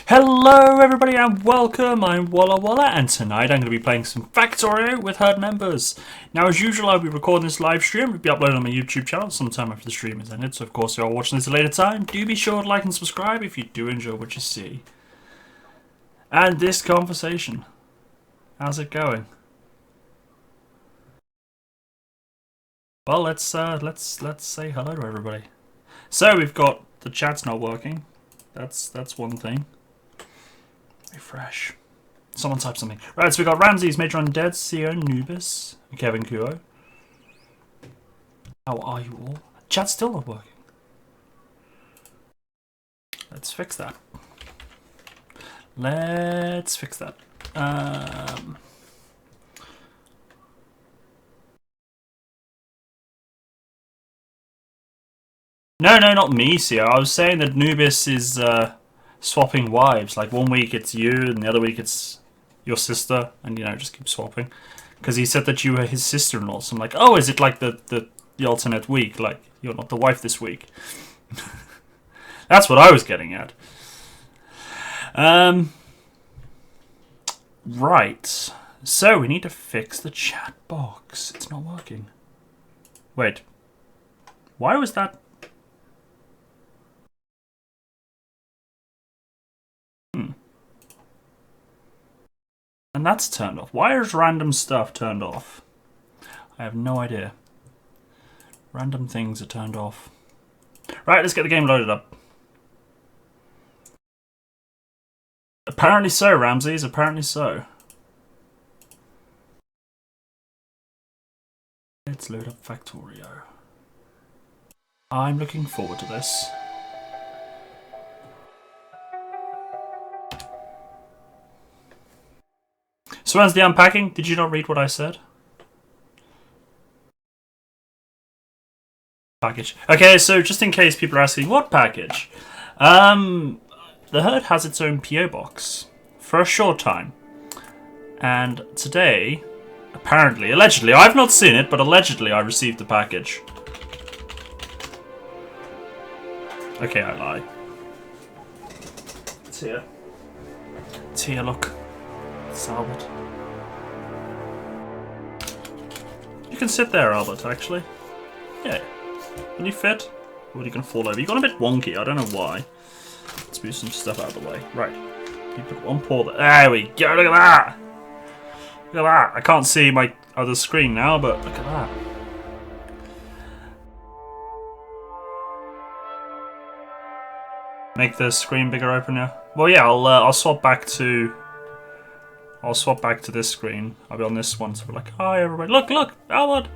Hello everybody and welcome, I'm Walla, and tonight I'm going to be playing some Factorio with herd members. Now as usual I'll be recording this live stream, it'll be uploaded on my YouTube channel sometime after the stream is ended, so of course if you're watching this at a later time, do be sure to like and subscribe if you do enjoy what you see. And this conversation, how's it going? Well, let's say hello to everybody. So we've got the chat's not working, that's one thing. Refresh. Someone type something. Right, so we got Ramses, Major Undead, Theo, Nubis, and Kevin Kuo. How are you all? Chat's still not working. Let's fix that. Let's fix that. No, not me, Sio. I was saying that Nubis is swapping wives. Like 1 week it's you, and the other week it's your sister, and just keep swapping. Because he said that you were his sister-in-law. So I'm like, oh, is it like the alternate week? Like you're not the wife this week. That's what I was getting at. Right. So we need to fix the chat box. It's not working. Wait. Why was that? And that's turned off. Why is random stuff turned off? I have no idea. Random things are turned off. Right, let's get the game loaded up. Apparently so, Ramses. Apparently so. Let's load up Factorio. I'm looking forward to this. So when's the unpacking? Did you not read what I said? Package. Okay, so just in case people are asking, what package? The herd has its own PO box for a short time. And today, apparently, allegedly, I've not seen it, but allegedly I received the package. Okay, I lie. It's here. It's here, look. It's Albert. You can sit there, Albert, actually. Yeah. Can you fit? Or are you going to fall over? You've gone a bit wonky, I don't know why. Let's move some stuff out of the way. Right. You put one paw there. There we go, look at that! Look at that! I can't see my other screen now, but look at that. Make the screen bigger open now. Well, yeah, I'll swap back to... I'll swap back to this screen. I'll be on this one, so we're like, hi everybody. Look, Albert!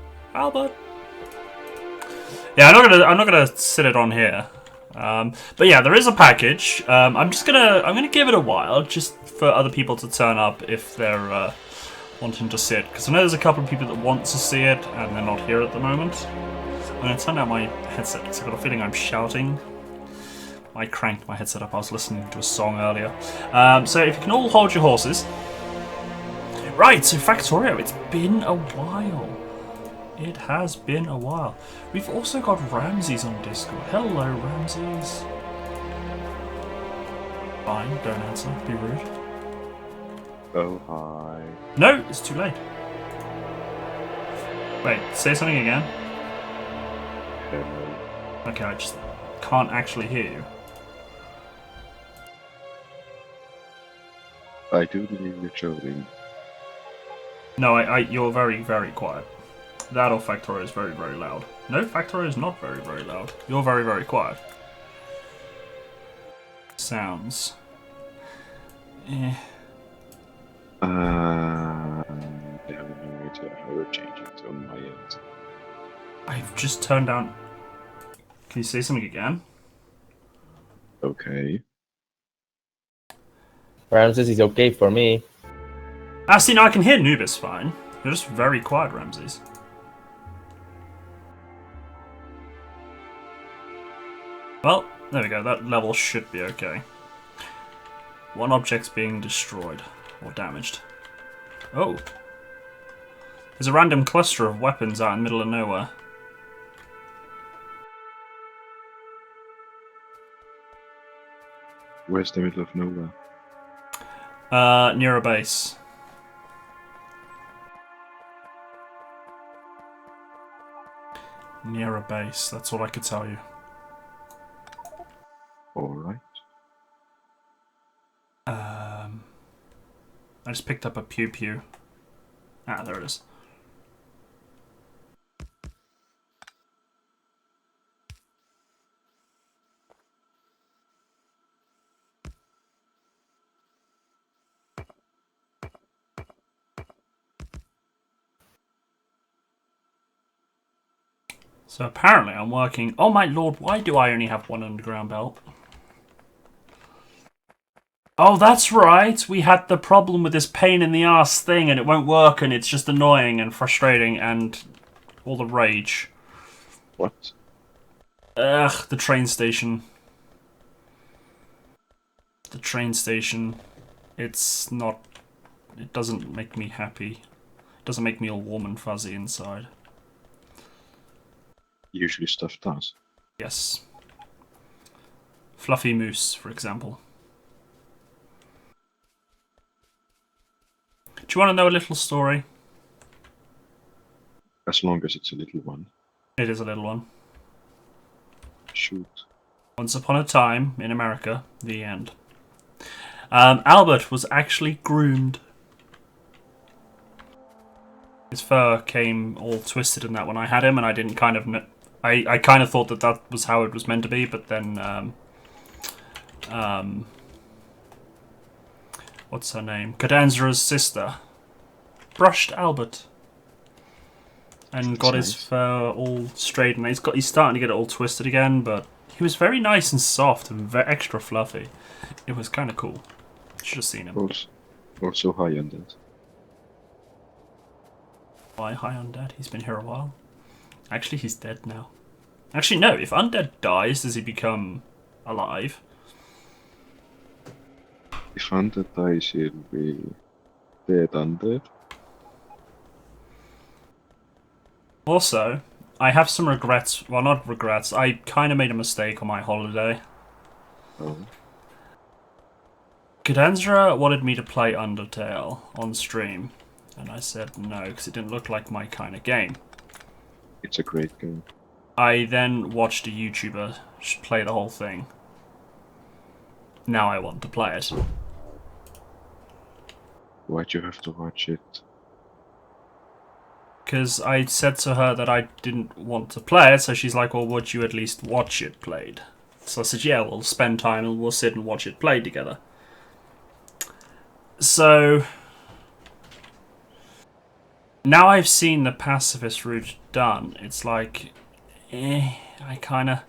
Yeah, I'm not gonna sit it on here. But yeah, there is a package. I'm gonna give it a while, just for other people to turn up if they're wanting to see it. Because I know there's a couple of people that want to see it, and they're not here at the moment. I'm gonna turn down my headset, because I've got a feeling I'm shouting. I cranked my headset up, I was listening to a song earlier. So if you can all hold your horses. Right, so Factorio, it's been a while. It has been a while. We've also got Ramses on Discord. Hello, Ramses. Fine, don't answer. Be rude. Oh, hi. No, it's too late. Wait, say something again. Hello. Okay, I just can't actually hear you. I do believe you're joking. No, you're very, very quiet. That or Factorio is very, very loud. No, Factorio is not very, very loud. You're very, very quiet. Sounds. Eh. I have no idea how to change it on my end. I've just turned down... Can you say something again? Okay. Ramses is okay for me. Ah, see, now I can hear Nubis fine. You're just very quiet, Ramses. Well, there we go. That level should be okay. One object's being destroyed. Or damaged. Oh. There's a random cluster of weapons out in the middle of nowhere. Where's the middle of nowhere? Near a base. Near a base, that's all I could tell you. Alright. I just picked up a pew pew. Ah, there it is. So apparently I'm working... Oh my lord, why do I only have one underground belt? Oh, that's right. We had the problem with this pain in the ass thing and it won't work and it's just annoying and frustrating and all the rage. What? Ugh, the train station. The train station. It's not... It doesn't make me happy. It doesn't make me all warm and fuzzy inside. Usually stuff does. Yes. Fluffy moose, for example. Do you want to know a little story? As long as it's a little one. It is a little one. Shoot. Once upon a time in America, the end. Albert was actually groomed. His fur came all twisted in that when I had him, and I didn't kind of... I kind of thought that that was how it was meant to be, but then... what's her name? Cadanzra's sister brushed Albert and That's got his nice. fur all straight, and he's starting to get it all twisted again, but he was very nice and soft and extra fluffy. It was kind of cool. Should have seen him. Also high on that. Why high undead? He's been here a while. Actually, he's dead now. Actually, no. If undead dies, does he become alive? If undead dies, he'll be dead undead. Also, I have some regrets. Well, not regrets. I kind of made a mistake on my holiday. Oh. Cadanzra wanted me to play Undertale on stream, and I said no, because it didn't look like my kind of game. It's a great game. I then watched a YouTuber play the whole thing. Now I want to play it. Why'd you have to watch it? Because I said to her that I didn't want to play it, so she's like, well, would you at least watch it played? So I said, yeah, we'll spend time and we'll sit and watch it played together. So... now I've seen the pacifist route done, it's like... I kind of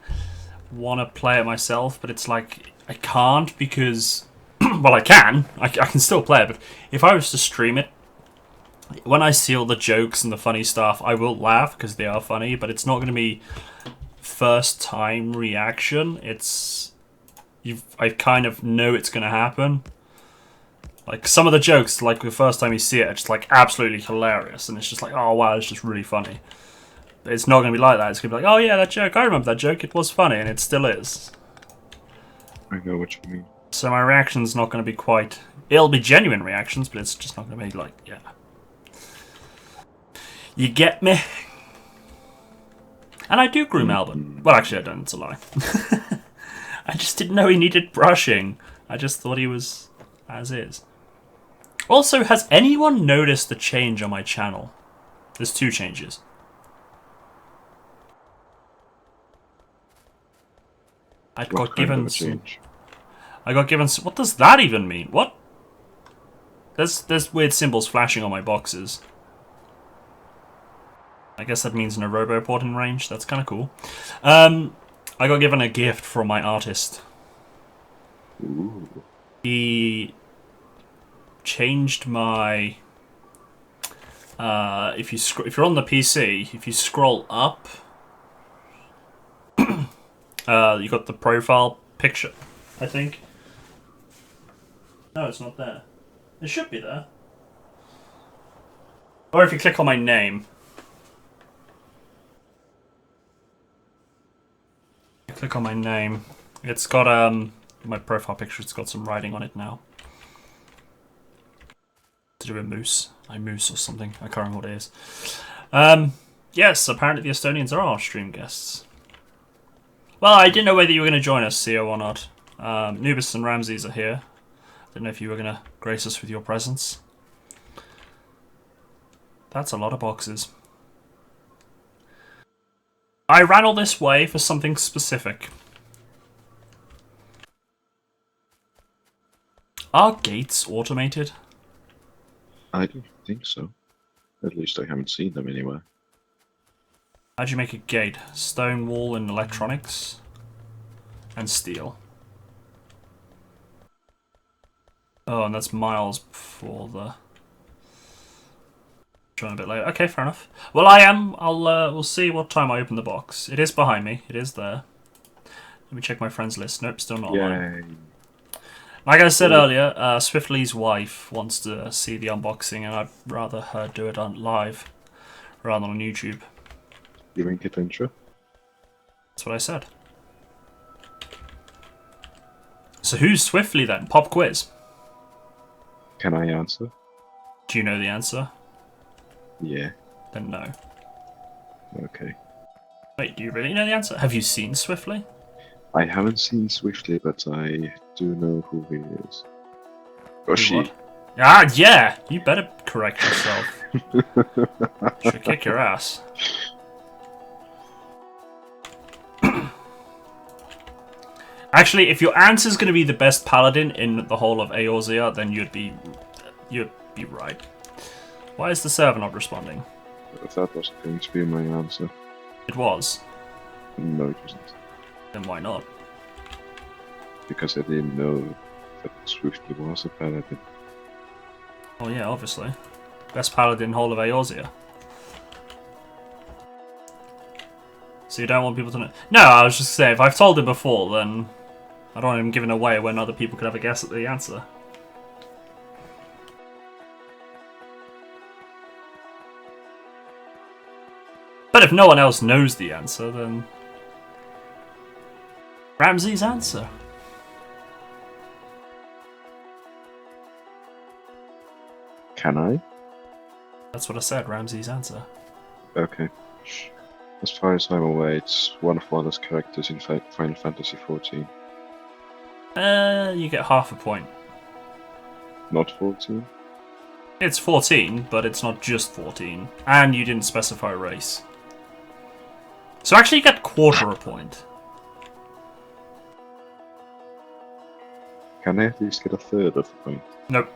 want to play it myself, but it's like, I can't because... well, I can. I can still play it, but if I was to stream it, when I see all the jokes and the funny stuff, I will laugh because they are funny, but it's not going to be first time reaction. It's... I kind of know it's going to happen. Like, some of the jokes, like, the first time you see it, it's just, like, absolutely hilarious. And it's just like, oh, wow, it's just really funny. But it's not going to be like that. It's going to be like, oh, yeah, that joke, I remember that joke. It was funny, and it still is. I know what you mean. So my reaction's not going to be quite... it'll be genuine reactions, but it's just not going to be like, yeah. You get me? And I do groom Albert. Well, actually, I don't. It's a lie. I just didn't know he needed brushing. I just thought he was as is. Also, has anyone noticed the change on my channel? There's two changes. I What got kind given of a some... change? I got given some... what does that even mean? What? There's weird symbols flashing on my boxes. I guess that means no Roboport in range. That's kind of cool. I got given a gift from my artist. Ooh. He changed my... if you're on the PC, if you scroll up, you got the profile picture, I think. No, it's not there. It should be there. Or if you click on my name. Click on my name. It's got my profile picture. It's got some writing on it now. To do with moose, like moose or something. I can't remember what it is. Yes, apparently the Estonians are our stream guests. Well, I didn't know whether you were going to join us, CEO, or not. Nubis and Ramses are here. I didn't know if you were going to grace us with your presence. That's a lot of boxes. I ran all this way for something specific. Are gates automated? I don't think so. At least I haven't seen them anywhere. How'd you make a gate? Stone wall and electronics? And steel. Oh, and that's miles before the... join a bit later. Okay, fair enough. Well, we'll see what time I open the box. It is behind me. It is there. Let me check my friends list. Nope, still not online. Yay. Like I said earlier, Swiftly's wife wants to see the unboxing, and I'd rather her do it on live rather than on YouTube. You link it intro? That's what I said. So who's Swiftly then? Pop quiz. Can I answer? Do you know the answer? Yeah. Then no. Okay. Wait, do you really know the answer? Have you seen Swiftly? I haven't seen Swiftly, but I do know who he is. Or she. What? Ah, yeah! You better correct yourself. Should kick your ass. Actually, if your answer's going to be the best paladin in the whole of Eorzea, then you'd be right. Why is the server not responding? That was going to be my answer. It was. No, it wasn't. Then why not? Because I didn't know that Swiftly was a paladin. Oh yeah, obviously. Best paladin in whole of Eorzea. So you don't want people to know? No, I was just saying, if I've told him before, then I don't want him giving away when other people could have a guess at the answer. But if no one else knows the answer, then... Ramsey's answer. Can I? That's what I said, Ramsey's answer. Okay. As far as I'm aware, it's one of Walla's characters in Final Fantasy XIV. You get half a point. Not 14? It's 14, but it's not just 14. And you didn't specify race. So actually you get quarter a point. Can I at least get a third of the point? Nope.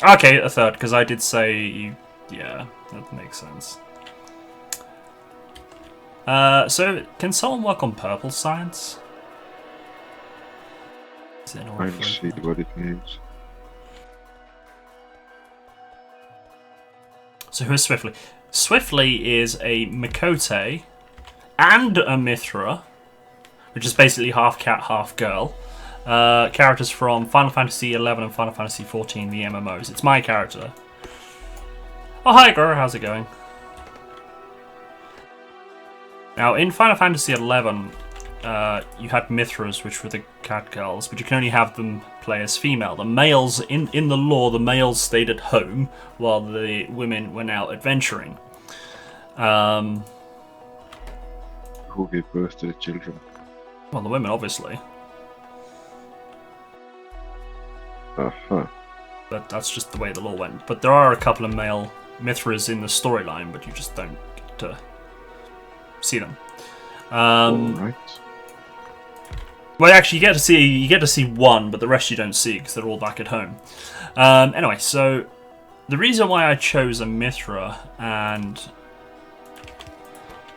Okay, a third, because I did say you... Yeah, that makes sense. So, can someone work on purple science? Is it I'll see what it means. So who is Swiftly? Swiftly is a Mikote and a Mithra, which is basically half cat, half girl. Characters from Final Fantasy XI and Final Fantasy XIV, the MMOs. It's my character. Oh, hi, Goro. How's it going? Now, in Final Fantasy XI, you had Mithras, which were the cat girls, but you can only have them play as female. The males, in the lore, the males stayed at home while the women went out adventuring. Who gave birth to the children? Well, the women, obviously. Uh-huh. But that's just the way the lore went. But there are a couple of male Mithras in the storyline, but you just don't get to see them. Alright. Well, actually, you get to see one, but the rest you don't see because they're all back at home. Anyway, so the reason why I chose a Mithra and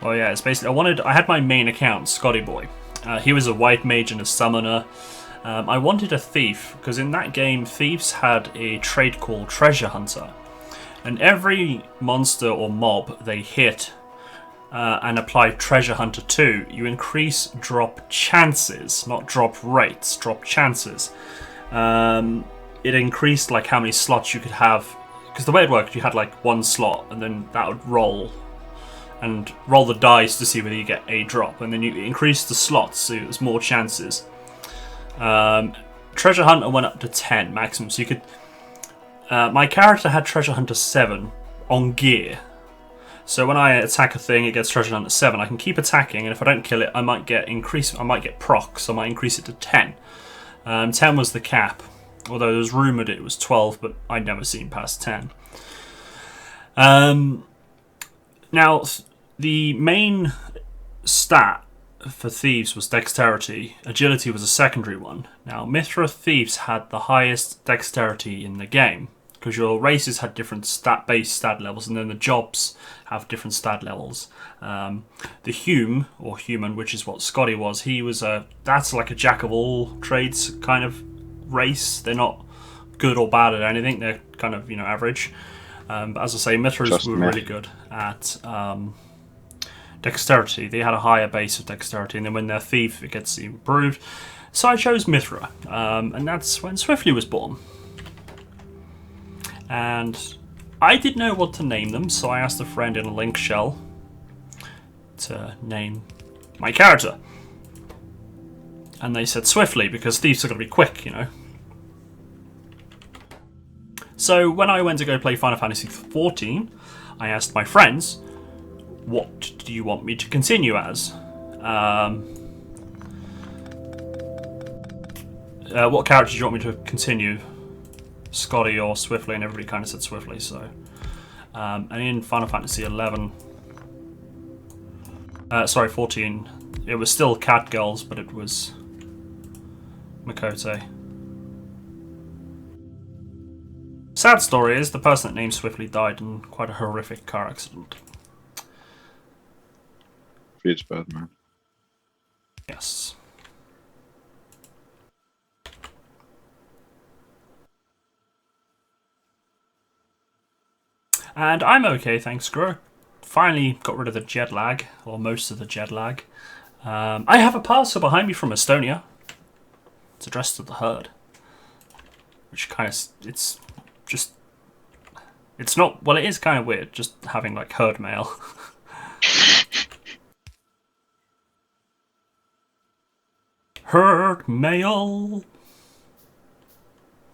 well, yeah, it's basically I had my main account, Scotty Boy. He was a white mage and a summoner. I wanted a thief because in that game, thieves had a trait called Treasure Hunter, and every monster or mob they hit and apply Treasure Hunter to, you increase drop chances, not drop rates, drop chances. It increased like how many slots you could have, because the way it worked, you had like one slot, and then that would roll the dice to see whether you get a drop, and then you increase the slots so there's more chances. Treasure Hunter went up to 10 maximum, so you could. My character had Treasure Hunter 7 on gear. So when I attack a thing, it gets Treasure Hunter 7. I can keep attacking, and if I don't kill it, I might get proc, so I might increase it to 10. 10 was the cap, although it was rumoured it was 12, but I'd never seen past 10. Now, the main stat for thieves was dexterity. Agility was a secondary one. Now, Mithra thieves had the highest dexterity in the game, because your races had different base stat levels, and then the jobs have different stat levels. The human, which is what Scotty was, that's like a jack of all trades kind of race. They're not good or bad at anything. They're kind of average. But as I say, Mithras were really good at dexterity. They had a higher base of dexterity, and then when they're thief, it gets improved. So I chose Mithra, and that's when Swiftly was born. And I didn't know what to name them, so I asked a friend in a link shell to name my character. And they said Swiftly, because thieves are going to be quick, you know. So when I went to go play Final Fantasy XIV, I asked my friends, what do you want me to continue as? What character do you want me to continue? Scotty or Swiftly, and everybody kind of said Swiftly, so... and in Final Fantasy 14, it was still Cat Girls, but it was Makote. Sad story is, the person that named Swiftly died in quite a horrific car accident. Feels bad, man. Yes. And I'm okay, thanks, Gro. Finally got rid of the jet lag, or most of the jet lag. I have a parcel behind me from Estonia. It's addressed to the herd. Which kind of, it's just, it's not, well, it is kind of weird, just having like herd mail. Herd mail.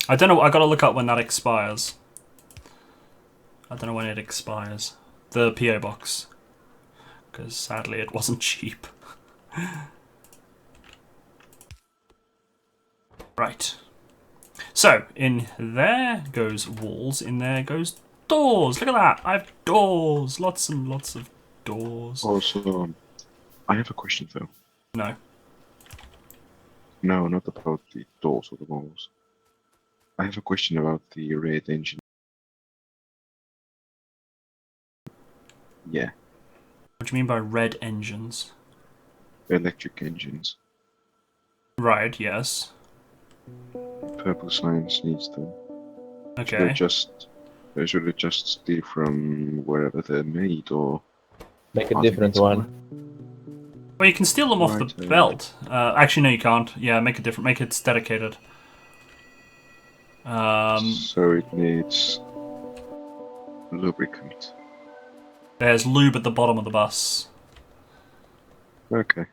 I don't know, I gotta look up when that expires. I don't know when it expires. The PO box. Because sadly it wasn't cheap. Right. So, in there goes walls, in there goes doors. Look at that! I have doors! Lots and lots of doors. Also, I have a question though. No. No, not about the doors or the walls. I have a question about the red engine. Yeah, What do you mean by red engines? electric engines. Right, yes. Purple Science needs them. Okay. Should it just steal from wherever they're made, or Make a are they different made one. Well, you can steal them off the Right, belt. Actually, no, you can't. Yeah, make it dedicated. so it needs lubricant. There's lube at the bottom of the bus. Okay.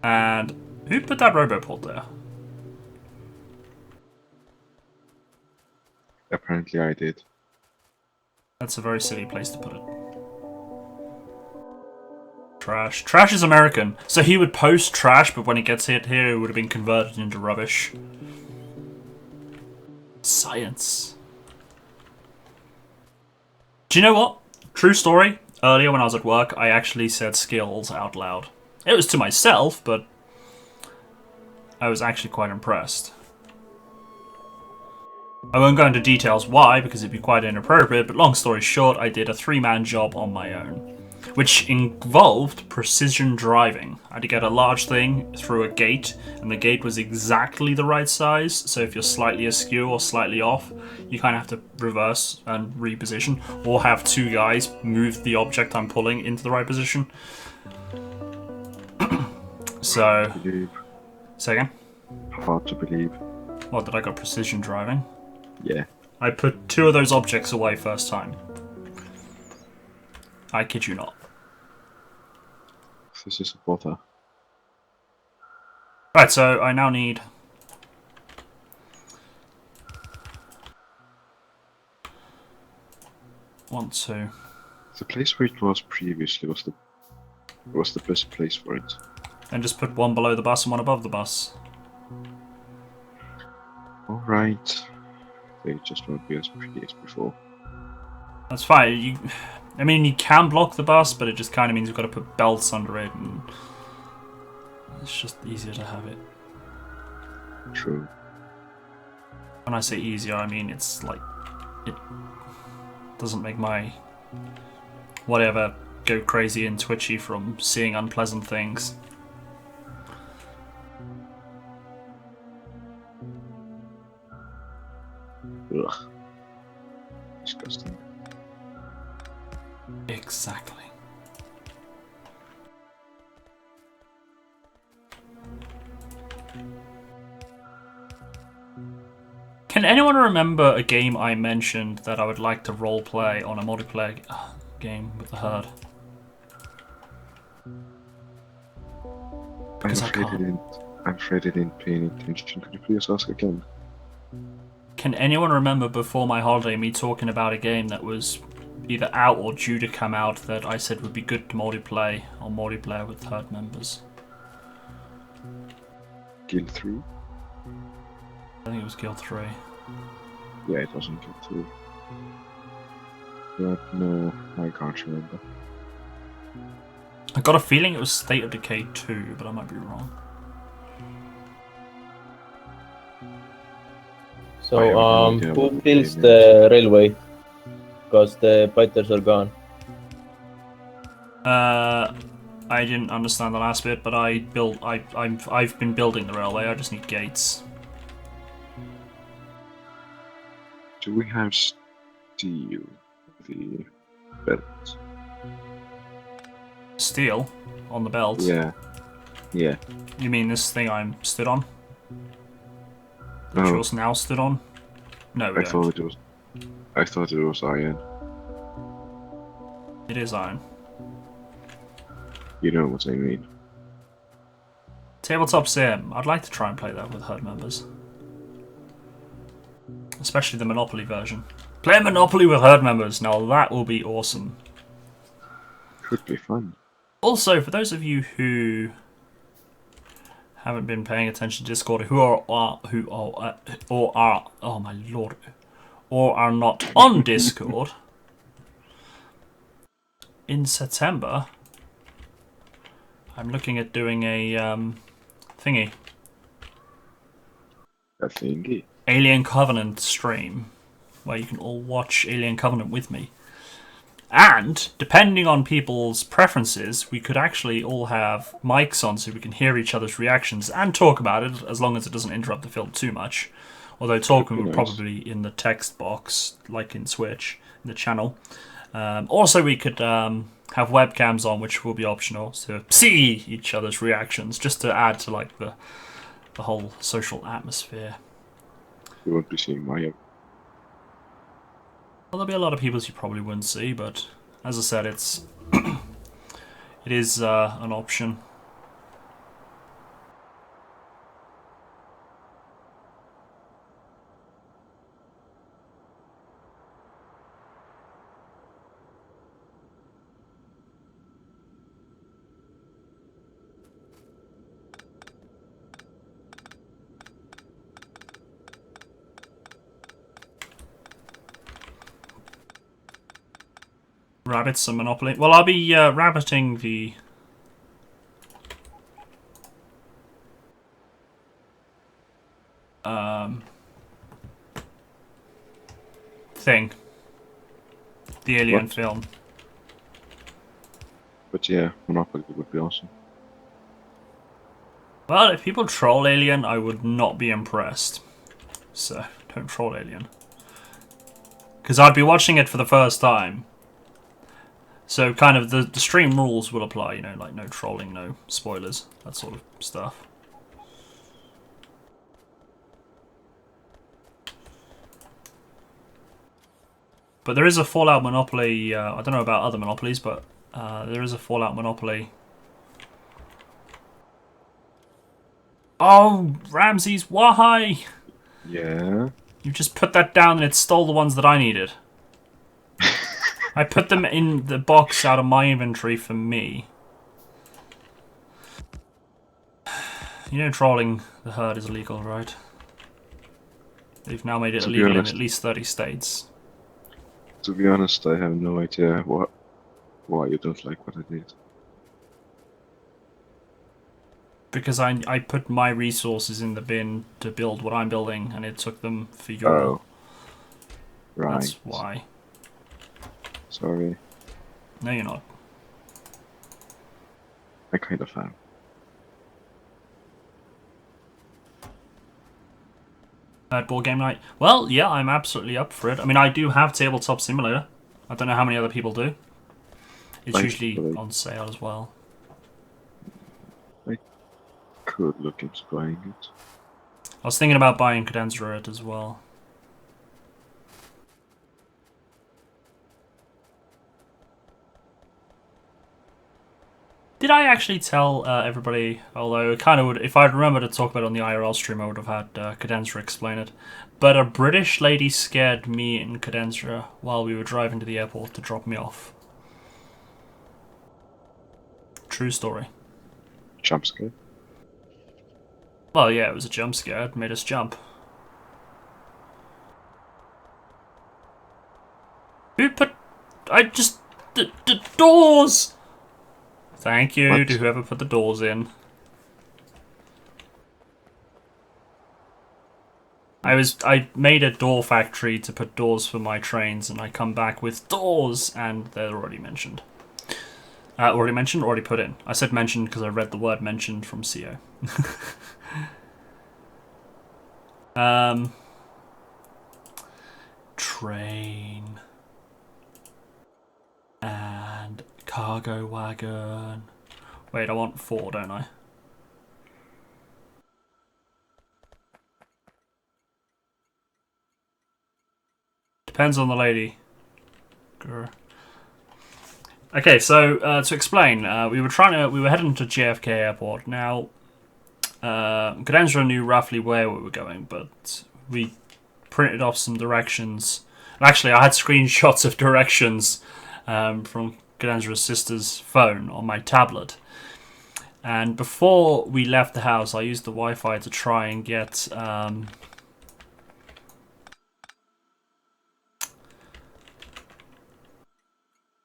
And who put that roboport there? Apparently I did. That's a very silly place to put it. Trash. Trash is American, so he would post trash, but when he gets hit here, it would have been converted into rubbish. Science. Do you know what? True story. Earlier when I was at work, I actually said skills out loud. It was to myself, but I was actually quite impressed. I won't go into details why, because it'd be quite inappropriate, but long story short, I did a 3-man job on my own, which involved precision driving. I had to get a large thing through a gate, and the gate was exactly the right size, so if you're slightly askew or slightly off, you kind of have to reverse and reposition, or have 2 guys move the object I'm pulling into the right position. So, say again? Hard to believe. What, did I got precision driving? Yeah. I put 2 of those objects away first time. I kid you not. This is a bother. Right, so I now need... One, two. The place where it was previously was the best place for it. And just put one below the bus and one above the bus. Alright. They just won't be as pretty as before. That's fine. I mean, you can block the bus, but it just kind of means you've got to put belts under it, and it's just easier to have it. True. When I say easier, I mean it's like it doesn't make my whatever go crazy and twitchy from seeing unpleasant things. Ugh. Disgusting. Exactly. Can anyone remember a game I mentioned that I would like to roleplay on a multiplayer game with the herd? Because I can't. I'm afraid I didn't pay any attention. Could you please ask again? Can anyone remember before my holiday me talking about a game that was either out or due to come out that I said would be good to multiplayer with herd members? Guild 3? I think it was Guild 3. Yeah, it wasn't Guild 3. But no, I can't remember. I got a feeling it was State of Decay 2, but I might be wrong. So, who builds the railway? Because the fighters are gone. I didn't understand the last bit, but I've been building the railway. I just need gates. Do we have steel? The belt? Steel on the belt? Yeah. Yeah. You mean this thing I'm stood on? No. Which was now stood on? No, we I don't. thought it was iron. It is iron. You know what I mean. Tabletop Sim. I'd like to try and play that with herd members. Especially the Monopoly version. Play Monopoly with herd members. Now that will be awesome. Could be fun. Also, for those of you who haven't been paying attention to Discord, or are not on Discord, in September, I'm looking at doing a thingy. A thingy? Alien Covenant stream, where you can all watch Alien Covenant with me. And, depending on people's preferences, we could actually all have mics on so we can hear each other's reactions and talk about it, as long as it doesn't interrupt the film too much. Although talking would probably be in the text box, like in Switch, in the channel. Also, we could have webcams on, which will be optional, to see each other's reactions, just to add to like the whole social atmosphere. You won't be seeing my... Well, there'll be a lot of people you probably wouldn't see, but as I said, it is an option. Rabbits and Monopoly. Well, I'll be rabbiting the thing, the Alien film. But yeah, Monopoly would be awesome. Well, if people troll Alien, I would not be impressed. So, don't troll Alien. Because I'd be watching it for the first time. So, kind of, the stream rules will apply, you know, like no trolling, no spoilers, that sort of stuff. But there is a Fallout Monopoly, I don't know about other Monopolies, but there is a Fallout Monopoly. Oh, Ramses, why? Yeah? You just put that down and it stole the ones that I needed. I put them in the box out of my inventory for me. You know trolling the herd is illegal, right? They've now made it illegal in at least 30 states. To be honest, I have no idea why you don't like what I did. Because I put my resources in the bin to build what I'm building, and it took them for your... Oh. Right. That's why. Sorry. No, you're not. I kind of am. Board game night. Well, yeah, I'm absolutely up for it. I mean, I do have Tabletop Simulator. I don't know how many other people do. It's usually on sale as well. I could look into buying it. I was thinking about buying Cadenza as well. did I actually tell everybody? Although it kind of would, if I'd remember to talk about it on the IRL stream, I would have had Cadensra explain it. But a British lady scared me and Cadensra while we were driving to the airport to drop me off. True story. Jump scare? Well, yeah, it was a jump scare. It made us jump. Who put... The doors! Thank you What? to whoever put the doors in. I made a door factory to put doors for my trains, and I come back with doors, and they're already mentioned. Already mentioned, already put in. I said mentioned because I read the word mentioned from CO. Train and cargo wagon. Wait, I want 4, don't I? Depends on the lady. Grr. Okay, so to explain, we were heading to JFK Airport. Now, Cadensra knew roughly where we were going, but we printed off some directions. Actually, I had screenshots of directions from Cadensra's sister's phone on my tablet. And before we left the house, I used the Wi-Fi to try and get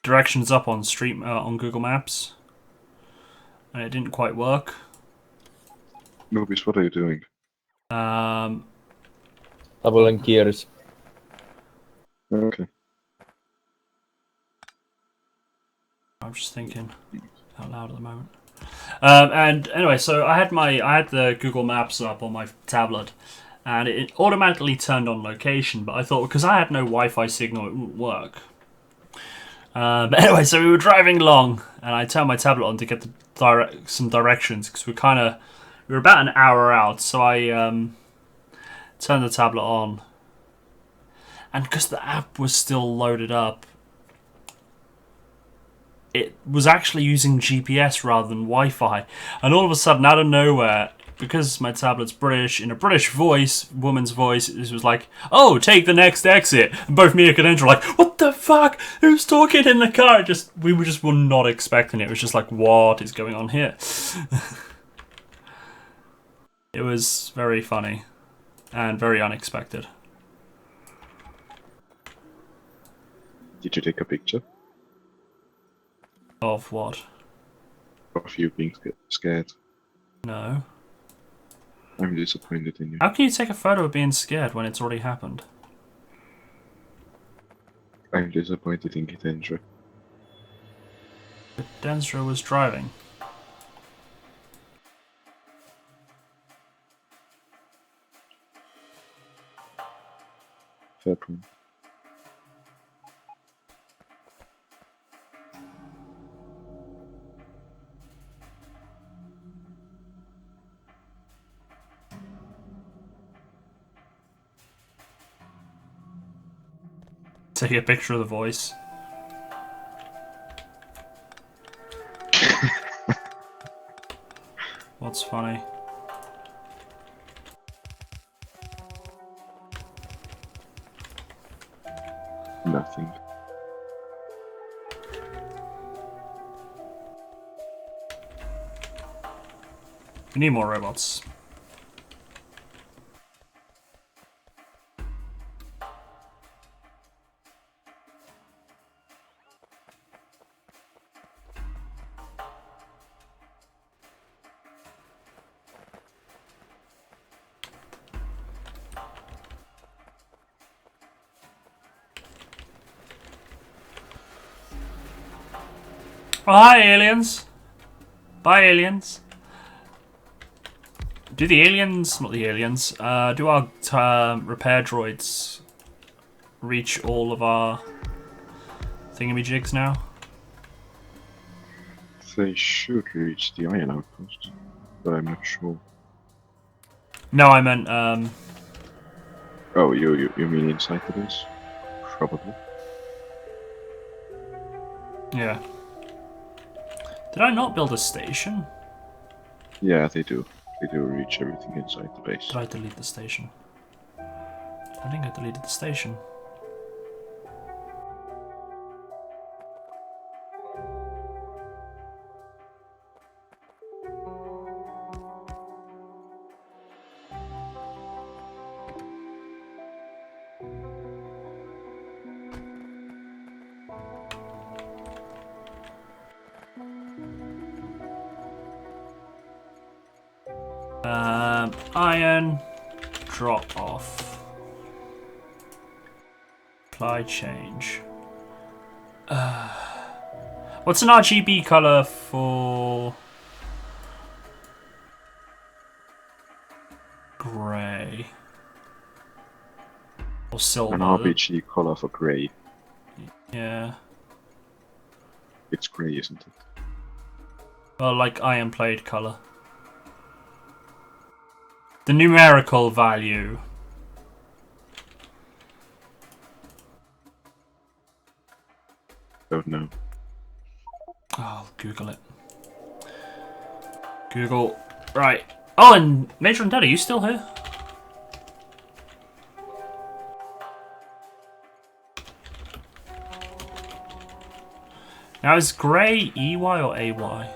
directions up on on Google Maps, and it didn't quite work. Noobis, what are you doing? Doubling gears. Okay. I'm just thinking out loud at the moment. And anyway, so I had the Google Maps up on my tablet, and it automatically turned on location. But I thought because I had no Wi-Fi signal, it wouldn't work. But anyway, so we were driving along, and I turned my tablet on to get some directions because we were about an hour out. So I turned the tablet on, and because the app was still loaded up, it was actually using GPS rather than Wi-Fi. And all of a sudden, out of nowhere, because my tablet's British, in a British voice, woman's voice, it was like, "Oh, take the next exit." And both me and Cadensra were like, "What the fuck? Who's talking in the car?" We were not expecting it. It was just like, what is going on here? It was very funny and very unexpected. Did you take a picture Of what? of you being scared? No. I'm disappointed in you. How can you take a photo of being scared when it's already happened? I'm disappointed in Cadensra. Cadensra was driving. Fair point. Take a picture of the voice. What's funny? Nothing. We need more robots. Oh, hi, aliens. Bye, aliens. Do the aliens, not the aliens, do our repair droids reach all of our thingamajigs now? They should reach the iron outpost, but I'm not sure. No, I meant, Oh, you mean inside the base? Probably. yeah. Did I not build a station? Yeah, they do. They do reach everything inside the base. Did I delete the station? I think I deleted the station. Iron drop off. Apply change. What's an RGB color for grey or silver? An RBG color for grey. Yeah. It's grey, isn't it? Well, like iron plate color. The numerical value. Don't know. I'll Google it. Google. Right. Oh, and Major and Dad, are you still here? Now, is grey EY or AY?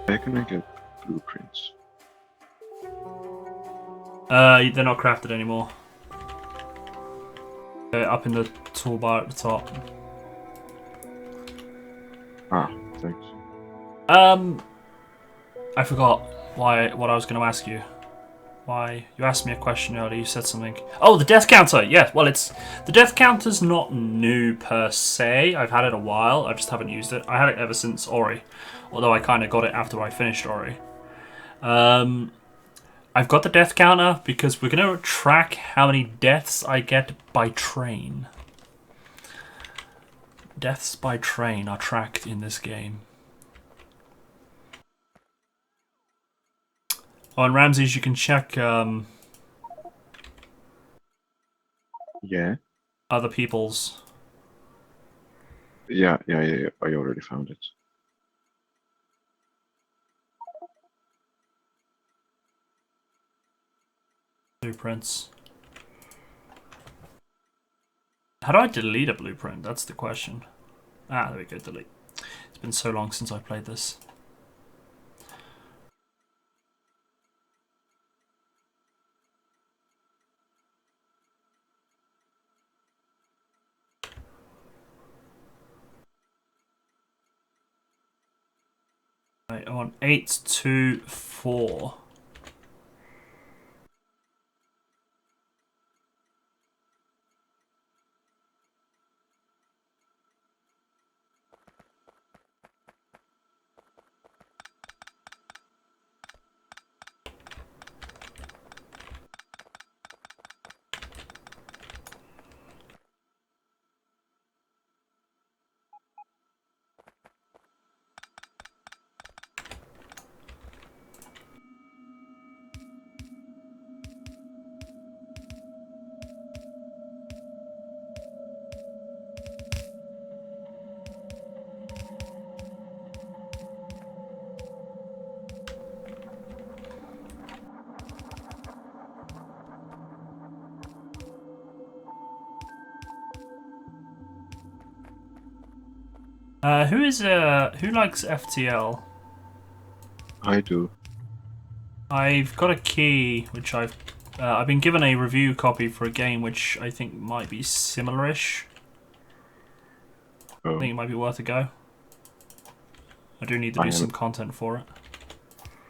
Where can I get blueprints? They're not crafted anymore. They're up in the toolbar at the top. Ah, thanks. I forgot what I was going to ask you. Why you asked me a question earlier? You said something. Oh, the death counter. Yeah. Well, the death counter's not new per se. I've had it a while. I just haven't used it. I had it ever since Ori, although I kind of got it after I finished Ori. I've got the death counter because we're going to track how many deaths I get by train. Deaths by train are tracked in this game. On Ramses, you can check Yeah. other people's. Yeah. I already found it. Blueprints. How do I delete a blueprint? That's the question. Ah, there we go, delete. It's been so long since I played this. Right, I want 824. Who likes FTL? I do. I've got a key which I've been given a review copy for a game which I think might be similar-ish. Oh. I think it might be worth a go. I do need to do some content for it.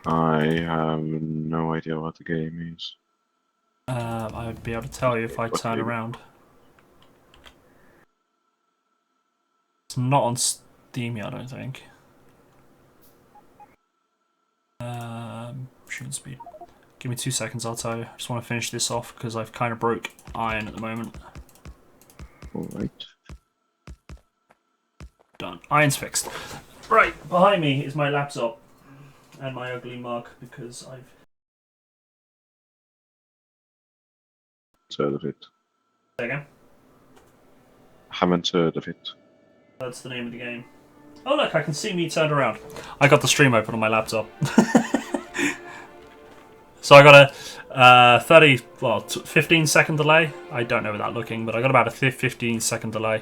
I have no idea what the game is. I would be able to tell you if I turn around. It's not on Steam yet, I don't think. Shooting speed. Give me 2 seconds, I'll tell you. I just want to finish this off because I've kind of broke iron at the moment. Alright. Done. Iron's fixed. Right, behind me is my laptop and my ugly mug because I've... So of it. Say again? Haven't heard of it. That's the name of the game. Oh look, I can see me turned around. I got the stream open on my laptop. So I got a 15-second delay. I don't know without looking, but I got about a 15-second delay.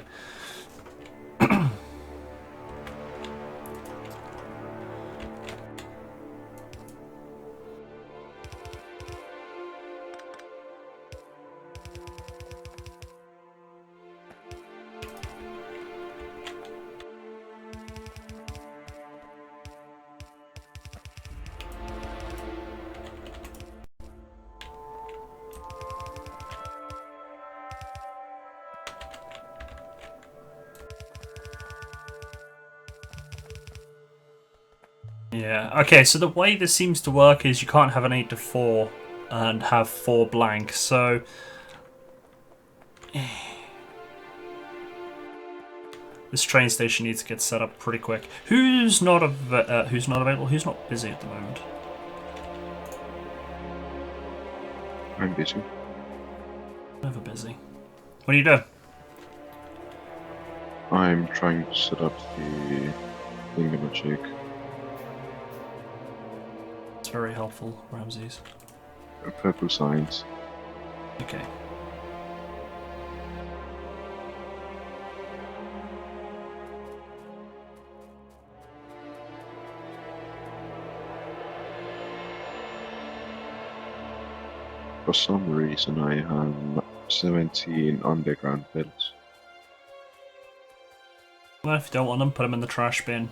Yeah, okay, so the way this seems to work is you can't have an 8 to 4 and have 4 blank, so... This train station needs to get set up pretty quick. Who's not available? Who's not busy at the moment? I'm busy. Never busy. What do you do? I'm trying to set up the thingamajig. It's very helpful, Ramses. Purple signs. Okay. For some reason I have 17 underground belts. Well, if you don't want them, put them in the trash bin.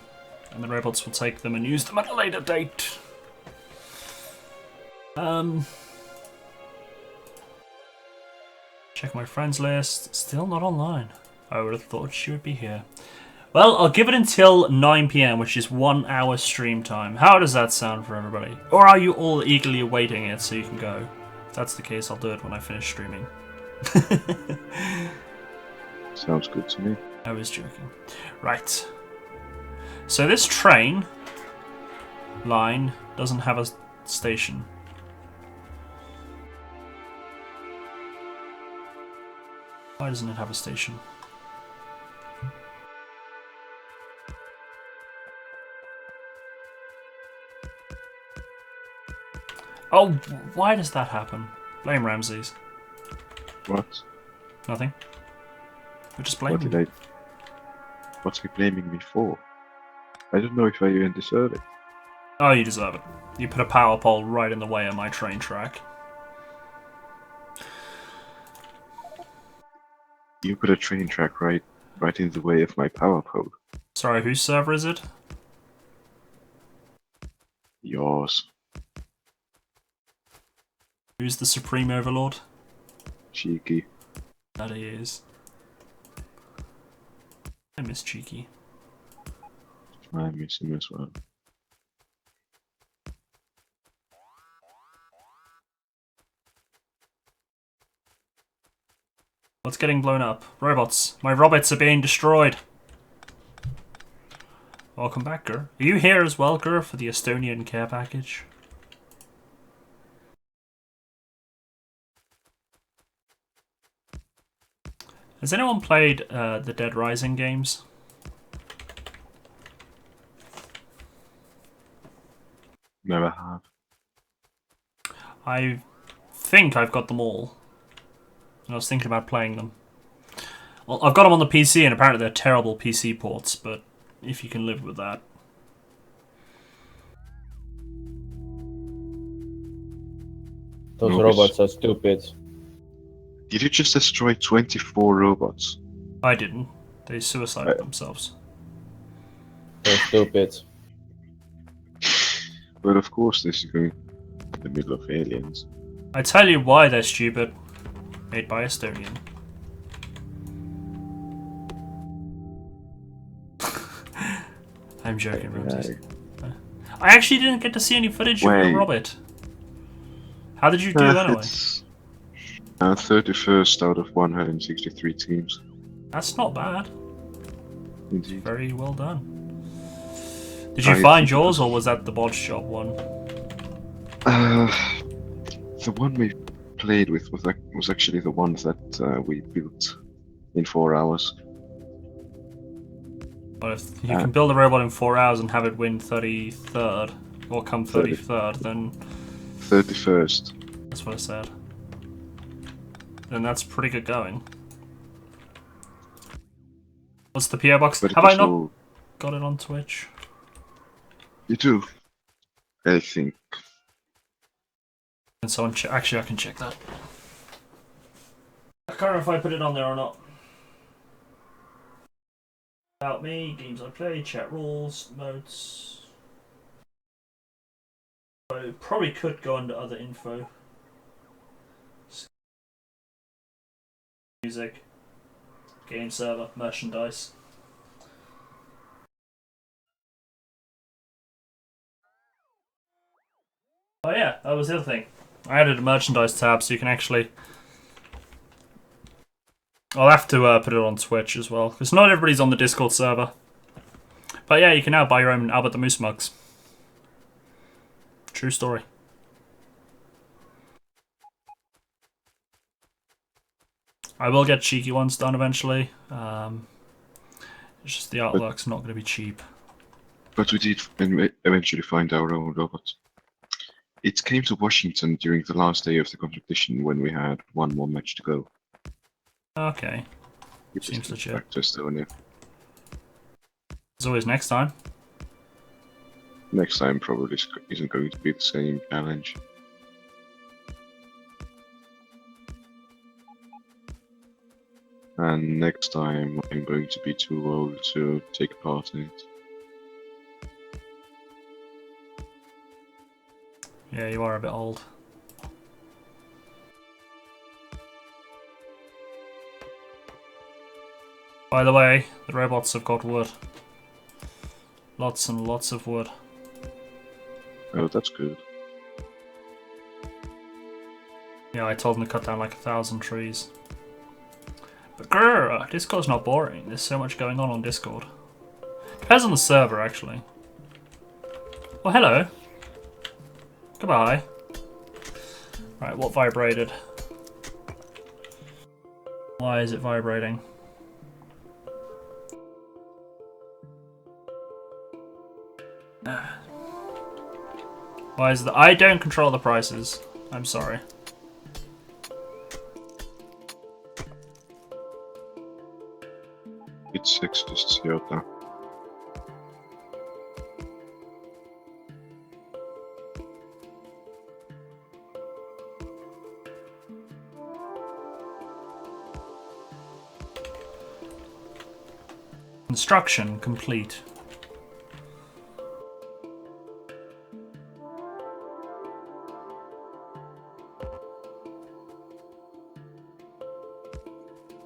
And the robots will take them and use them at a later date. Check my friends list. Still not online. I would have thought she would be here. Well, I'll give it until 9 PM, which is 1 hour stream time. How does that sound for everybody? Or are you all eagerly awaiting it so you can go? If that's the case, I'll do it when I finish streaming. Sounds good to me. I was joking. Right. So this train line doesn't have a station. Why doesn't it have a station? Oh, why does that happen? Blame Ramses. What? Nothing. We're just What blaming. did I... What's he blaming me for? I don't know if I even deserve it. Oh, you deserve it. You put a power pole right in the way of my train track. You put a train track right in the way of my power pole. Sorry, whose server is it? Yours. Who's the Supreme Overlord? Cheeky. That he is. I miss Cheeky. I miss him as well. What's getting blown up? Robots. My robots are being destroyed. Welcome back, Gur. Are you here as well, Gur, for the Estonian care package? Has anyone played the Dead Rising games? Never have. I think I've got them all. I was thinking about playing them. Well, I've got them on the PC, and apparently they're terrible PC ports, but if you can live with that. Those robots are stupid. Did you just destroy 24 robots? I didn't. They suicided themselves. They're stupid. But of course this is going in the middle of aliens. I tell you why they're stupid. Made by Estonian. I'm joking, Ramses. I actually didn't get to see any footage of your robot. How did you do anyway? It's 31st out of 163 teams. That's not bad. Indeed. Very well done. Did you find yours, or was that the bodge job one? The one we played with was actually the one that we built in 4 hours. But if you can build a robot in 4 hours and have it win 33rd, or come 33rd, then... 31st. That's what I said. Then that's pretty good going. What's the PO box? But Have I not got it on Twitch? You do. I think. And so actually I can check that. I can't remember if I put it on there or not. About me, games I play, chat rules, notes. But it probably could go under other info. Music, game server, merchandise. Oh yeah, that was the other thing. I added a merchandise tab so you can actually... I'll have to put it on Twitch as well, because not everybody's on the Discord server. But yeah, you can now buy your own Albert the Moose mugs. True story. I will get cheeky ones done eventually. It's just the artwork's not going to be cheap. But we did eventually find our own robot. It came to Washington during the last day of the competition when we had one more match to go. Okay. Seems legit. Back to Estonia. As always, next time. Next time probably isn't going to be the same challenge. And next time I'm going to be too old to take part in it. Yeah, you are a bit old. By the way, the robots have got wood. Lots and lots of wood. Oh, that's good. Yeah, I told them to cut down like 1,000 trees. But grrr, Discord's not boring. There's so much going on Discord. Depends on the server, actually. Oh, hello. Goodbye. Right, what vibrated? Why is it vibrating? Why is the... I don't control the prices. I'm sorry. It's sexist, Jota. Construction complete.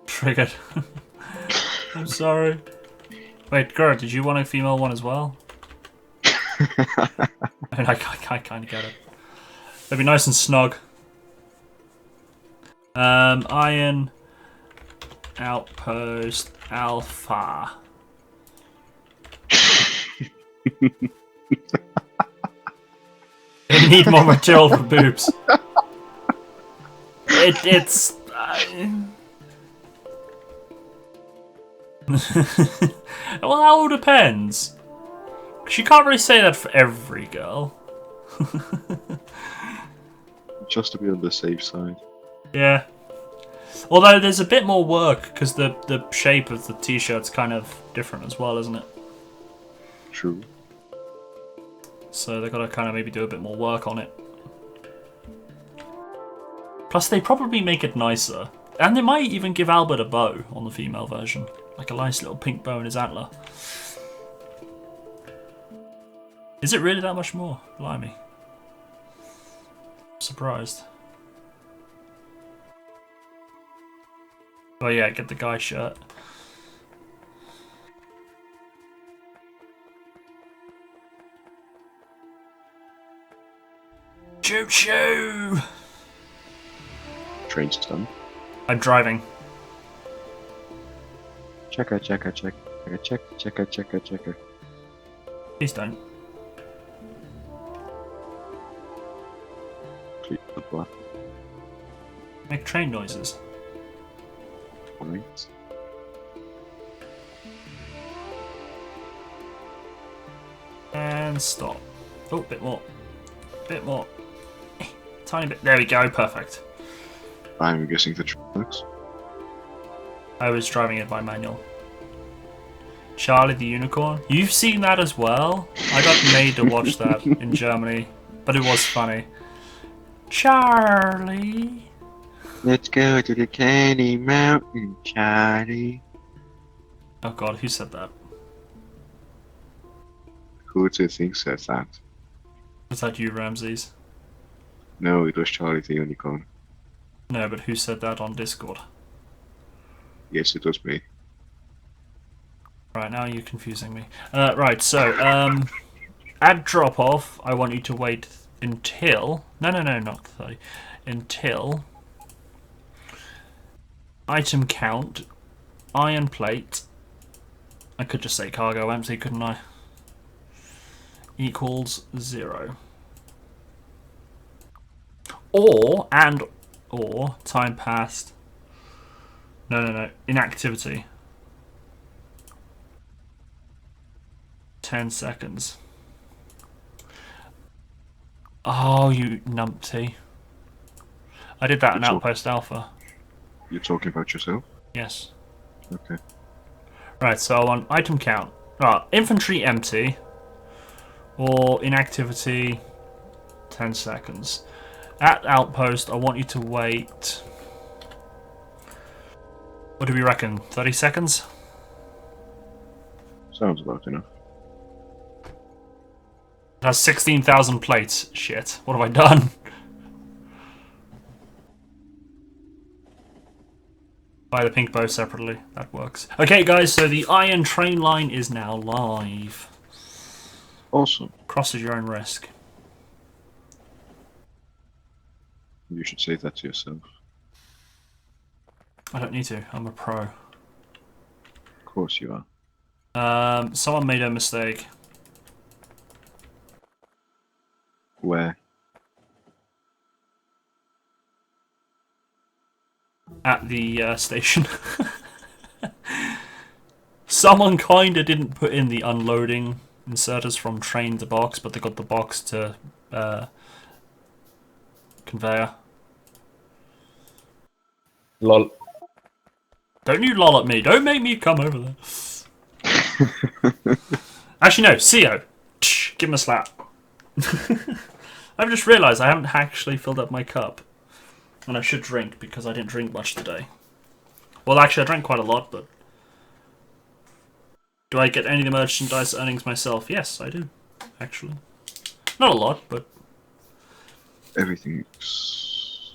Triggered. I'm sorry. Wait, Gert, did you want a female one as well? I mean, I kind of get it. They'd be nice and snug. Iron Outpost Alpha. They need more material for boobs. It's. Well, that all depends. Cause you can't really say that for every girl. Just to be on the safe side. Yeah. Although there's a bit more work because the shape of the t-shirt's kind of different as well, isn't it? True. So they've got to kind of maybe do a bit more work on it. Plus, they probably make it nicer. And they might even give Albert a bow on the female version. Like a nice little pink bow in his antler. Is it really that much more? Blimey. Surprised. Oh yeah, get the guy shirt. Choo choo! Train's done. I'm driving. Checker, checker, checker, checker, checker, checker, checker. Please don't. Please, what? Make train noises. Right. and stop. Oh, bit more. Bit more. Tiny bit. There we go, perfect. I'm guessing the trucks. I was driving it by manual. Charlie the Unicorn. You've seen that as well? I got made to watch that in Germany, but it was funny. Charlie. Let's go to the Candy Mountain, Charlie. Oh god, who said that? Who do you think says that? Was that you, Ramses? No, it was Charlie the Unicorn. No, but who said that on Discord? Yes, it was me. Right, now you're confusing me. Right, so, at drop-off, I want you to wait until... No, not 30. Until... Item count, iron plate... I could just say cargo empty, couldn't I? Equals 0. Or time passed. No. Inactivity. 10 seconds. Oh, you numpty. I did that in Outpost Alpha. You're talking about yourself? Yes. Okay. Right, so I want item count. Infantry empty. Or inactivity 10 seconds. At Outpost, I want you to wait... What do we reckon? 30 seconds? Sounds about enough. It has 16,000 plates. Shit. What have I done? Buy the pink bow separately. That works. Okay, guys, so the iron train line is now live. Awesome. Cross at your own risk. You should say that to yourself. I don't need to. I'm a pro. Of course you are. Someone made a mistake. Where? At the station. Someone kinda didn't put in the unloading inserters from train to box, but they got the box to conveyor. Lol. Don't you lol at me. Don't make me come over there. Actually, no. CO. Give him a slap. I've just realised I haven't actually filled up my cup. And I should drink, because I didn't drink much today. Well, actually, I drank quite a lot, but... Do I get any of the merchandise earnings myself? Yes, I do. Actually. Not a lot, but... Everything's...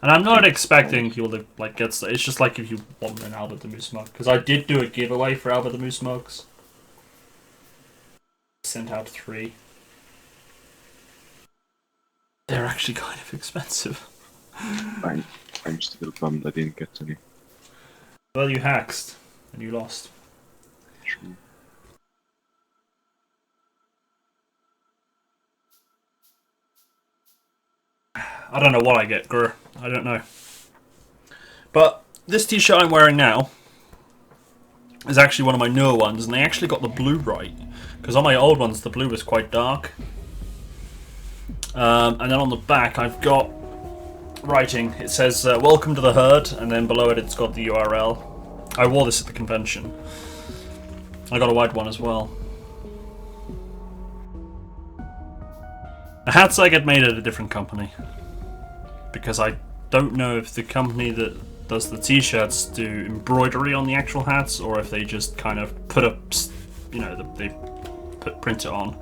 And I'm not expecting people to like get stuff. It's just like if you want an Albert the Moose mug. Because I did do a giveaway for Albert the Moose mugs. Sent out 3. They're actually kind of expensive. I'm still bummed I didn't get any. Well, you hacked. And you lost. True. I don't know what I get, Grr. I don't know. But this t-shirt I'm wearing now is actually one of my newer ones, and they actually got the blue right. Because on my old ones, the blue was quite dark. And then on the back, I've got writing. It says, welcome to the herd, and then below it, it's got the URL. I wore this at the convention. I got a white one as well. The hats I get made at a different company. Because I don't know if the company that does the t-shirts do embroidery on the actual hats, or if they just kind of put up, you know, they print it on.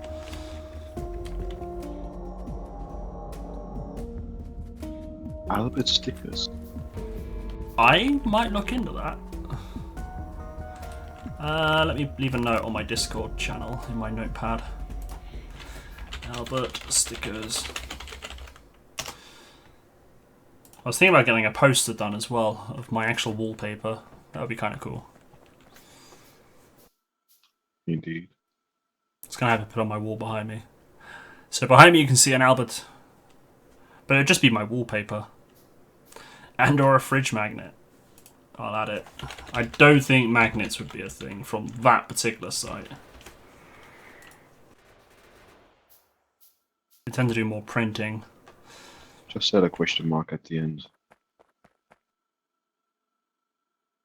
Albert stickers. I might look into that. Let me leave a note on my Discord channel in my notepad. Albert stickers. I was thinking about getting a poster done as well of my actual wallpaper. That would be kind of cool. Indeed. It's going to have to put on my wall behind me. So behind me you can see an Albert. But it'd just be my wallpaper. And or a fridge magnet. I'll add it. I don't think magnets would be a thing from that particular site. We tend to do more printing. Just add a question mark at the end.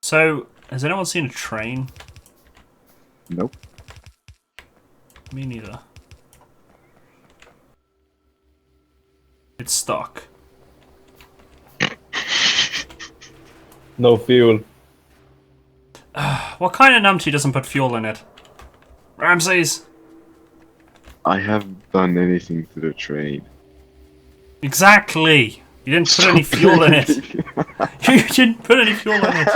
So, has anyone seen a train? Nope. Me neither. It's stuck. No fuel. What kind of numpty doesn't put fuel in it? Ramses! I haven't done anything to the train. Exactly! You didn't put any fuel in it. You didn't put any fuel in it.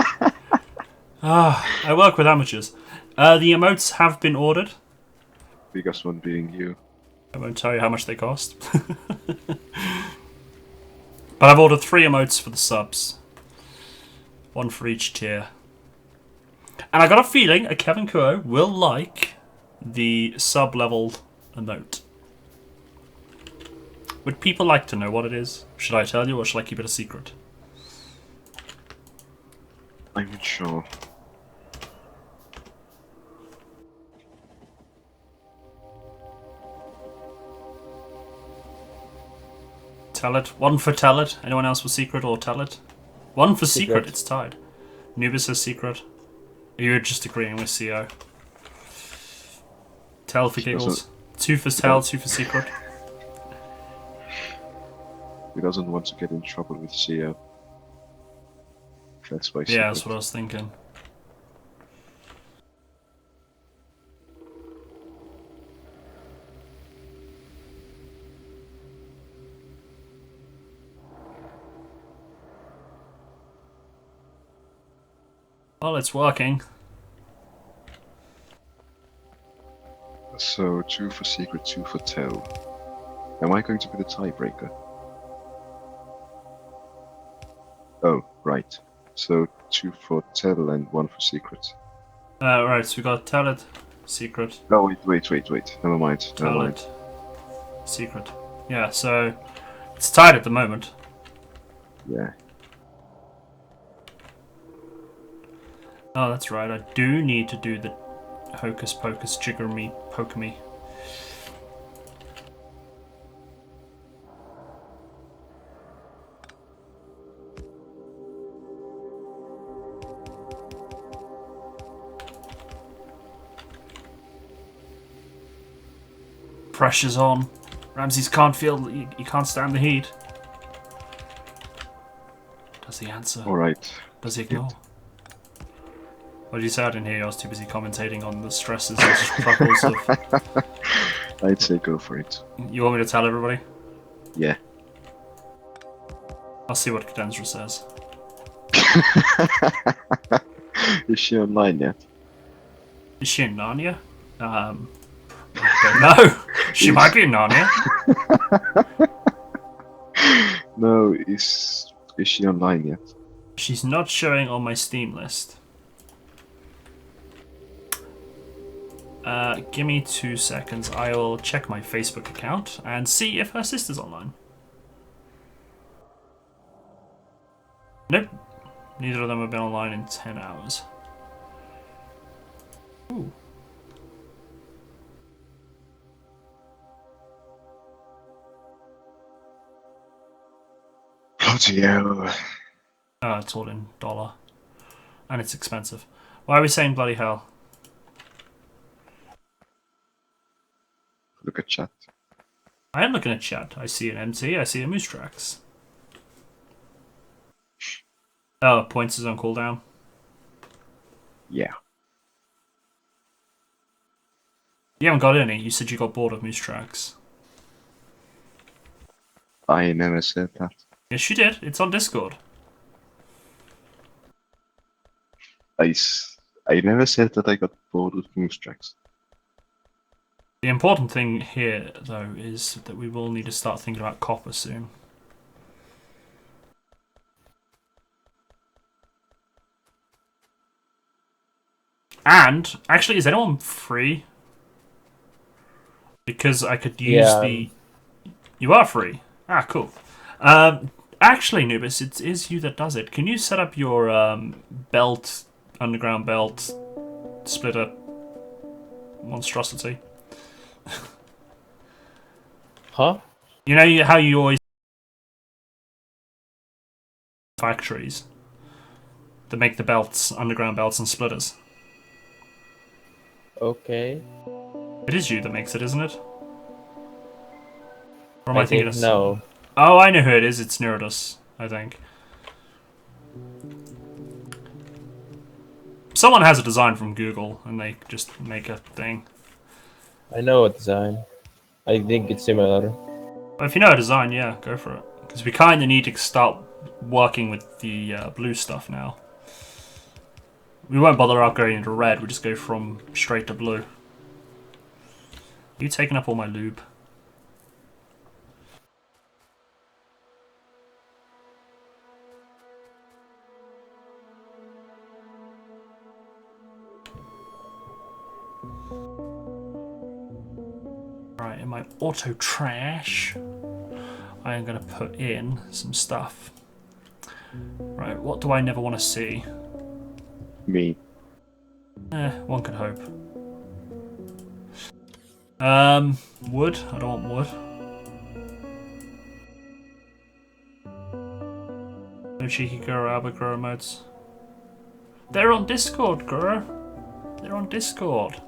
I work with amateurs. The emotes have been ordered. Biggest one being you. I won't tell you how much they cost. But I've ordered 3 emotes for the subs. 1 for each tier. And I got a feeling a Kevin Kuo will like the sub-level emote. Would people like to know what it is? Should I tell you, or should I keep it a secret? I'm not sure. Tell it. 1 for tell it. Anyone else for secret or tell it? 1 for secret. It's tied. Nubis says secret. You're just agreeing with CO. Tell for giggles. 2 for tell, 2 for secret. He doesn't want to get in trouble with CO. That's why. Yeah, that's what I was thinking. Well, it's working. So 2 for secret, 2 for tell. Am I going to be the tiebreaker? Oh, right. So 2 for tell and 1 for secret. Right, so we got tell it, secret. Oh, wait. Never mind. Tell it, secret. Yeah, so it's tied at the moment. Yeah. Oh, that's right. I do need to do the hocus pocus jigger me poke me. Pressure's on. Ramses can't feel. He can't stand the heat. Does he answer? Alright. Does he ignore? What did you say? I didn't hear you. I was too busy commentating on the stresses and struggles of... I'd say go for it. You want me to tell everybody? Yeah. I'll see what Cadenzra says. Is she online yet? Is she in Narnia? I don't know. She might be in Narnia. No, is she online yet? She's not showing on my Steam list. Give me 2 seconds. I will check my Facebook account and see if her sister's online. Nope. Neither of them have been online in 10 hours. Ooh. Bloody hell. Oh, it's all in dollar. And it's expensive. Why are we saying bloody hell? Look at chat. I am looking at chat. I see an MT, I see a Moose Tracks. Oh, points is on cooldown. Yeah. You haven't got any. You said you got bored of Moose Tracks. I never said that. Yes, you did. It's on Discord. I never said that I got bored with Moose Tracks. The important thing here, though, is that we will need to start thinking about copper soon. And, actually, is anyone free? Because I could use the... You are free? Ah, cool. Actually, Nubis, it is you that does it. Can you set up your belt, underground belt, splitter monstrosity? Huh? You know how you always factories that make the belts, underground belts and splitters. Okay. It is you that makes it, isn't it? Or am I I thinking think of... no. Oh, I know who it is. It's Nerodus, I think. Someone has a design from Google, and they just make a thing. I know a design. I think it's similar. But if you know a design, yeah, go for it. Because we kind of need to start working with the blue stuff now. We won't bother upgrading to red, we just go from straight to blue. Are you taking up all my lube? Right, in my auto trash, I am going to put in some stuff. Right, what do I never want to see? Me. One could hope. Wood? I don't want wood. No cheeky girl, Albert grow modes. They're on Discord, girl. They're on Discord.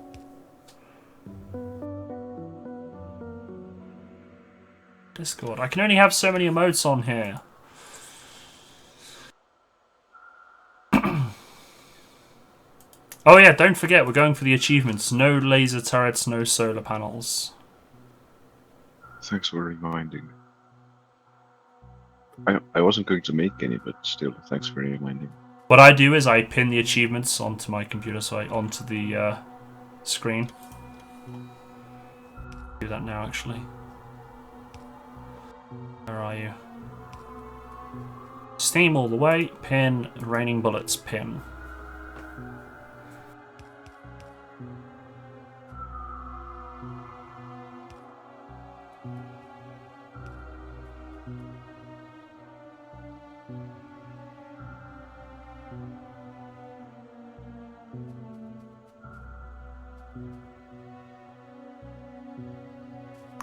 Discord. I can only have so many emotes on here. Oh yeah, don't forget, we're going for the achievements. No laser turrets, no solar panels. Thanks for reminding me. I wasn't going to make any, but still, thanks for reminding me. What I do is I pin the achievements onto my computer, onto the screen. Do that now, actually. Where are you? Steam all the way. Pin. Raining bullets. Pin.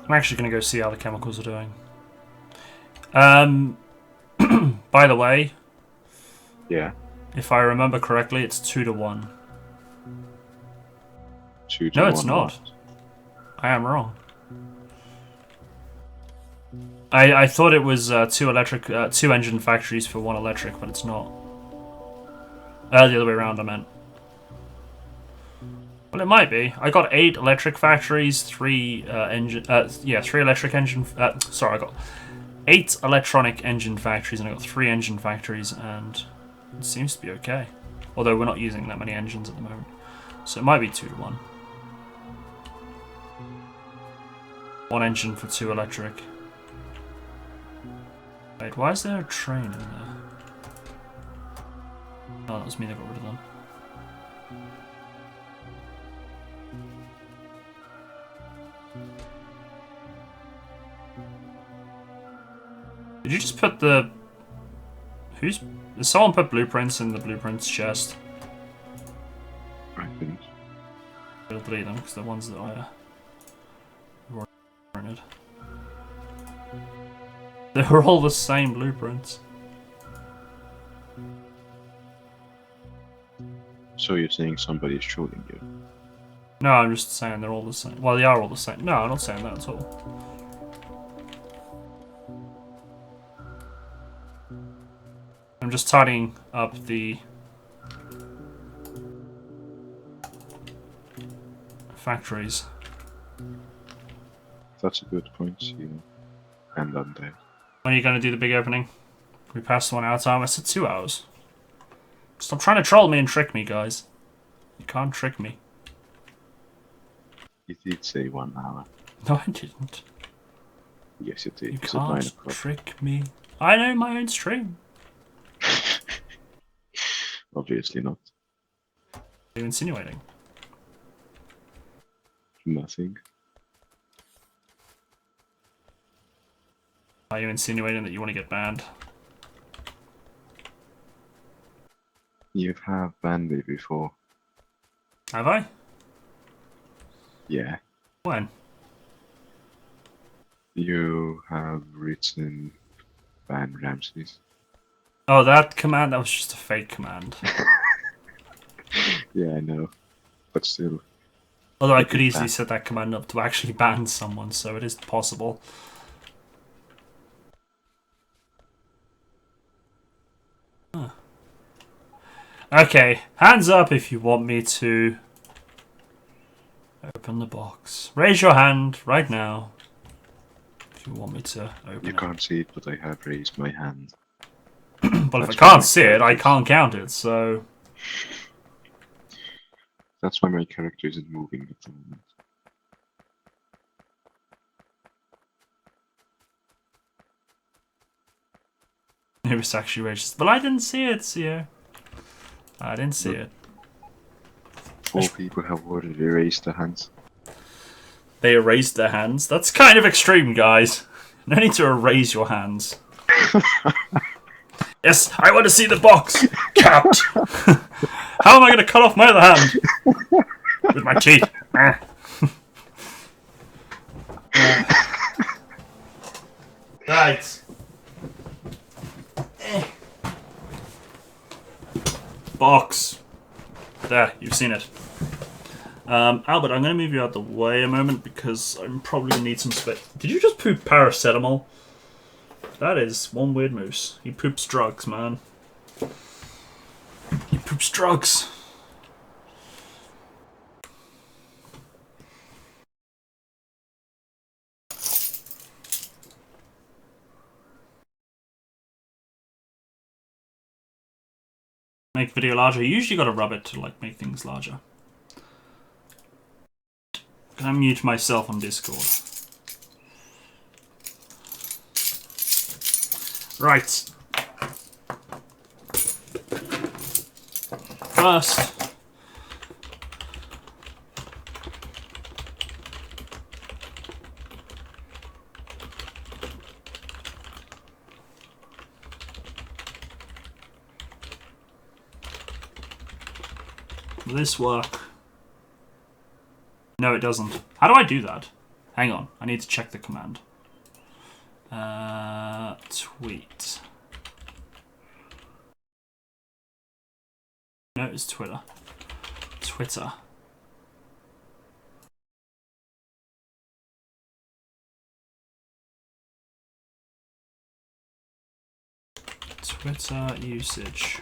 I'm actually going to go see how the chemicals are doing. By the way, Yeah. if I remember correctly, it's 2-to-1. 2 to No, 1. it's not. I am wrong. I thought it was two engine factories for 1 electric, but it's not. The other way around, I meant. Well, it might be. I got 8 electric factories, 3 3 electric engine. Sorry, I got 8 electronic engine factories, and I got 3 engine factories, and it seems to be okay. Although we're not using that many engines at the moment, so it might be 2-to-1. 1 engine for 2 electric. Wait, why is there a train in there? Oh, that was me that got rid of them. Did you just put the... Did someone put blueprints in the blueprints chest? I think. I'll delete them because they're ones that I printed. They were all the same blueprints. So you're saying somebody is trolling you? No, I'm just saying they're all the same. Well, they are all the same. No, I'm not saying that at all. I'm just tidying up the factories. That's a good point, yeah. And undead. When are you going to do the big opening? We passed the 1 hour time. I said 2 hours. Stop trying to troll me and trick me, guys. You can't trick me. You did say 1 hour. No, I didn't. Yes, you did. You It's at 9 can't o'clock. trick me. I know my own stream. Obviously not. Are you insinuating? Nothing. Are you insinuating that you want to get banned? You have banned me before. Have I? Yeah. When? You have written ban Ramses. Oh, that command? That was just a fake command. Yeah, I know. But still. Although I could easily set that command up to actually ban someone, so it is possible. Huh. Okay, hands up if you want me to open the box. Raise your hand right now if you want me to open it. You can't see it, but I have raised my hand. Well, if I can't see it, I can't count it, so... That's why my character isn't moving at the moment. It was actually racist. But I didn't see it, Sio. I didn't see it. 4 people have already raised their hands. They erased their hands? That's kind of extreme, guys. No need to erase your hands. Yes, I want to see the box! Capped! How am I going to cut off my other hand? With my teeth. Right. Box. There, you've seen it. Albert, I'm going to move you out the way a moment because I'm probably going to need some space. Did you just poop paracetamol? That is one weird moose. He poops drugs, man. He poops drugs. Make video larger. You usually got to rub it to like make things larger. Can I mute myself on Discord? Right. First. Will this work? No, it doesn't. How do I do that? Hang on. I need to check the command. Tweet. No, it's Twitter. Twitter. Twitter usage.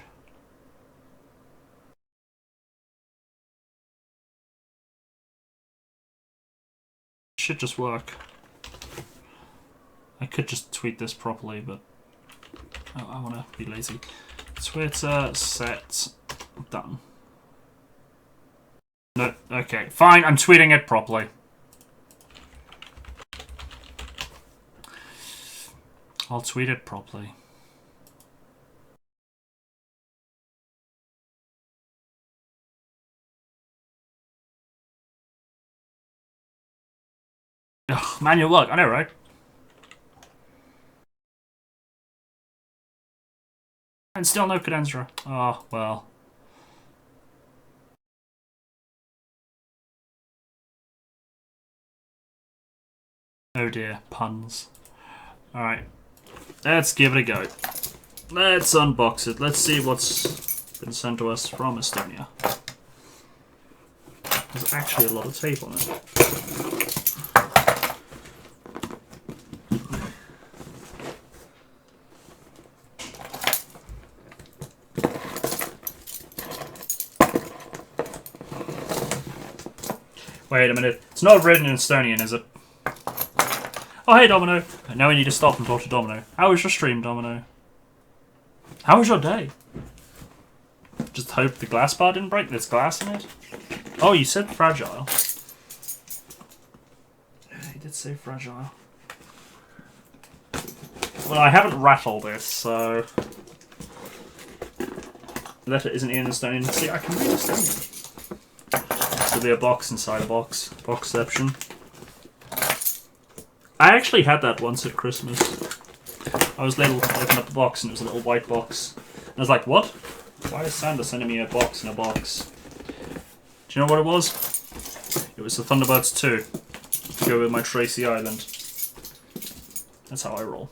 Should just work. I could just tweet this properly, but I want to be lazy. Twitter set done. No, okay, fine. I'm tweeting it properly. I'll tweet it properly. Ugh, manual work. I know, right? And still no cadenstra. Oh, well. Oh dear, puns. Alright. Let's give it a go. Let's unbox it. Let's see what's been sent to us from Estonia. There's actually a lot of tape on it. Wait a minute. It's not written in Estonian, is it? Oh, hey, Domino. Now we need to stop and talk to Domino. How was your stream, Domino? How was your day? Just hope the glass bar didn't break. There's glass in it. Oh, you said fragile. Yeah, he did say fragile. Well, I haven't rattled this, so... The letter isn't in Estonian. See, I can read Estonian. There'll be a box inside a box. Boxception. I actually had that once at Christmas. I was little, opened up the box, and it was a little white box. And I was like, what? Why is Santa sending me a box in a box? Do you know what it was? It was the Thunderbirds 2. To go with my Tracy Island. That's how I roll.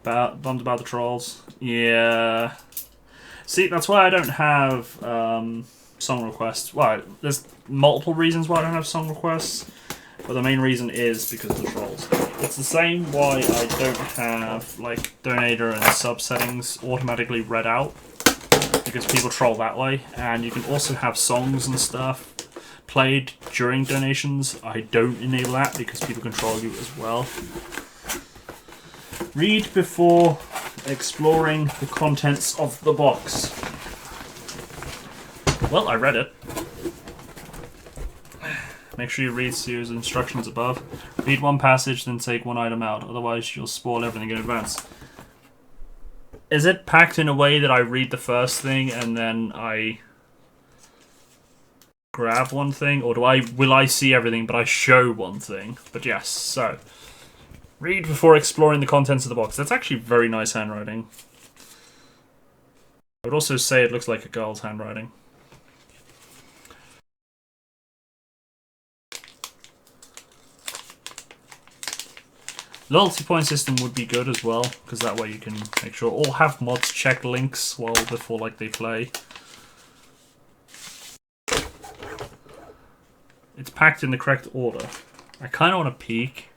Bummed about the trolls. Yeah. See, that's why I don't have song requests. Well, there's multiple reasons why I don't have song requests, but the main reason is because of the trolls. It's the same why I don't have like donator and sub settings automatically read out, because people troll that way. And you can also have songs and stuff played during donations. I don't enable that because people control you as well. Read before exploring the contents of the box. Well, I read it. Make sure you read Sue's instructions above. Read one passage, then take one item out. Otherwise, you'll spoil everything in advance. Is it packed in a way that I read the first thing and then I grab one thing? Or will I see everything but I show one thing? But yes, so... Read before exploring the contents of the box. That's actually very nice handwriting. I would also say it looks like a girl's handwriting. Loyalty point system would be good as well, because that way you can make sure all have mods check links before like they play. It's packed in the correct order. I kind of want to peek.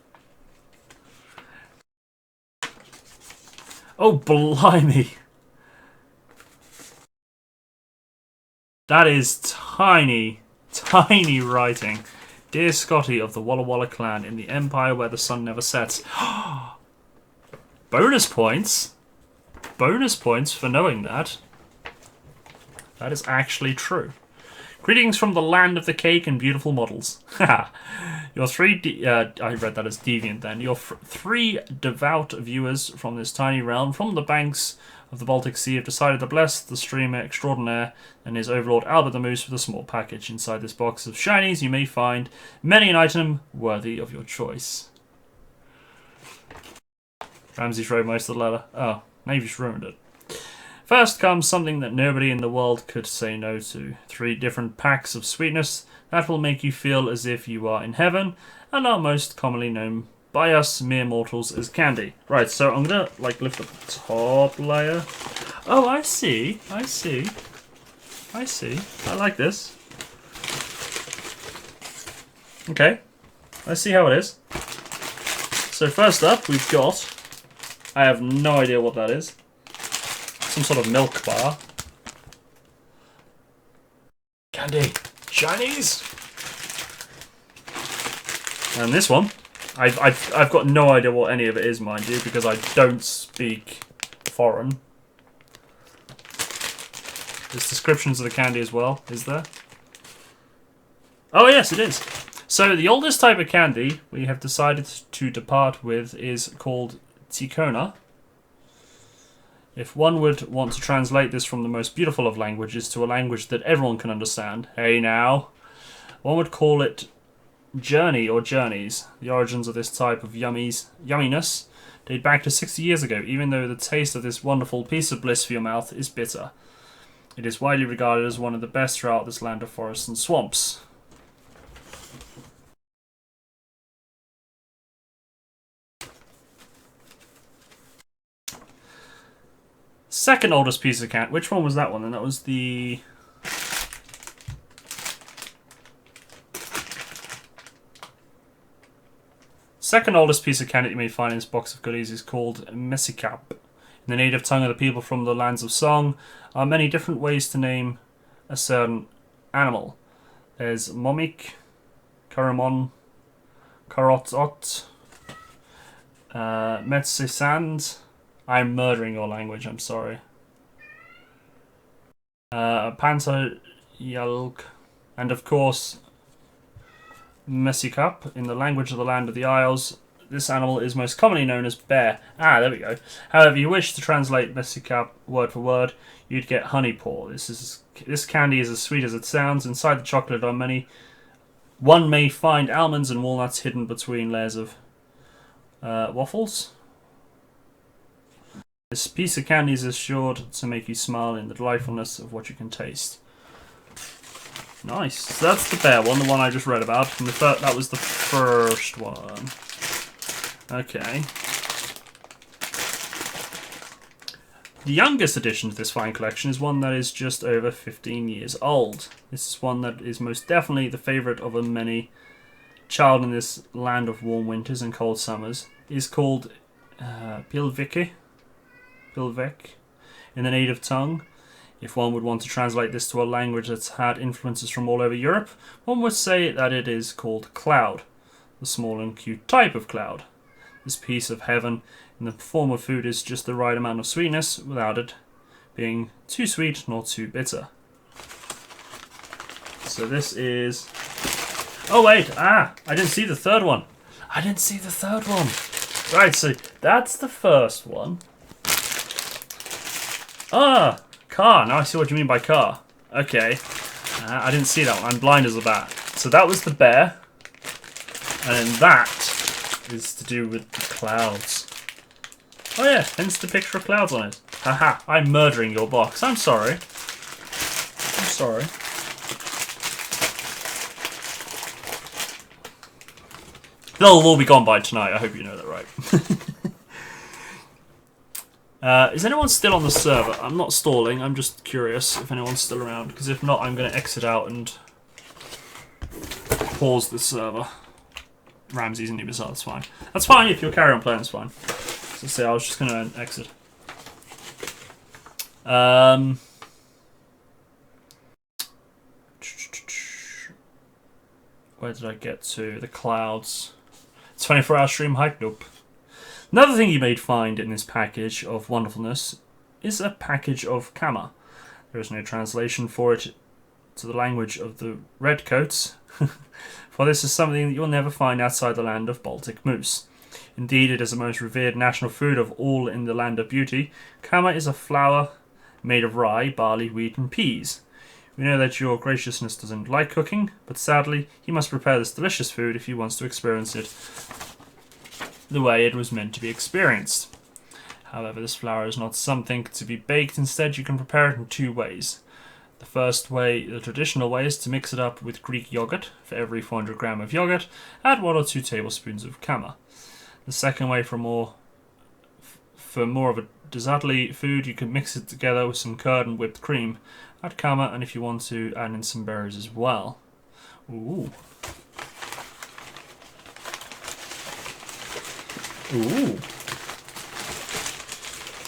Oh, blimey. That is tiny, tiny writing. Dear Scotty of the Walla Walla clan in the empire where the sun never sets. Bonus points? Bonus points for knowing that. That is actually true. Greetings from the land of the cake and beautiful models. Your I read that as deviant then. Your three devout viewers from this tiny realm, from the banks of the Baltic Sea, have decided to bless the streamer extraordinaire and his overlord Albert the Moose with a small package. Inside this box of shinies you may find many an item worthy of your choice. Ramsey's wrote most of the letter. Oh, now you've just ruined it. First comes something that nobody in the world could say no to. 3 different packs of sweetness that will make you feel as if you are in heaven and are most commonly known by us mere mortals as candy. Right, so I'm gonna like lift the top layer. Oh, I see. I like this. Okay, let's see how it is. So first up, we've got... I have no idea what that is. Some sort of milk bar. Candy. Chinese. And this one, I've got no idea what any of it is, mind you, because I don't speak foreign. There's descriptions of the candy as well, is there? Oh yes, it is. So the oldest type of candy we have decided to depart with is called Ticona. If one would want to translate this from the most beautiful of languages to a language that everyone can understand, hey now, one would call it Journey or Journeys. The origins of this type of yumminess date back to 60 years ago, even though the taste of this wonderful piece of bliss for your mouth is bitter. It is widely regarded as one of the best throughout this land of forests and swamps. Second oldest piece of candy. Which one was that one? And that was the... Second oldest piece of candy you may find in this box of goodies is called Mesikap. In the native tongue of the people from the lands of song are many different ways to name a certain animal. There's Momik, Karamon, Karotot, Metsisand. I'm murdering your language, I'm sorry. Panta Yalk, and of course Mesikap. In the language of the land of the Isles, this animal is most commonly known as bear. Ah, there we go. However, you wish to translate Mesikap word for word, you'd get honey paw. This candy is as sweet as it sounds. Inside the chocolate are many. One may find almonds and walnuts hidden between layers of waffles. This piece of candy is assured to make you smile in the delightfulness of what you can taste. Nice. So that's the bear one, the one I just read about. And that was the first one. Okay. The youngest addition to this fine collection is one that is just over 15 years old. This is one that is most definitely the favourite of a many child in this land of warm winters and cold summers. It is called Pilvik in the native tongue. If one would want to translate this to a language that's had influences from all over Europe, one would say that it is called cloud, the small and cute type of cloud. This piece of heaven in the form of food is just the right amount of sweetness without it being too sweet nor too bitter. So this is... Oh wait, I didn't see the third one. Right, so that's the first one. Car. Now I see what you mean by car. Okay. I didn't see that one. I'm blind as a bat. So that was the bear. And then that is to do with the clouds. Oh yeah, hence the picture of clouds on it. Haha, I'm murdering your box. I'm sorry. They'll all be gone by tonight. I hope you know that, right? Is anyone still on the server? I'm not stalling. I'm just curious if anyone's still around. Because if not, I'm going to exit out and pause the server. Ramsey's in Ibis, that's fine. That's fine if you'll carry on playing, it's fine. So say I was just going to exit. Where did I get to? The clouds. 24-hour stream hype? Nope. Another thing you may find in this package of wonderfulness is a package of Kama. There is no translation for it to the language of the redcoats, for this is something that you'll never find outside the land of Baltic moose. Indeed, it is the most revered national food of all in the land of beauty. Kama is a flour made of rye, barley, wheat and peas. We know that your graciousness doesn't like cooking, but sadly, he must prepare this delicious food if he wants to experience it the way it was meant to be experienced. However, this flour is not something to be baked. Instead, you can prepare it in two ways. The first way, the traditional way, is to mix it up with Greek yogurt. For every 400 grams of yogurt, add 1 or 2 tablespoons of Kama. The second way, for more of a dessertly food, you can mix it together with some curd and whipped cream. Add Kama, and if you want to, add in some berries as well. Ooh. Ooh.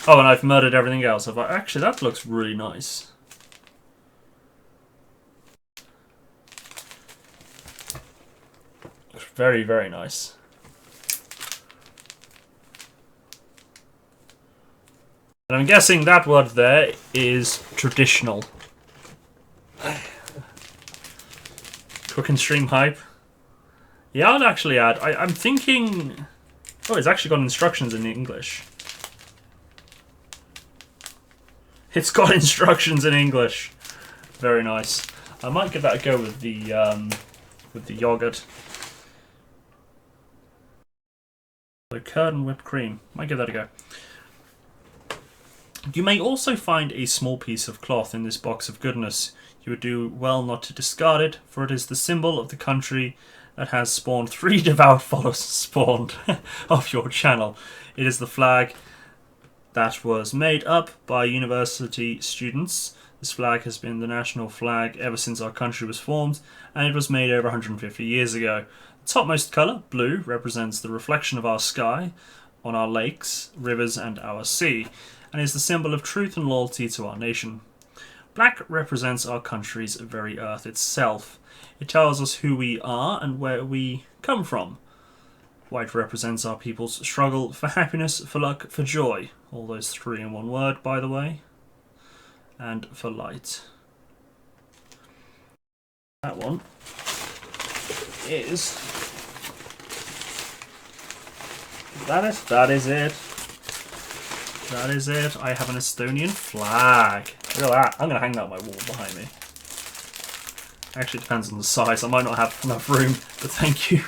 Oh, and I've murdered everything else. Actually, that looks really nice. Looks very, very nice. And I'm guessing that word there is traditional. Cooking stream hype. Yeah, I'd actually add. I'm thinking... Oh, it's actually got instructions in English. It's got instructions in English. Very nice. I might give that a go with the yogurt. The curd and whipped cream. Might give that a go. You may also find a small piece of cloth in this box of goodness. You would do well not to discard it, for it is the symbol of the country that has spawned 3 devout followers of your channel. It is the flag that was made up by university students. This flag has been the national flag ever since our country was formed, and it was made over 150 years ago. The topmost colour, blue, represents the reflection of our sky on our lakes, rivers and our sea, and is the symbol of truth and loyalty to our nation. Black represents our country's very earth itself. It tells us who we are and where we come from. White represents our people's struggle for happiness, for luck, for joy. All those 3 in one word, by the way. And for light. That one is... That is it. That is it. I have an Estonian flag. Look at that. I'm going to hang that on my wall behind me. Actually, it depends on the size. I might not have enough room, but thank you.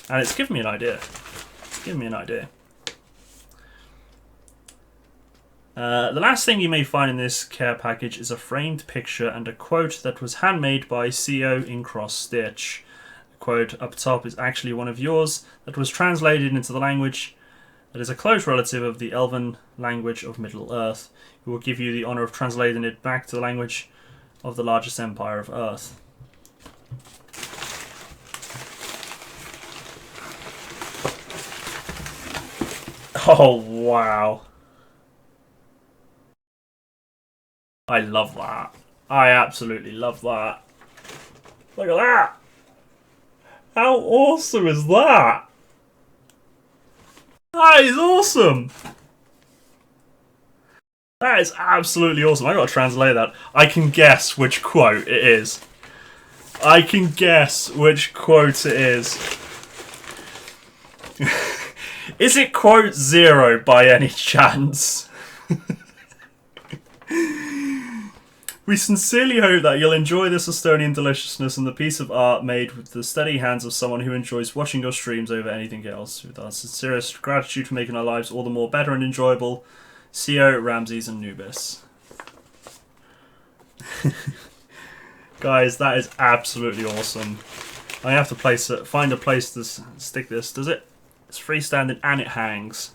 And it's given me an idea. The last thing you may find in this care package is a framed picture and a quote that was handmade by CO in cross stitch. The quote up top is actually one of yours that was translated into the language that is a close relative of the Elven language of Middle-earth. We will give you the honor of translating it back to the language of the largest empire of Earth. Oh, wow. I love that. I absolutely love that. Look at that! How awesome is that? That is awesome! That is absolutely awesome. I gotta translate that. I can guess which quote it is. I can guess which quote it is. Is it quote 0 by any chance? We sincerely hope that you'll enjoy this Estonian deliciousness and the piece of art made with the steady hands of someone who enjoys watching your streams over anything else. With our sincerest gratitude for making our lives all the more better and enjoyable, Co, Ramses, and Nubis. Guys, that is absolutely awesome. I have to find a place to stick this. Does it? It's freestanding and it hangs.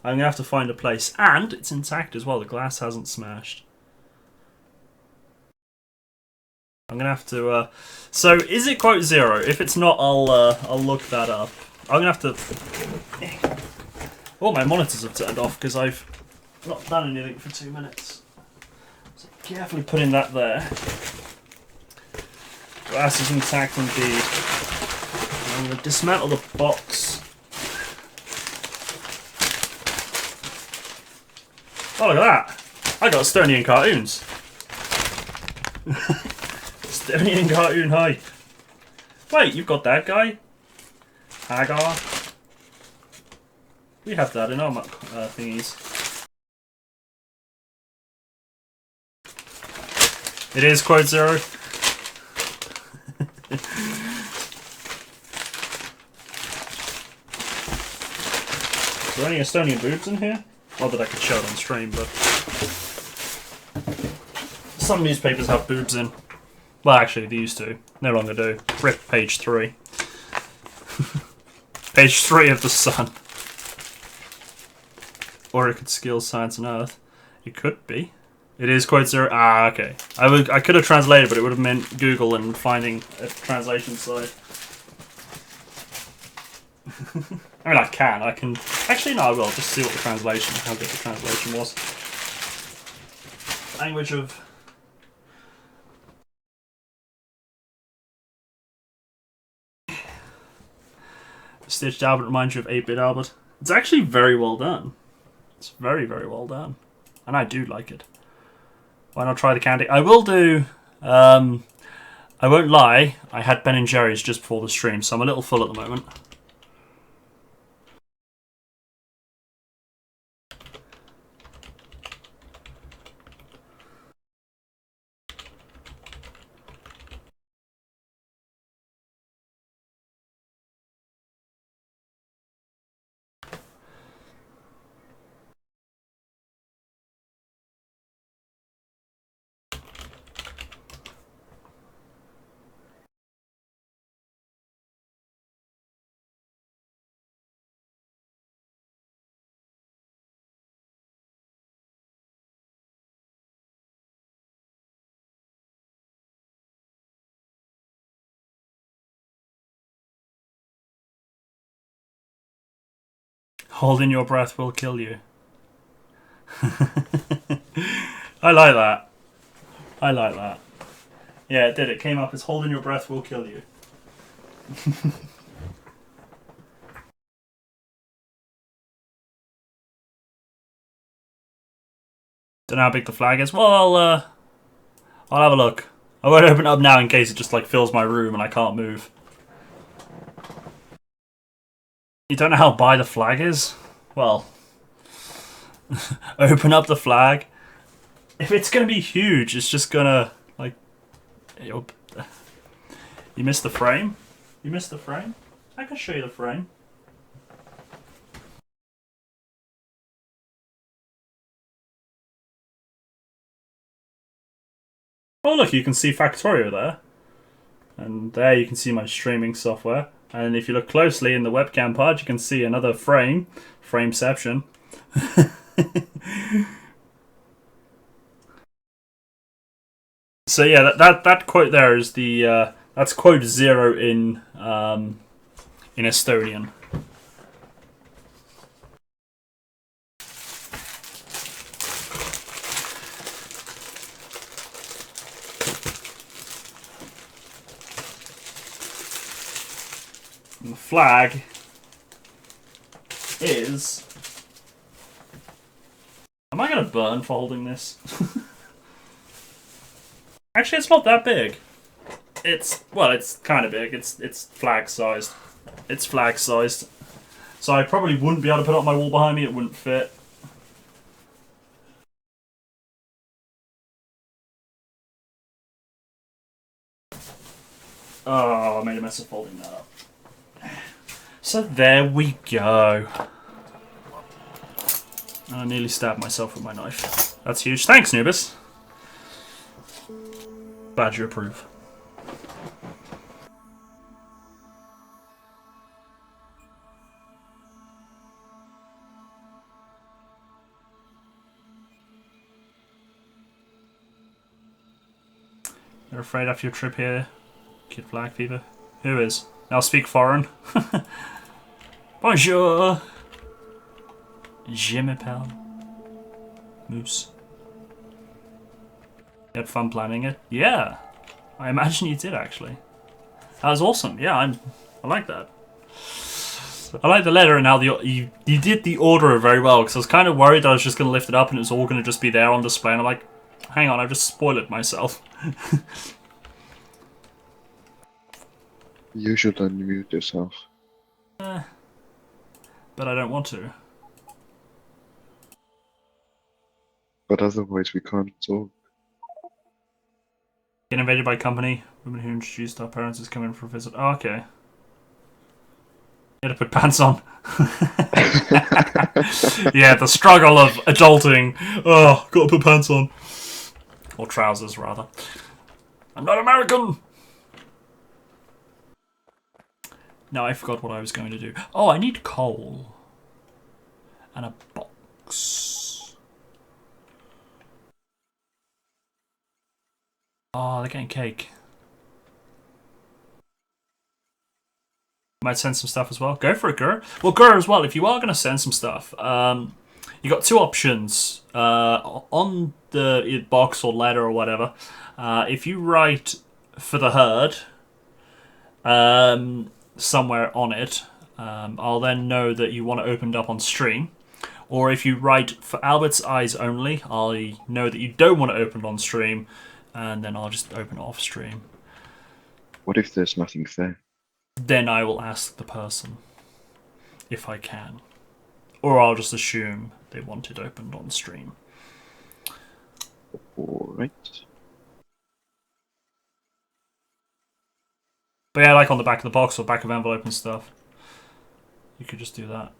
I'm gonna have to find a place, and it's intact as well. The glass hasn't smashed. I'm gonna have to. So, is it quote 0? If it's not, I'll look that up. I'm gonna have to. Oh, my monitors have turned off because I've not done anything for 2 minutes. So carefully putting that there. Glass is intact indeed. I'm gonna dismantle the box. Oh, look at that! I got Estonian cartoons. Estonian cartoon hype. Wait, you've got that guy? Hagar. We have that in our thingies. It is quote 0. Is there any Estonian boobs in here? Not that I could show it on stream, but some newspapers have boobs in. Well, actually, they used to. No longer do. Rip page 3. Page 3 of the Sun. Or it could skill science and earth. It could be. It is quote 0. Ah, okay. I could have translated, but it would have meant Google and finding a translation site. I mean, I can. Actually, no, I will. Just see what the translation, how good the translation was. Language of. Stitched Albert reminds you of 8-bit Albert. It's actually very well done. It's very, very well done. And I do like it. Why not try the candy? I will do. I won't lie. I had Ben and Jerry's just before the stream, so I'm a little full at the moment. Holding your breath will kill you. I like that. I like that. Yeah, it did. It came up as holding your breath will kill you. Don't know how big the flag is. Well, I'll have a look. I won't open it up now in case it just like fills my room and I can't move. You don't know how big the flag is? Well, open up the flag. If it's gonna be huge, it's just gonna like. You missed the frame. You missed the frame. I can show you the frame. Oh look, you can see Factorio there. And there you can see my streaming software. And if you look closely in the webcam pod, you can see another frameception. So yeah, that quote there is the that's quote 0 in Estonian. And the flag is. Am I gonna burn for holding this? Actually, it's not that big. It's kind of big. It's flag sized. It's flag sized. So I probably wouldn't be able to put it on my wall behind me. It wouldn't fit. Oh, I made a mess of folding that up. So there we go. I nearly stabbed myself with my knife. That's huge. Thanks, Nubis. Glad you approve. You're afraid after your trip here? Kid Flag Fever? Who is? Now speak foreign. Bonjour! Je m'appelle Moose. You had fun planning it? Yeah! I imagine you did, actually. That was awesome. Yeah, I like that. I like the letter and how you did the order very well, because I was kind of worried that I was just going to lift it up and it was all going to just be there on display, and I'm like, hang on, I've just spoiled it myself. You should unmute yourself. But I don't want to. But otherwise we can't talk. Get invaded by company. Women who introduced our parents is coming for a visit. Oh, okay. You had to put pants on. Yeah, the struggle of adulting. Oh, gotta put pants on. Or trousers, rather. I'm not American! No, I forgot what I was going to do. Oh, I need coal. And a box. Oh, they're getting cake. Might send some stuff as well. Go for it, Gur. Well, Gur as well, if you are going to send some stuff, you got two options. On the box or letter or whatever, if you write for the herd, somewhere on it, I'll then know that you want it opened up on stream. Or if you write for Albert's eyes only, I know that you don't want it opened on stream, and then I'll just open it off stream. What if there's nothing there? Then I will ask the person if I can. Or I'll just assume they want it opened on stream. Alright. But yeah, like on the back of the box or back of envelope and stuff. You could just do that.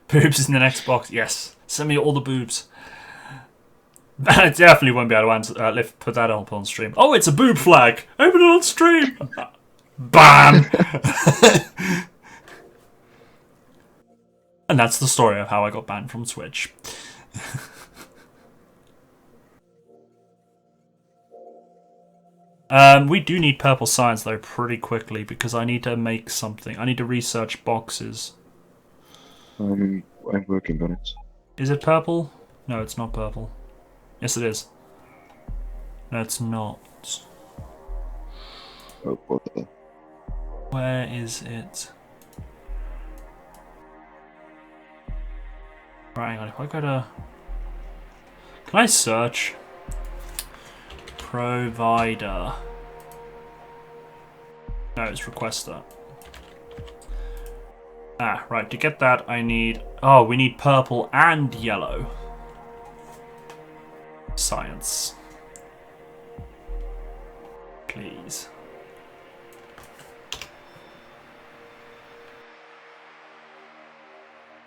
Boobs is in the next box. Yes. Send me all the boobs. I definitely won't be able to put that up on stream. Oh, it's a boob flag. Open it on stream. Bam. And that's the story of how I got banned from Twitch. We do need purple science though pretty quickly because I need to make something. I need to research boxes. I'm working on it. Is it purple? No, it's not purple. Yes, it is. No, it's not. Oh, bother. Where is it? Right, hang on. If I go to... Can I search? Provider. No, it's requester. Ah, right. To get that, I need... Oh, we need purple and yellow. Science. Please.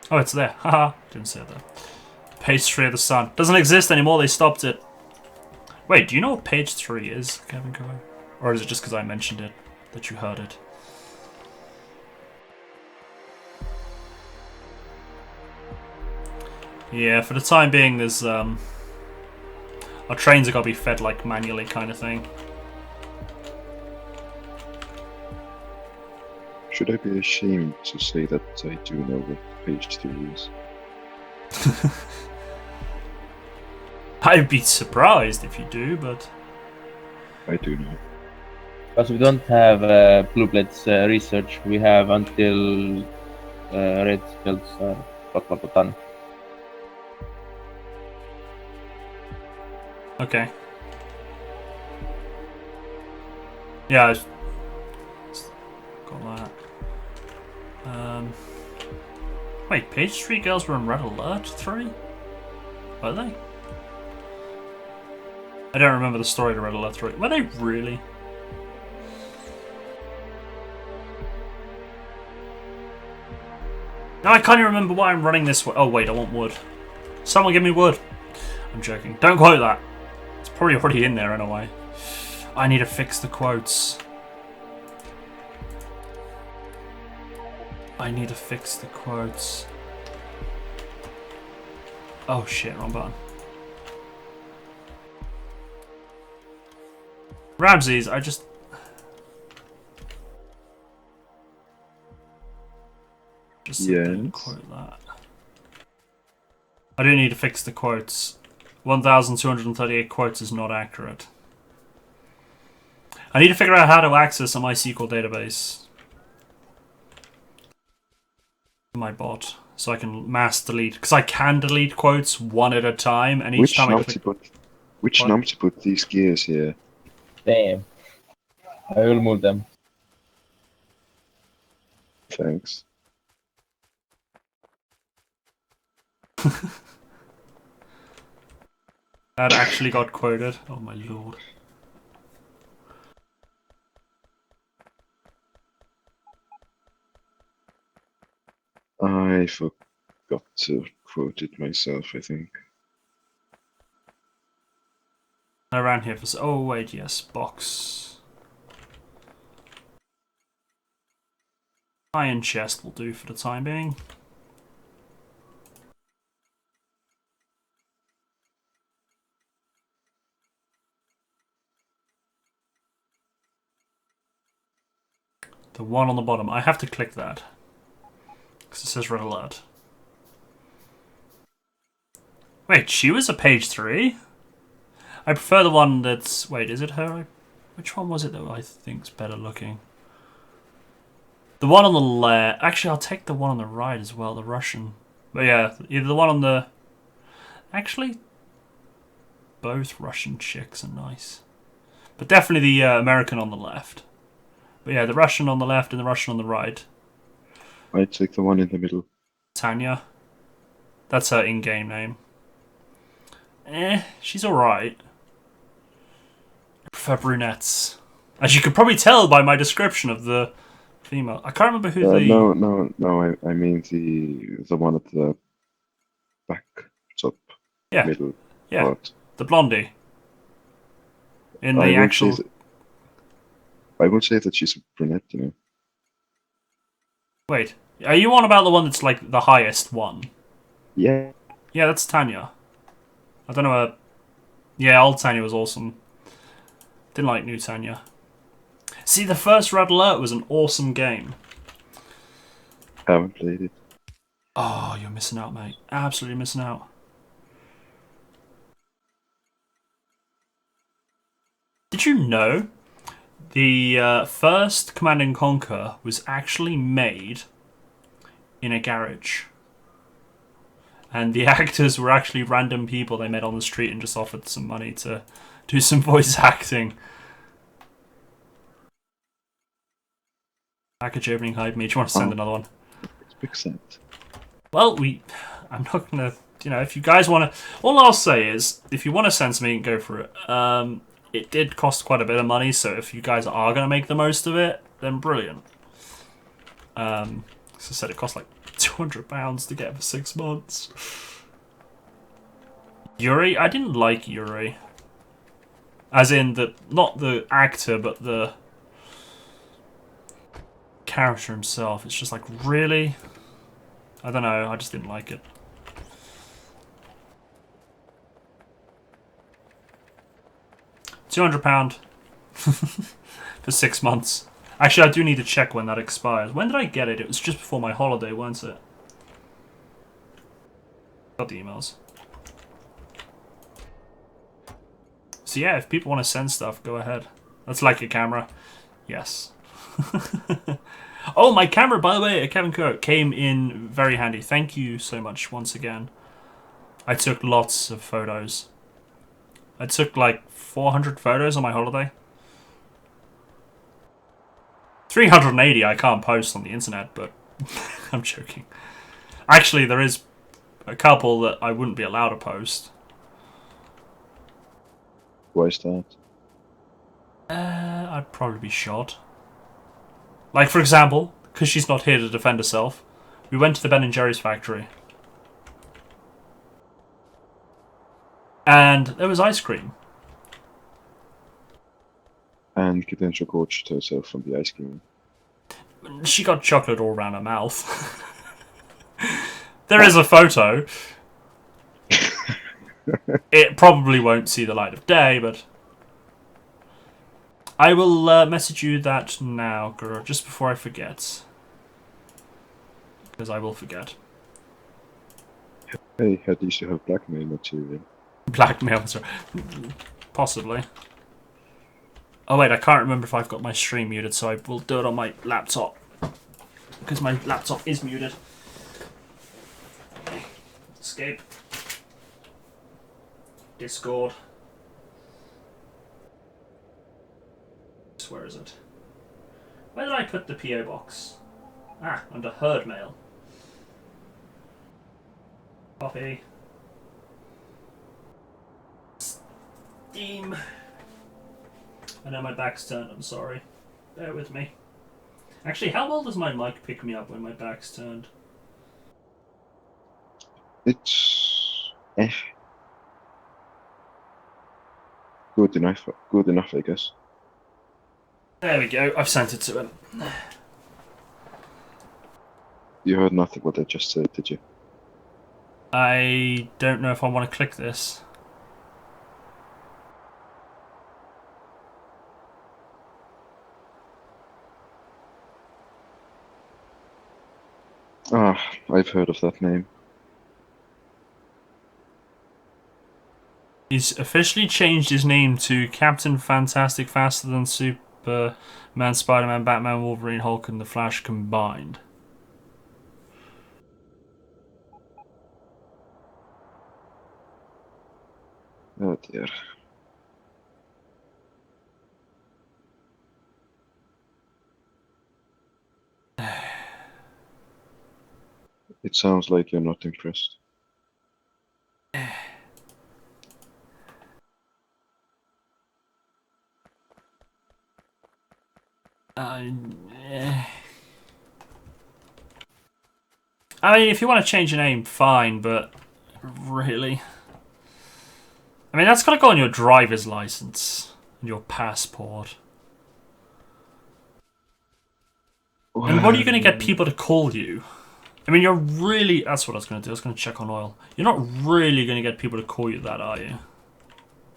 Oh, it's there. Haha. Didn't say that. Page 3 of the Sun. Doesn't exist anymore, they stopped it. Wait, do you know what page 3 is, Kevin Coe? Or is it just because I mentioned it that you heard it? Yeah, for the time being, there's our trains are gotta be fed like manually, kind of thing. Should I be ashamed to say that I do know what page 3 is? I'd be surprised if you do, but I do know. Because we don't have Blue Bloods research, we have until Red Spells are done. okay. Yeah, I've got that. Wait, page 3 girls were on Red Alert 3? Were they? I don't remember the story to Red Alert 3. Were they really? No, I can't even remember why I'm running this way. Oh wait, I want wood. Someone give me wood. I'm joking. Don't quote that. It's probably already in there in a way. I need to fix the quotes. I need to fix the quotes. Oh shit, wrong button. Ramses, I just... didn't quote that. I do need to fix the quotes. 1,238 quotes is not accurate. I need to figure out how to access a MySQL database. My bot. So I can mass delete. Because I can delete quotes one at a time, and each time I click... Which numpty put these gears here? Damn. I will move them. Thanks. That actually got quoted. Oh my lord. I forgot to quote it myself, I think. I ran here for... Oh wait, yes, box. Iron chest will do for the time being. The one on the bottom. I have to click that. Because it says red alert. Wait, she was a page 3? I prefer the one that's... Wait, is it her? Which one was it that I think's better looking? The one on the left... Actually, I'll take the one on the right as well, the Russian. But yeah, either the one on the... Actually, both Russian chicks are nice. But definitely the American on the left. But yeah, the Russian on the left and the Russian on the right. I take the one in the middle. Tanya. That's her in-game name. She's alright. I prefer brunettes. As you could probably tell by my description of the female. I can't remember who the... No, I mean the one at the back, top, middle part. The blondie. In the actual... I would say that she's a brunette, you know. Wait, are you on about the one that's like the highest one? Yeah. Yeah, that's Tanya. I don't know. Yeah, old Tanya was awesome. Didn't like new Tanya. See, the first Red Alert was an awesome game. Haven't played it. Oh, you're missing out, mate. Absolutely missing out. Did you know the first Command & Conquer was actually made in a garage? And the actors were actually random people they met on the street and just offered some money to do some voice acting. Package opening hype me. Do you want to send another one? It's big set. Well, I'm not gonna... You know, if you guys want to... All I'll say is, if you want to send something, go for it. It did cost quite a bit of money, so if you guys are going to make the most of it, then brilliant. As I said, it cost like £200 to get for 6 months. Yuri? I didn't like Yuri. As in, not the actor, but the character himself. It's just like, really? I don't know, I just didn't like it. £200 for 6 months. Actually, I do need to check when that expires. When did I get it? It was just before my holiday, wasn't it? Got the emails. So yeah, if people want to send stuff, go ahead. That's like a camera. Yes. Oh, my camera, by the way, Kevin Kirk, came in very handy. Thank you so much once again. I took lots of photos. I took like 400 photos on my holiday. 380 I can't post on the internet, but I'm joking. Actually, there is a couple that I wouldn't be allowed to post. Why is that? I'd probably be shot. Like, for example, because she's not here to defend herself, we went to the Ben & Jerry's factory. And there was ice cream. And Cadentia gorged herself from the ice cream. She got chocolate all around her mouth. There is a photo. It probably won't see the light of day, but I will message you that now, girl, just before I forget. Because I will forget. Hey, at least you have blackmail material. Blackmail, possibly. Oh wait, I can't remember if I've got my stream muted, so I will do it on my laptop. Because my laptop is muted. Escape. Discord. Where is it? Where did I put the PO box? Ah, under herd mail. Copy. Steam. I know my back's turned, I'm sorry. Bear with me. Actually, how well does my mic pick me up when my back's turned? It's good enough, I guess. There we go, I've sent it to him. You heard nothing what I just said, did you? I don't know if I want to click this. Ah, I've heard of that name. He's officially changed his name to Captain Fantastic Faster Than Superman, Spider-Man, Batman, Wolverine, Hulk and The Flash combined. Oh dear. It sounds like you're not impressed. I mean, if you want to change your name, fine, but really? I mean, that's got to go on your driver's license and your passport. And what are you going to get people to call you? I mean, you're really... That's what I was going to do. I was going to check on oil. You're not really going to get people to call you that, are you?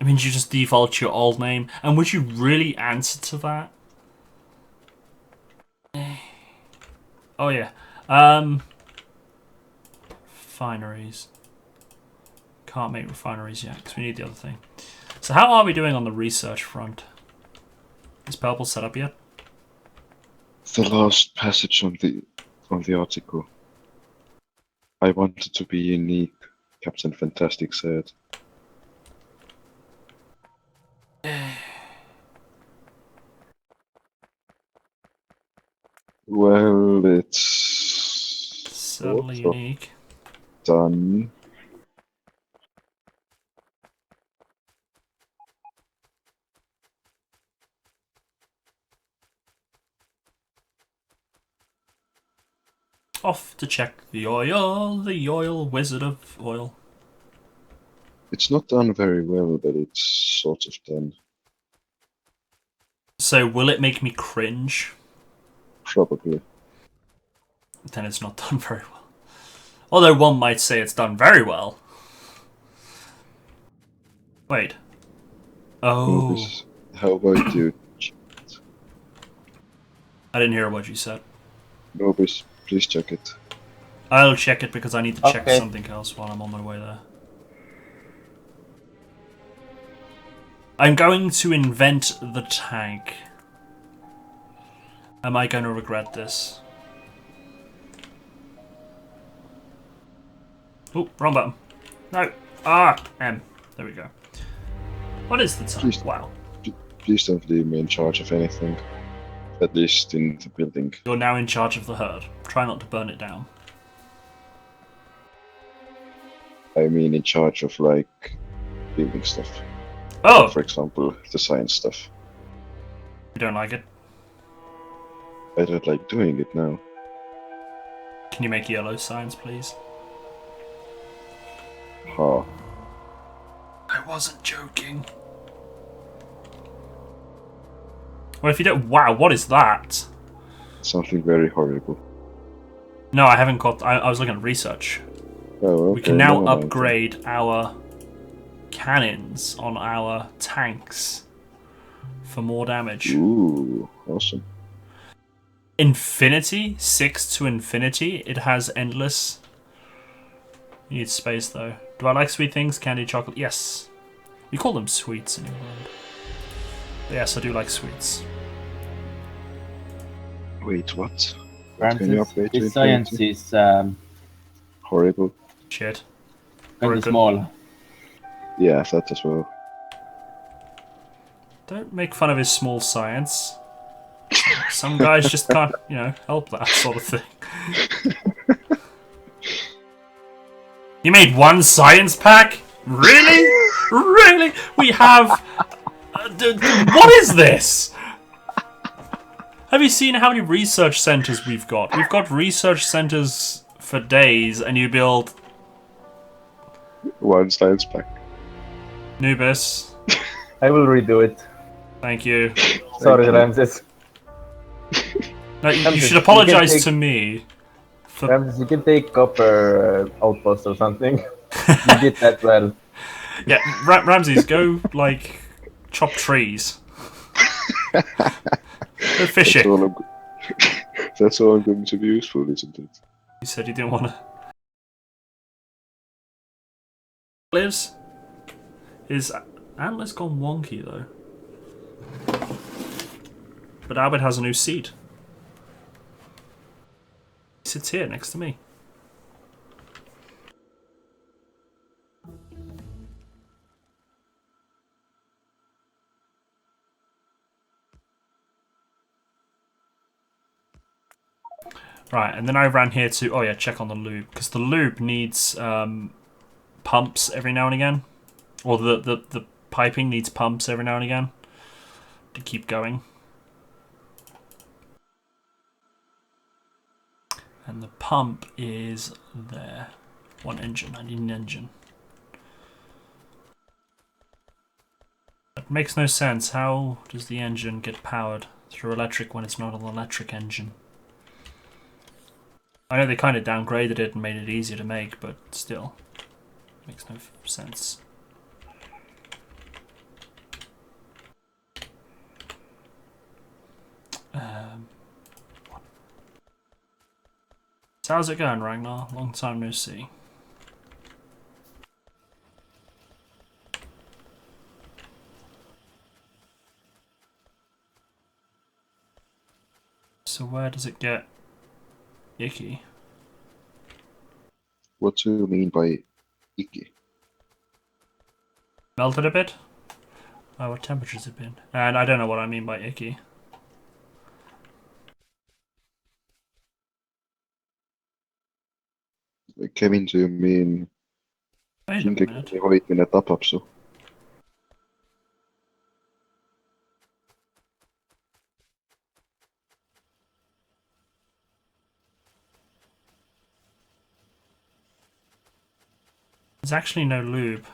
I mean, you just default your old name. And would you really answer to that? Oh, yeah. Refineries. Can't make refineries yet, because we need the other thing. So how are we doing on the research front? Is Purple set up yet? The last passage on the article. I wanted to be unique, Captain Fantastic said. Well, it's Certainly sort of unique. done. Off to check the oil wizard of oil. It's not done very well, but it's sort of done. So will it make me cringe? Probably. Then it's not done very well. Although one might say it's done very well. Wait. Oh. Nobis, how about you? I didn't hear what you said. Nobis, please check it. I'll check it because I need to check Okay. something else while I'm on my way there. I'm going to invent the tank. Am I going to regret this? Oh, wrong button. No. Ah, M. There we go. What is the tank? Please. Wow. Please don't leave me in charge of anything. At least in the building. You're now in charge of the herd. Try not to burn it down. I mean in charge of, like, building stuff. Oh! For example, the science stuff. You don't like it? I don't like doing it now. Can you make yellow signs, please? Ha. I wasn't joking. Well, if you don't... Wow, what is that? Something very horrible. No, I haven't got... I was looking at research. Oh, okay, We can now never mind. upgrade our cannons on our tanks for more damage. Ooh, awesome. Infinity? 6 to infinity? It has endless... You need space, though. Do I like sweet things? Candy, chocolate? Yes. You call them sweets in England. But yes, I do like sweets. Wait, what? What can you Ramses, upgrade to this science infinity? is Horrible. Shit. kind Broken. of small. Yeah, that as well. Don't make fun of his small science. Some guys just can't, you know, help that sort of thing. You made one science pack? Really? Really? We have... what is this? Have you seen how many research centers we've got? We've got research centers for days, and you build... One science pack. Nubis. I will redo it. Thank you. Sorry, you. Ramses. No, you Ramses, should you apologize can take- to me. For... Ramses, you can take copper outpost or something. You did that well. Yeah, Ramses, go, like, chop trees. Go That's fishing. all I'm, that's all I'm going to be useful, isn't it? You said you didn't want to... Lives? His antler's gone wonky, though. But Albert has a new seat. He sits here next to me. Right, and then I ran here to... Oh yeah, check on the loop. Because the loop needs pumps every now and again. Or the piping needs pumps every now and again. To keep going. And the pump is there. One engine. I need an engine. That makes no sense. How does the engine get powered through electric when it's not an electric engine? I know they kind of downgraded it and made it easier to make, but still. Makes no sense. So how's it going, Ragnar? Long time no see. So where does it get icky? What do you mean by icky? Melted a bit? Oh, what temperature's it been? And I don't know what I mean by icky. Kevin, do you mean... Wait a minute. Jag har mina tapp så. There's actually no lube.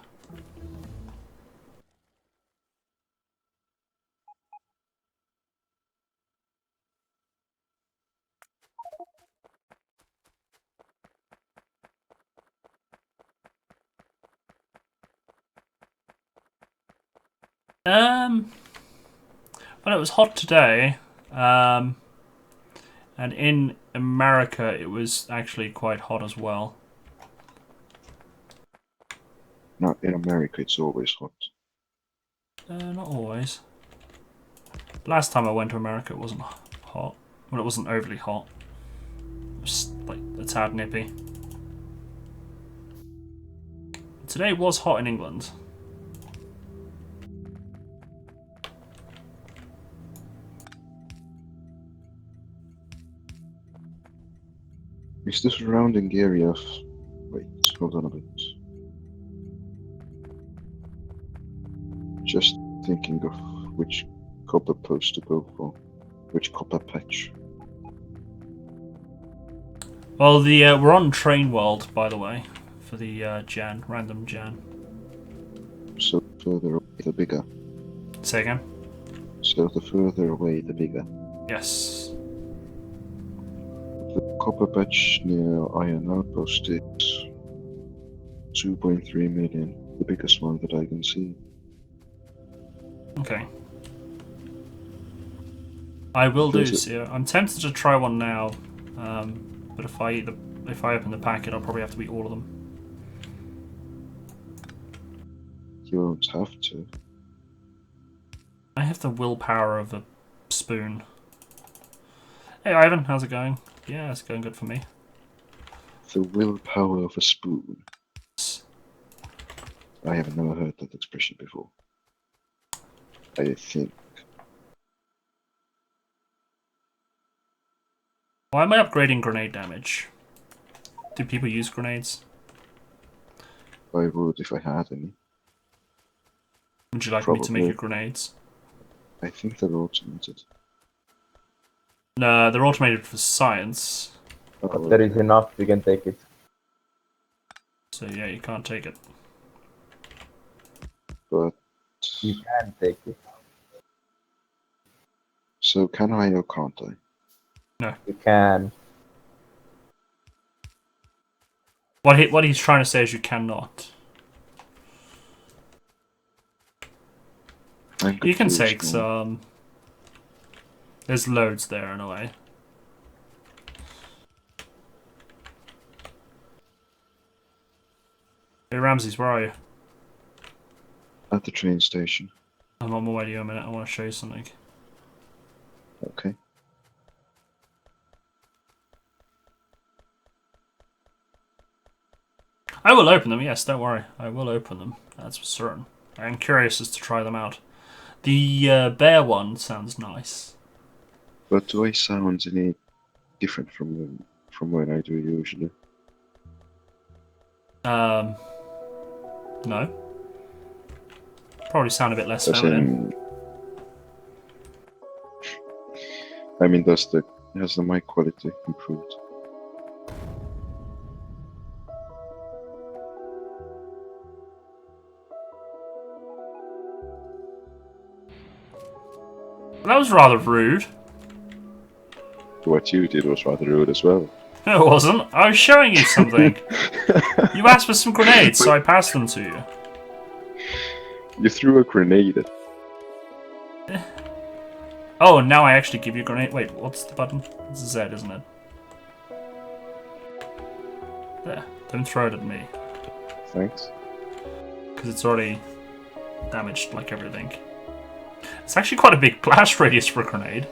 Well, it was hot today. And in America, it was actually quite hot as well. Not in America, it's always hot. Not always. Last time I went to America, it wasn't hot. Well, it wasn't overly hot. It was like a tad nippy. Today was hot in England. Is the surrounding area of... Wait, hold on a bit. Just thinking of which copper post to go for. Which copper patch. Well, we're on Train World, by the way, for the random Jan. So further away, the bigger. Say again? So the further away, the bigger. Yes. The copper patch near Iron Outpost is 2.3 million, the biggest one that I can see. Okay. I will do so. I'm tempted to try one now, but if I open the packet, I'll probably have to eat all of them. You won't have to. I have the willpower of a spoon. Hey Ivan, how's it going? Yeah, it's going good for me. The willpower of a spoon. I have never heard that expression before. I think. Why am I upgrading grenade damage? Do people use grenades? I would if I had any. Would you like me to make you grenades? I think they're automated. No, they're automated for science. But there is enough, you can take it. So yeah, you can't take it. But... You can take it. So can I or can't I? No. You can. What he's trying to say is you cannot. You can take some. There's loads there in a way. Hey Ramses, where are you? At the train station. I'm on my way to you in a minute. I want to show you something. Okay. I will open them, yes, don't worry. I will open them, that's for certain. I am curious as to try them out. The bear one sounds nice. But do I sound any different from when I do usually? No. Probably sound a bit less feminine. I mean, has the mic quality improved? That was rather rude. What you did was rather rude as well. No, it wasn't. I was showing you something. You asked for some grenades, so I passed them to you. You threw a grenade at... Oh, now I actually give you a grenade. Wait, what's the button? It's Z, isn't it? There. Don't throw it at me. Thanks. Because it's already damaged like everything. It's actually quite a big blast radius for a grenade.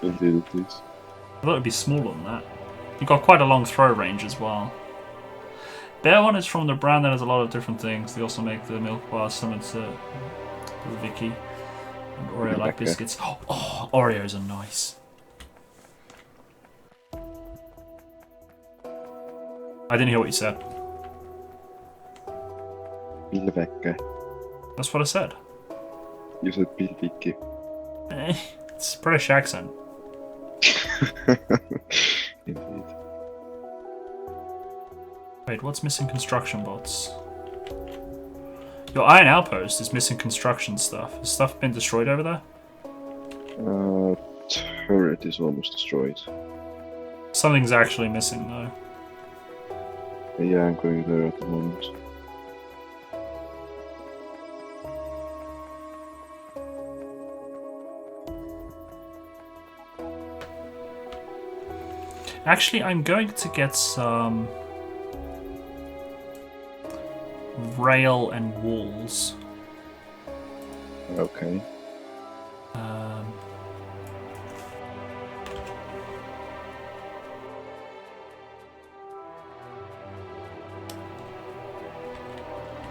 Indeed it is. I thought it'd be smaller than that. You've got quite a long throw range as well. Bear one is from the brand that has a lot of different things. They also make the milk bars similar to Vicky and Oreo-like biscuits. Oh, Oreos are nice. I didn't hear what you said. Bilvecka. That's what I said. You said Bilviki. It's a British accent. Indeed. Wait, what's missing construction bots? Your iron outpost is missing construction stuff. Has stuff been destroyed over there? Turret is almost destroyed. Something's actually missing though. Yeah, I'm going there at the moment. Actually, I'm going to get some rail and walls. Okay.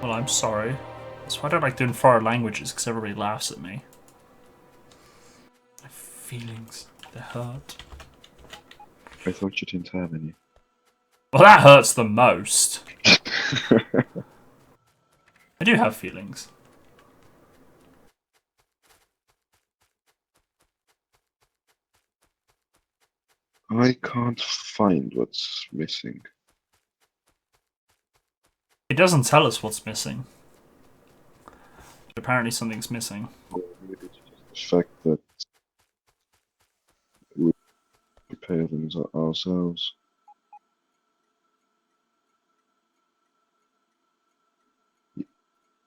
Well, I'm sorry. That's why I don't like doing foreign languages, because everybody laughs at me. My feelings, they hurt. I thought you didn't have any. Well, that hurts the most. I do have feelings. I can't find what's missing. It doesn't tell us what's missing. But apparently something's missing. Or maybe it's just the fact that we repair them ourselves.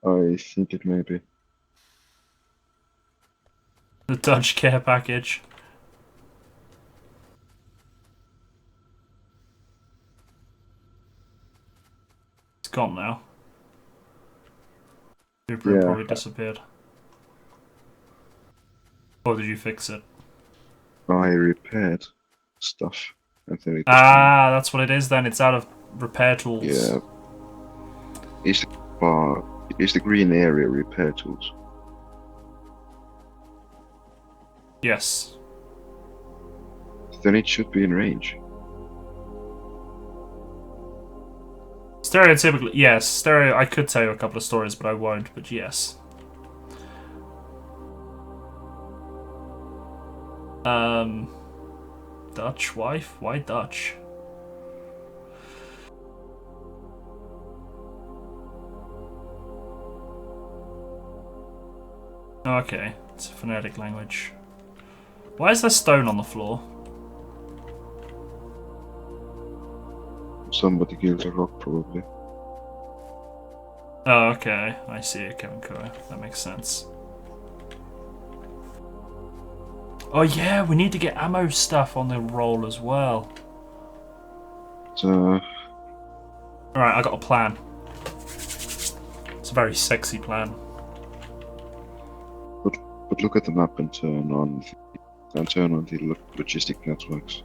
I think it may be. The Dutch care package. It's gone now. Blueprint probably disappeared. Or did you fix it? I repaired stuff. And then it That's what it is then. It's out of repair tools. Yeah. Is the green area repair tools? Yes. Then it should be in range. Stereotypically, yes. I could tell you a couple of stories, but I won't. But yes. Dutch wife? Why Dutch? Okay, it's a phonetic language. Why is there stone on the floor? Somebody killed a rock, probably. Oh, okay. I see it, Kevin Coe. That makes sense. Oh yeah, we need to get ammo stuff on the roll as well. So, Alright, I got a plan. It's a very sexy plan. but look at the map and turn on the logistic networks.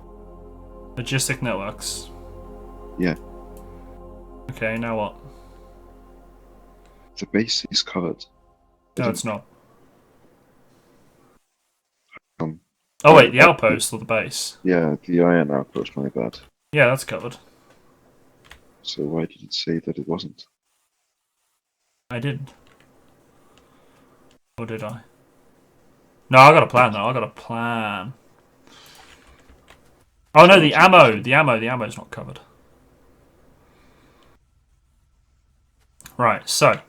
Logistic networks. Yeah. Okay, now what? The base is covered. No, it's not. Um, Oh wait, the outpost or the base? Yeah, the iron outpost, my bad. Yeah, that's covered. So why did it say that it wasn't? I didn't. Or did I? No, I got a plan though. I got a plan. Oh no, the ammo. The ammo's not covered. Right, so, do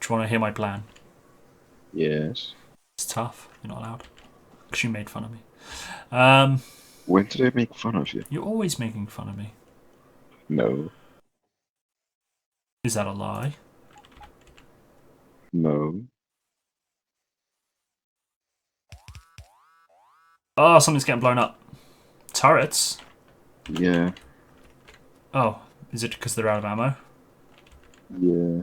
you want to hear my plan? Yes. It's tough. You're not allowed. Because you made fun of me. When did I make fun of you? You're always making fun of me. No. Is that a lie? No. Oh, something's getting blown up. Turrets? Yeah. Oh, is it because they're out of ammo? Yeah.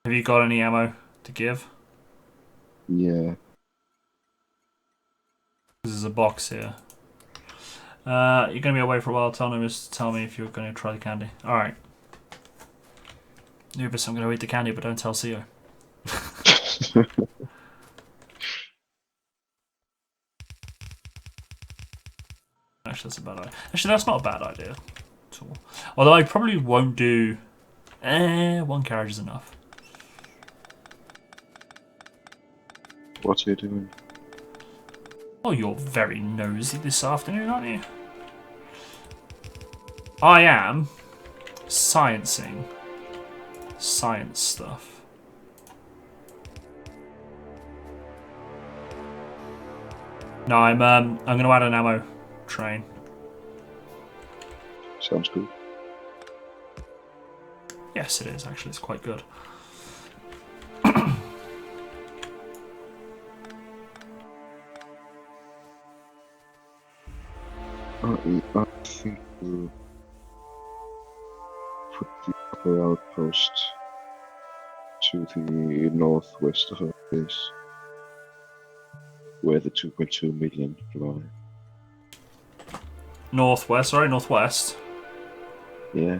Have you got any ammo to give? Yeah. There's a box here. You're going to be away for a while. Tell me if you're going to try the candy. Alright. Nubis, I'm going to eat the candy, but don't tell CEO. Actually, that's a bad idea. Actually, that's not a bad idea at all. Although I probably won't do... one carriage is enough. What are you doing? Oh, you're very nosy this afternoon, aren't you? I am sciencing science stuff. No, I'm going to add an ammo train. Sounds good. Yes, it is actually. It's quite good. I think we'll put the upper outpost to the northwest of our base, where the 2.2 million fly. Northwest, sorry, northwest. Yeah.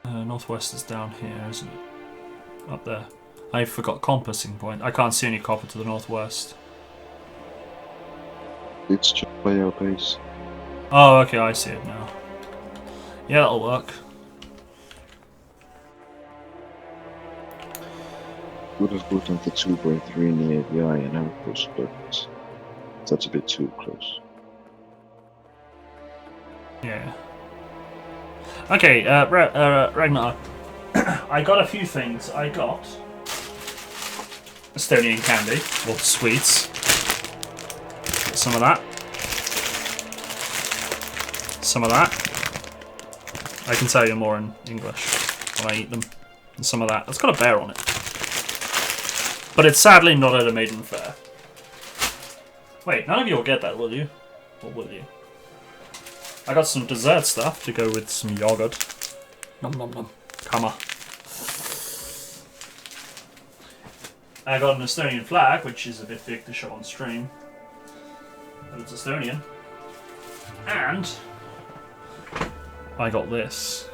Northwest is down here, isn't it? Up there. I forgot compassing point. I can't see any copper to the northwest. It's just by our base. Oh, okay, I see it now. Yeah, that'll work. Would have put on the 2.3 near the iron outpost, but that's a bit too close. Yeah. Okay, Ragnar. I got a few things. I got Estonian candy, or sweets. Get some of that. Some of that. I can tell you more in English when I eat them. And some of that. It's got a bear on it. But it's sadly not at a maiden fair. Wait, none of you will get that, will you? Or will you? I got some dessert stuff to go with some yogurt. Nom nom nom. Comma. I got an Estonian flag, which is a bit big to show on stream. But it's Estonian. And I got this.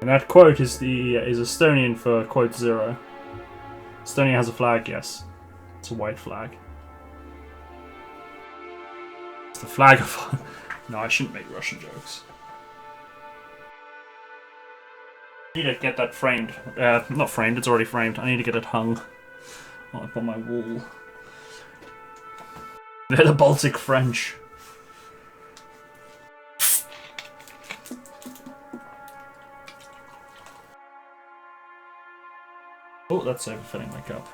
And that quote is Estonian for quote 0. Estonia has a flag, yes. It's a white flag. It's the flag of... No, I shouldn't make Russian jokes. I need to get that framed. Not framed, it's already framed. I need to get it hung up on my wall. They're the Baltic French. Oh, that's overfilling my cup.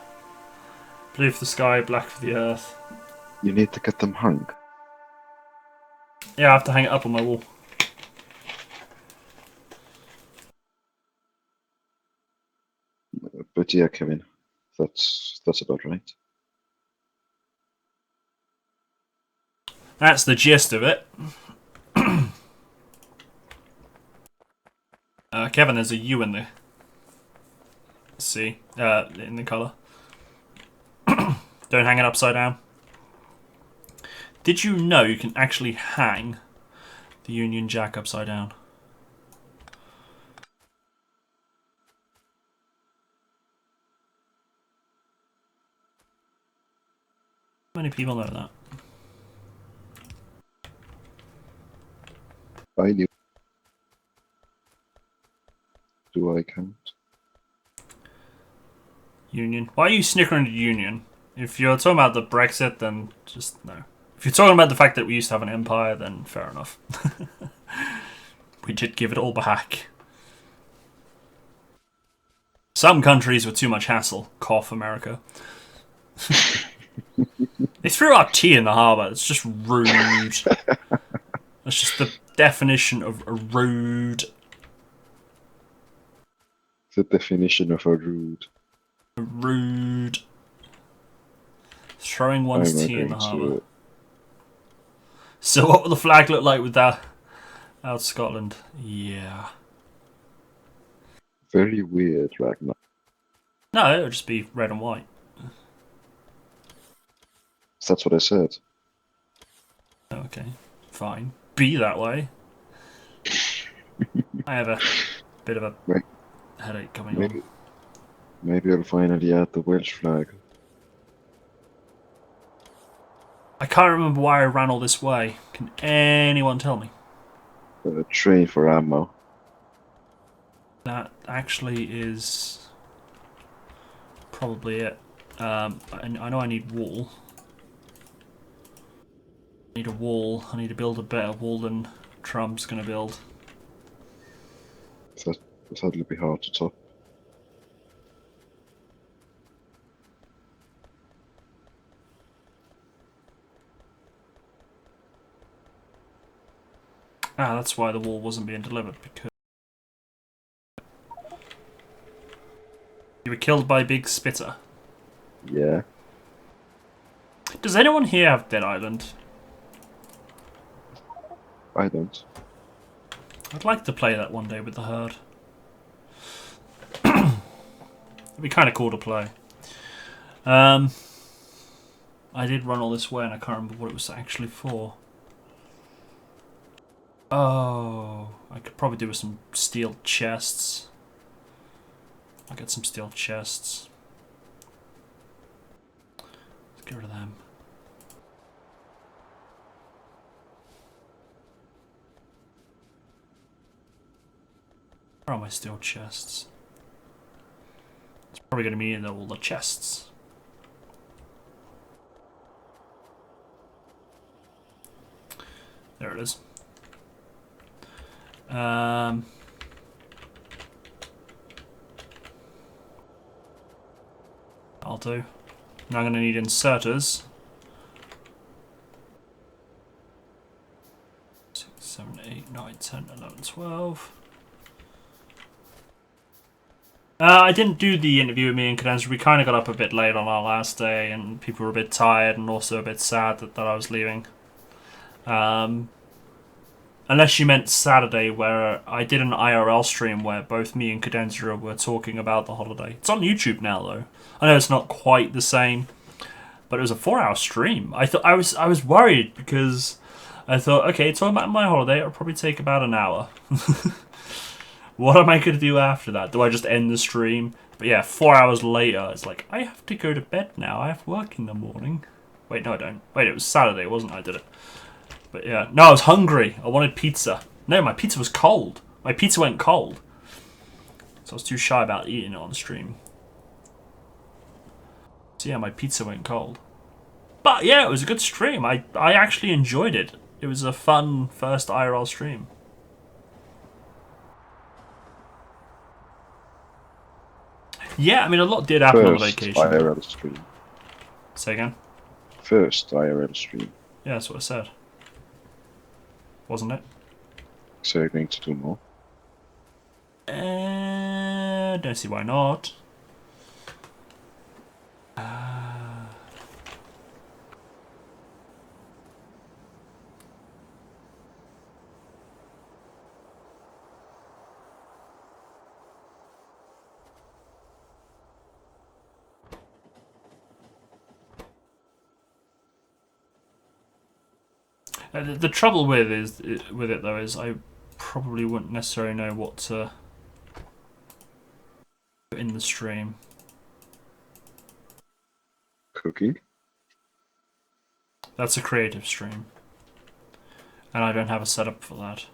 Blue for the sky, black for the earth. You need to get them hung. Yeah, I have to hang it up on my wall. But yeah, Kevin, that's about right. That's the gist of it. Kevin, there's a U in the C, in the colour. Don't hang it upside down. Did you know you can actually hang the Union Jack upside down? How many people know that? I knew. Do I count? Union. Why are you snickering at Union? If you're talking about the Brexit, then just no. If you're talking about the fact that we used to have an empire, then fair enough. We did give it all back. Some countries were too much hassle. Cough, America. They threw our tea in the harbour. It's just rude. That's just the definition of a rude. The definition of a rude. Rude. Throwing one's tea in the harbour. So what will the flag look like without Scotland? Yeah. Very weird, Ragnar. No, it would just be red and white. That's what I said. Okay, fine. Be that way. I have a bit of a headache coming on. Maybe I'll finally add the Welsh flag. I can't remember why I ran all this way. Can anyone tell me? A train for ammo. That actually is probably it. I know I need wool. I need a wall. I need to build a better wall than Trump's going to build. That'll be hard to top. Ah, that's why the wall wasn't being delivered, because you were killed by Big Spitter. Yeah. Does anyone here have Dead Island? I don't. I'd like to play that one day with the herd. It'd be kind of cool to play. I did run all this way and I can't remember what it was actually for. Oh, I could probably do with some steel chests. I'll get some steel chests. Let's get rid of them. Where are my steel chests? It's probably going to be in all the chests. There it is. I'll do. Now I'm going to need inserters. 6, 7, 8, 9, 10, 11, 12. I didn't do the interview with me and Cadenza. We kind of got up a bit late on our last day and people were a bit tired and also a bit sad that I was leaving. Unless you meant Saturday, where I did an IRL stream where both me and Cadenza were talking about the holiday. It's on YouTube now, though. I know it's not quite the same, but it was a 4-hour stream. I was worried because I thought, okay, talking about my holiday, it'll probably take about an hour. What am I going to do after that? Do I just end the stream? But yeah, 4 hours later, it's like, I have to go to bed now. I have work in the morning. Wait, no, I don't. Wait, it was Saturday, wasn't it? I did it. But yeah, no, I was hungry. I wanted pizza. No, my pizza was cold. My pizza went cold. So I was too shy about eating it on the stream. So yeah, my pizza went cold. But yeah, it was a good stream. I actually enjoyed it. It was a fun first IRL stream. Yeah, I mean, a lot did happen on the vacation. First IRL stream. Say again? First IRL stream. Yeah, that's what I said. Wasn't it? So you're going to do more? Don't see why not. The trouble with it though is I probably wouldn't necessarily know what to put in the stream. Cooking? That's a creative stream, and I don't have a setup for that.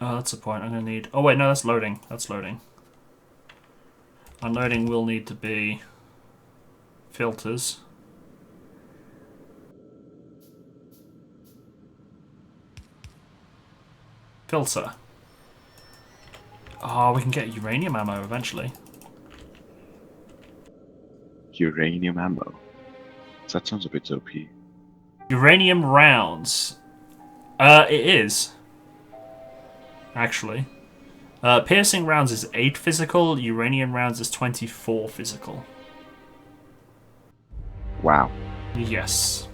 Oh, that's the point. I'm gonna need. Oh wait, no, that's loading. That's loading. Unloading will need to be filters. Filter. Oh, we can get uranium ammo eventually. Uranium ammo? That sounds a bit OP. Uranium rounds. It is. Actually. Piercing rounds is 8 physical, uranium rounds is 24 physical. Wow. Yes.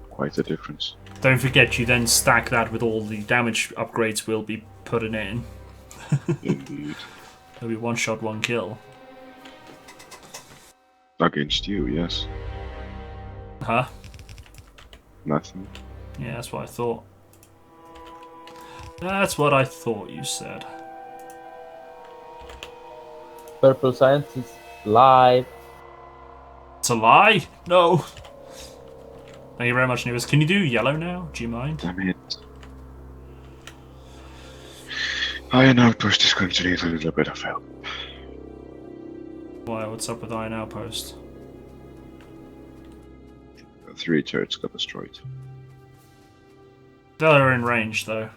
Quite a difference. Don't forget you then stack that with all the damage upgrades we'll be putting in. Indeed. It'll be one shot, one kill. Against you, yes. Huh? Nothing. Yeah, that's what I thought. That's what I thought you said. Purple Science is live. It's a lie? No. Thank you very much, Nevis. Can you do yellow now? Do you mind? Damn it. Iron Outpost is going to need a little bit of help. Why? What's up with Iron Outpost? 3 turrets got destroyed. They're in range, though.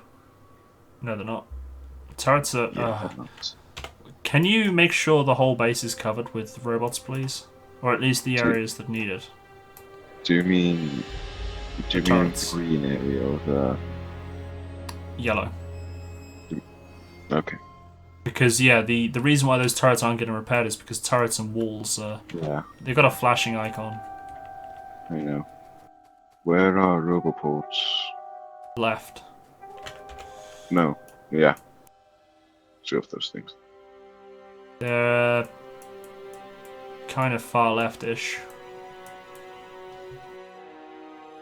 No, they're not. Turrets are... Yeah, they're not. Can you make sure the whole base is covered with robots, please? Or at least the areas that need it. Do you mean the turrets. green area or the... Yellow. Okay. Because yeah, the reason why those turrets aren't getting repaired is because turrets and walls, Yeah, they've got a flashing icon. I know. Where are roboports? Left. No. Yeah. Two of those things. They're kind of far left-ish.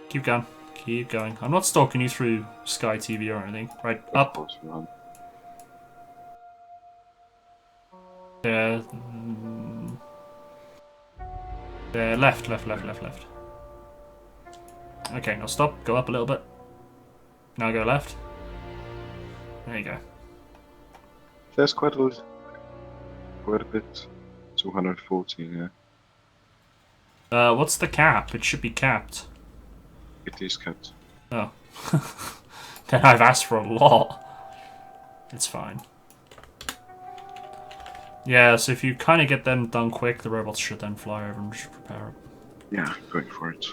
Keep going. Keep going. I'm not stalking you through Sky TV or anything. Right, Of up. course, run. There. There. Left. Okay, now stop. Go up a little bit. Now go left. There you go. There's quite a bit. 214, yeah. What's the cap? It should be capped. It is kept. Oh. Then I've asked for a lot. It's fine. Yeah, so if you kind of get them done quick, the robots should then fly over and just prepare it. Yeah, going for it.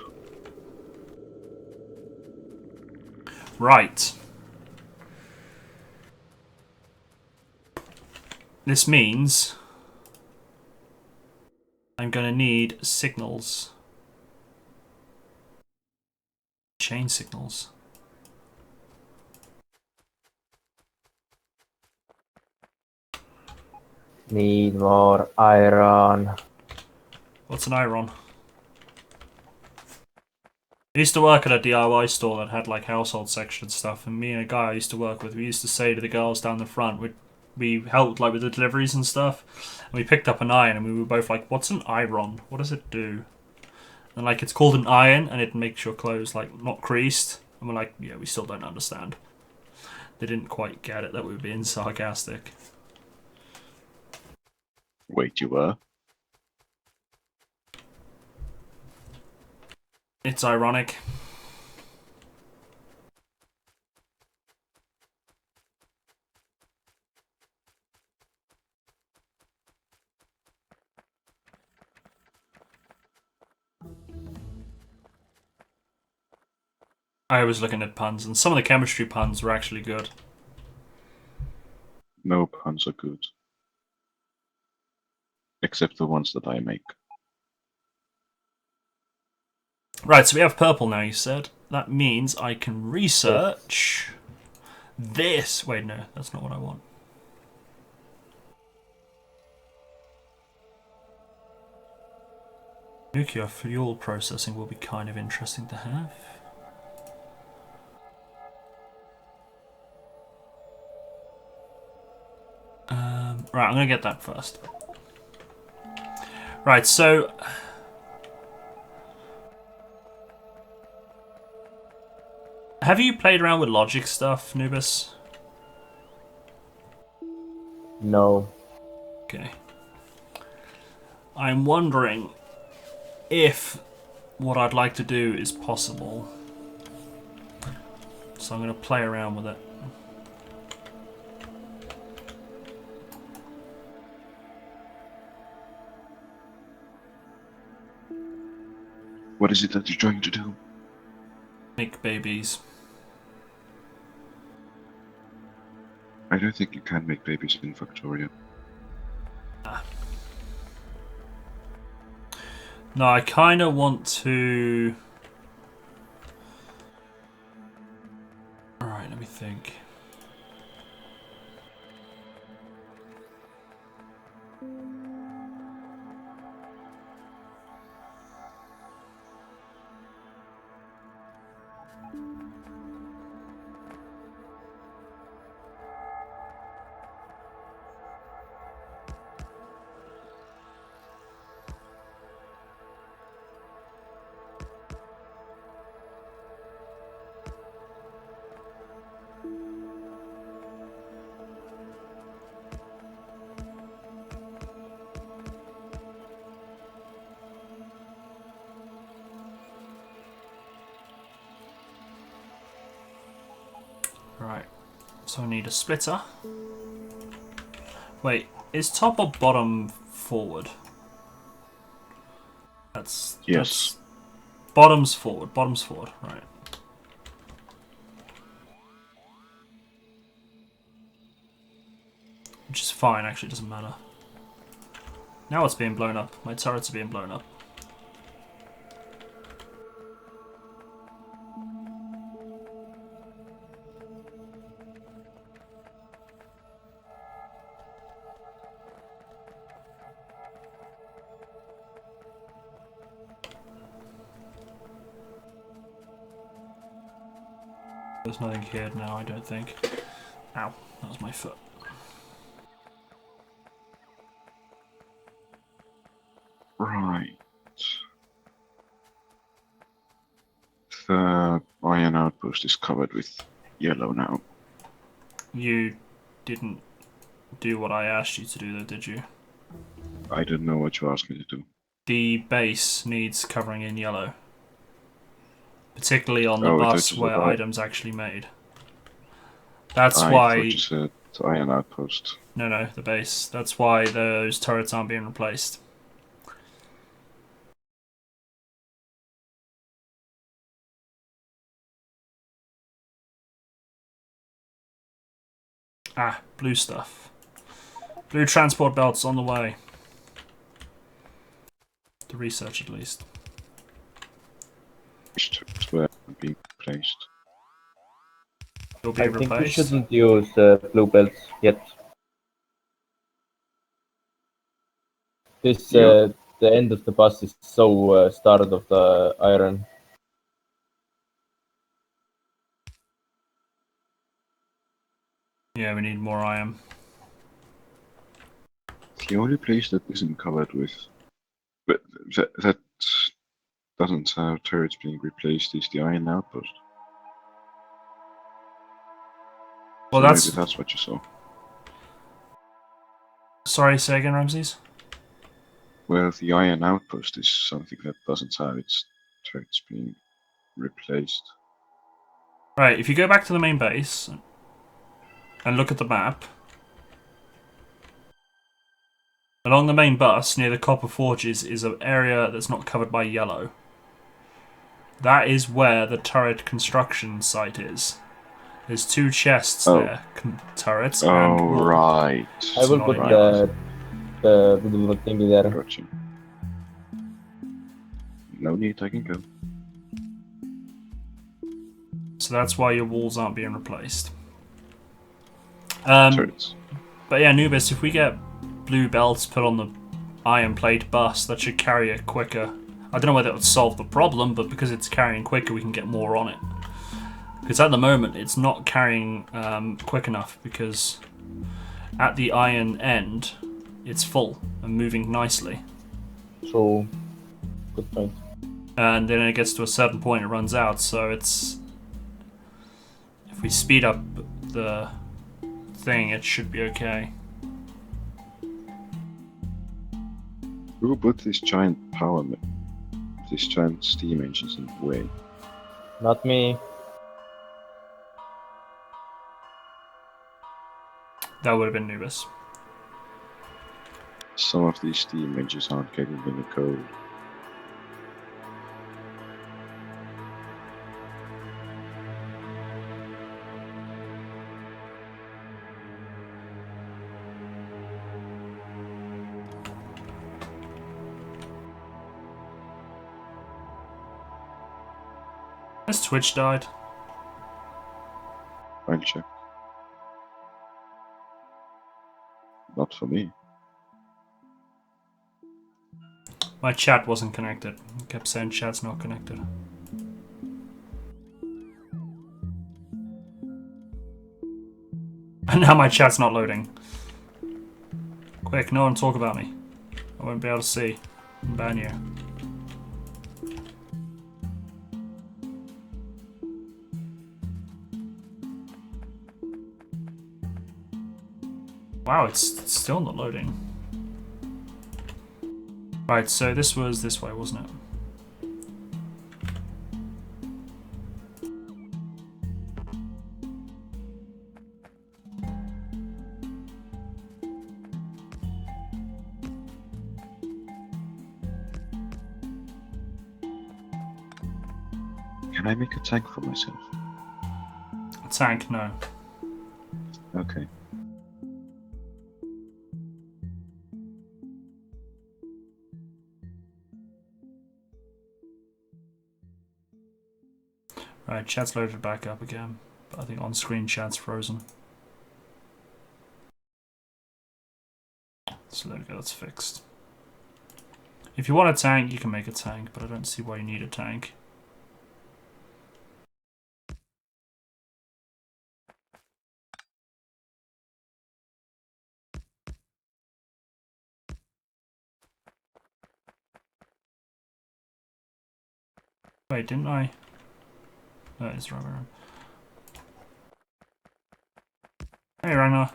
Right. This means I'm going to need signals. Chain signals. Need more iron. What's an iron? I used to work at a DIY store that had like household section stuff, and me and a guy I used to work with, we used to say to the girls down the front, we helped like with the deliveries and stuff, and we picked up an iron, and we were both like, "What's an iron? What does it do?" And like, it's called an iron, and it makes your clothes like not creased. And we're like, "Yeah, we still don't understand." They didn't quite get it that we were being sarcastic. Wait, you were? It's ironic. I was looking at puns, and some of the chemistry puns were actually good. No puns are good. Except the ones that I make. Right, so we have purple now, you said. That means I can research this. Wait, no, that's not what I want. Nuclear fuel processing will be kind of interesting to have. Right, I'm going to get that first. Right, so... have you played around with logic stuff, Nubis? No. Okay. I'm wondering if what I'd like to do is possible. So I'm going to play around with it. What is it that you're trying to do? Make babies. I don't think you can make babies in Factorio. No, I kind of want to... Alright, let me think. Right, so I need a splitter. Wait, is top or bottom forward? That's... Yes. That's, bottom's forward, right. Which is fine, actually, it doesn't matter. Now it's being blown up. My turrets are being blown up. There's nothing here now, I don't think. Ow, that was my foot. Right. The iron outpost is covered with yellow now. You didn't do what I asked you to do, though, did you? I don't know what you asked me to do. The base needs covering in yellow. Particularly on the Oh, I thought bus you said where that. items actually made. That's I why... thought you said the iron outpost. No, the base. That's why those turrets aren't being replaced. Ah, blue stuff. Blue transport belts on the way. To research, at least. Which turrets were being placed? Will be I think we replaced. shouldn't use blue belts yet. This Yeah. the end of the bus is so start of the iron. Yeah, we need more iron. The only place that isn't covered with, but that doesn't have turrets being replaced is the iron outpost. Well, So that's... maybe that's what you saw. Sorry, say again, Ramses? Well, the iron outpost is something that doesn't have its turrets being replaced. Right, if you go back to the main base and look at the map, along the main bus near the copper forges is an area that's not covered by yellow. That is where the turret construction site is. There's 2 chests there, turrets and Oh, wool. right. I will not put in the little thingy there. Gotcha. No need, I can go. So that's why your walls aren't being replaced. Turrets. But yeah, Nubis, if we get blue belts put on the iron plate bus, that should carry it quicker. I don't know whether it would solve the problem, but because it's carrying quicker, we can get more on it. Because at the moment, it's not carrying quick enough, because at the iron end, it's full and moving nicely. So, good point. And then it gets to a certain point, it runs out, so it's... If we speed up the thing, it should be okay. Who put these giant these giant steam engines in the way? Not me. That would have been Nubis. Some of these steam engines aren't getting in the code. Has Twitch died? I'll check. Not for me. My chat wasn't connected. It kept saying chat's not connected. And now my chat's not loading. Quick, no one talk about me. I won't be able to see. I'll ban you. Wow, it's still not loading. Right, so this was this way, wasn't it? Can I make a tank for myself? A tank, no. Okay. Right, chat's loaded back up again. But I think on-screen chat's frozen. So there we go, that's fixed. If you want a tank, you can make a tank, but I don't see why you need a tank. Wait, didn't I? No, it's wrong. Hey, Ragnar.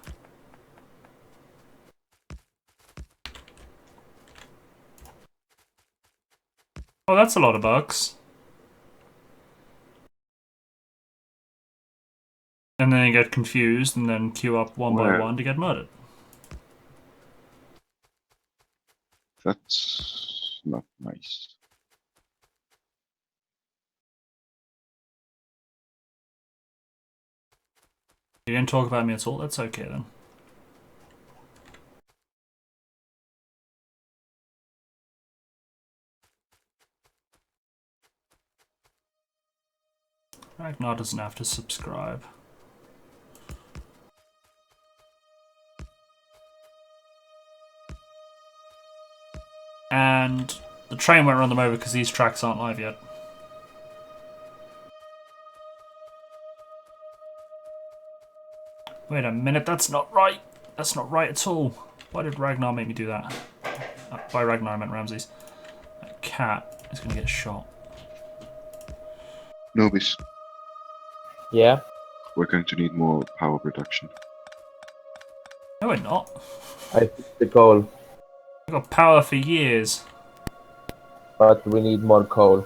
Oh, that's a lot of bugs. And then you get confused and then queue up one by one to get murdered. That's not nice. You didn't talk about me at all? That's okay then. Ragnar doesn't have to subscribe. And the train won't run them over because these tracks aren't live yet. Wait a minute, that's not right. That's not right at all. Why did Ragnar make me do that? By Ragnar I meant Ramses. That cat is going to get shot. Nobis, Yeah. we're going to need more power production. No, we're not. I fixed the coal, I've got power for years. but we need more coal.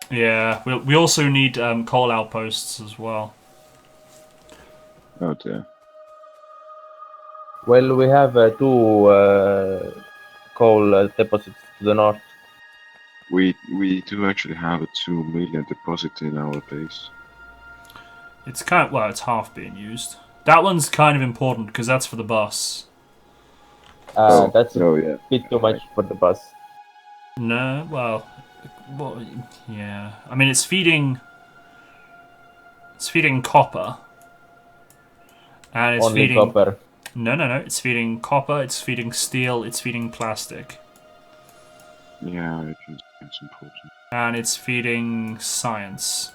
Yeah, we also need coal outposts as well. Oh dear. Well, we have two coal deposits to the north. We do actually have a 2 million deposit in our base. It's kind of, well, it's half being used. That one's kind of important because that's for the bus. That's a yeah. bit too much for the bus. No, well, yeah. I mean, it's feeding copper, and it's Only feeding copper. No. It's feeding copper. It's feeding steel. It's feeding plastic, Yeah, it's important. and it's feeding science.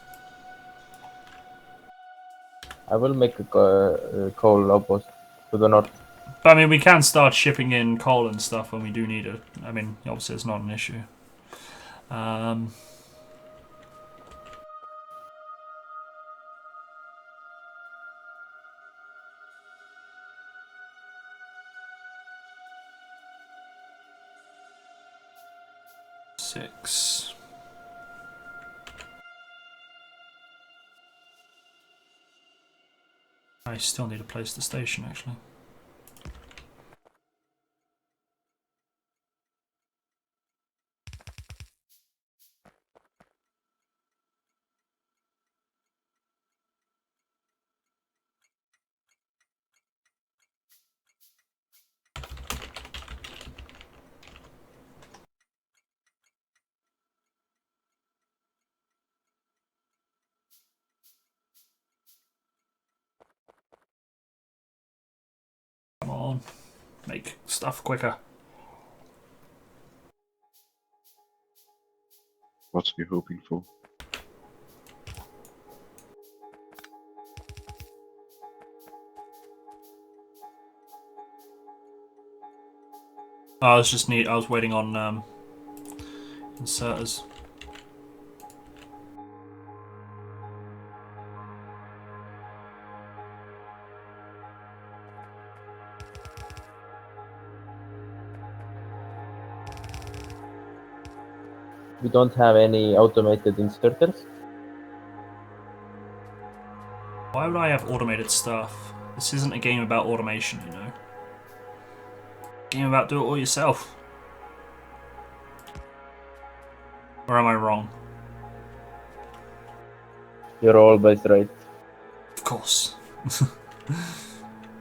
I will make a coal outpost to the north. But I mean, we can start shipping in coal and stuff when we do need it. I mean, obviously, it's not an issue. Six. I still need to place the station, actually. Come on. Make stuff quicker. What are you hoping for? I was waiting on inserters. We don't have any automated inserters. Why would I have automated stuff? This isn't a game about automation, you know. Game about do it all yourself. Or am I wrong? You're always right. Of course.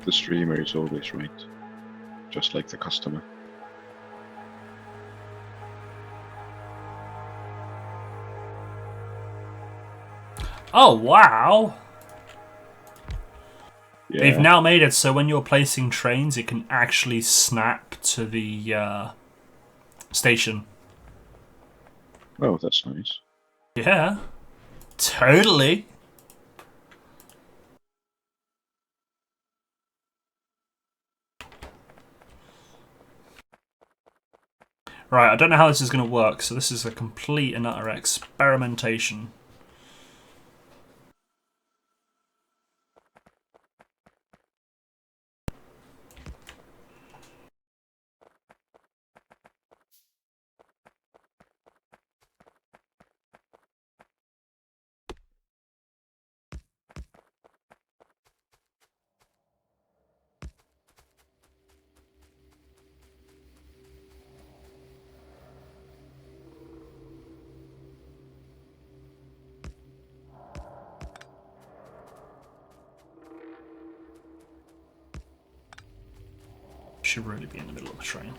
The streamer is always right. Just like the customer. Oh, wow! They've Yeah. now made it so when you're placing trains, it can actually snap to the station. Oh, that's nice. Yeah, totally. Right, I don't know how this is going to work, so this is a complete and utter experimentation. Should really be in the middle of the train.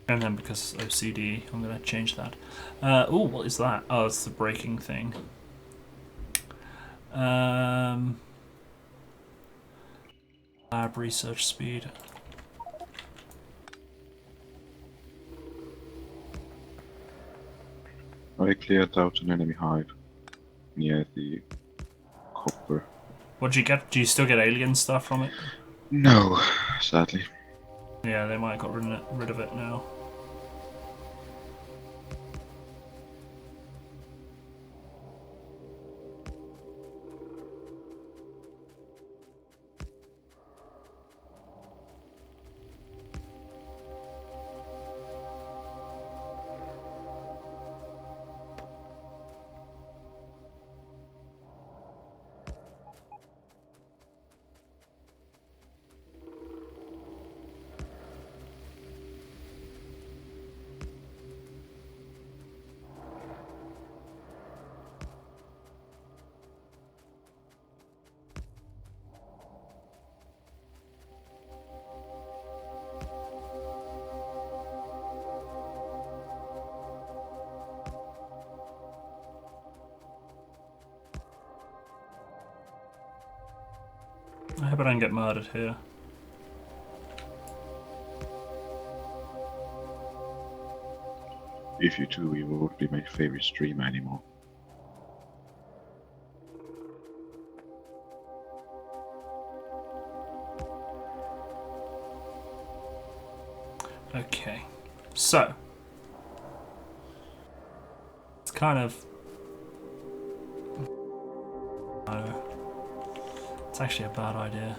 And then because OCD, I'm going to change that. Oh, what is that? Oh, it's the braking thing. Lab research speed. I cleared out an enemy hive near the copper. What do you get? Do you still get alien stuff from it? No, sadly. Yeah, they might have got rid of it now. I hope I don't get murdered here. If you do, you won't be my favorite streamer anymore. Okay, so it's kind of. No, it's actually a bad idea.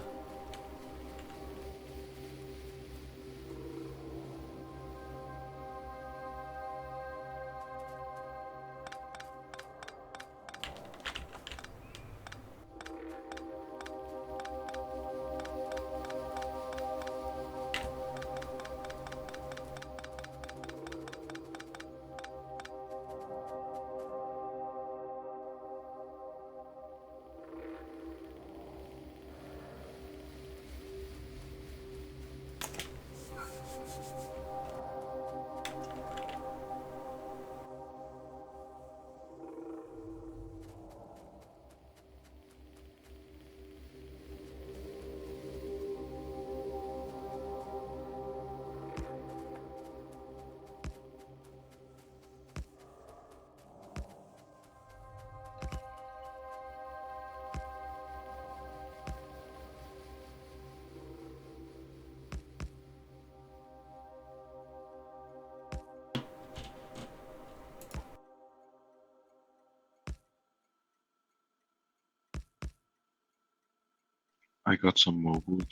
I got some more wood.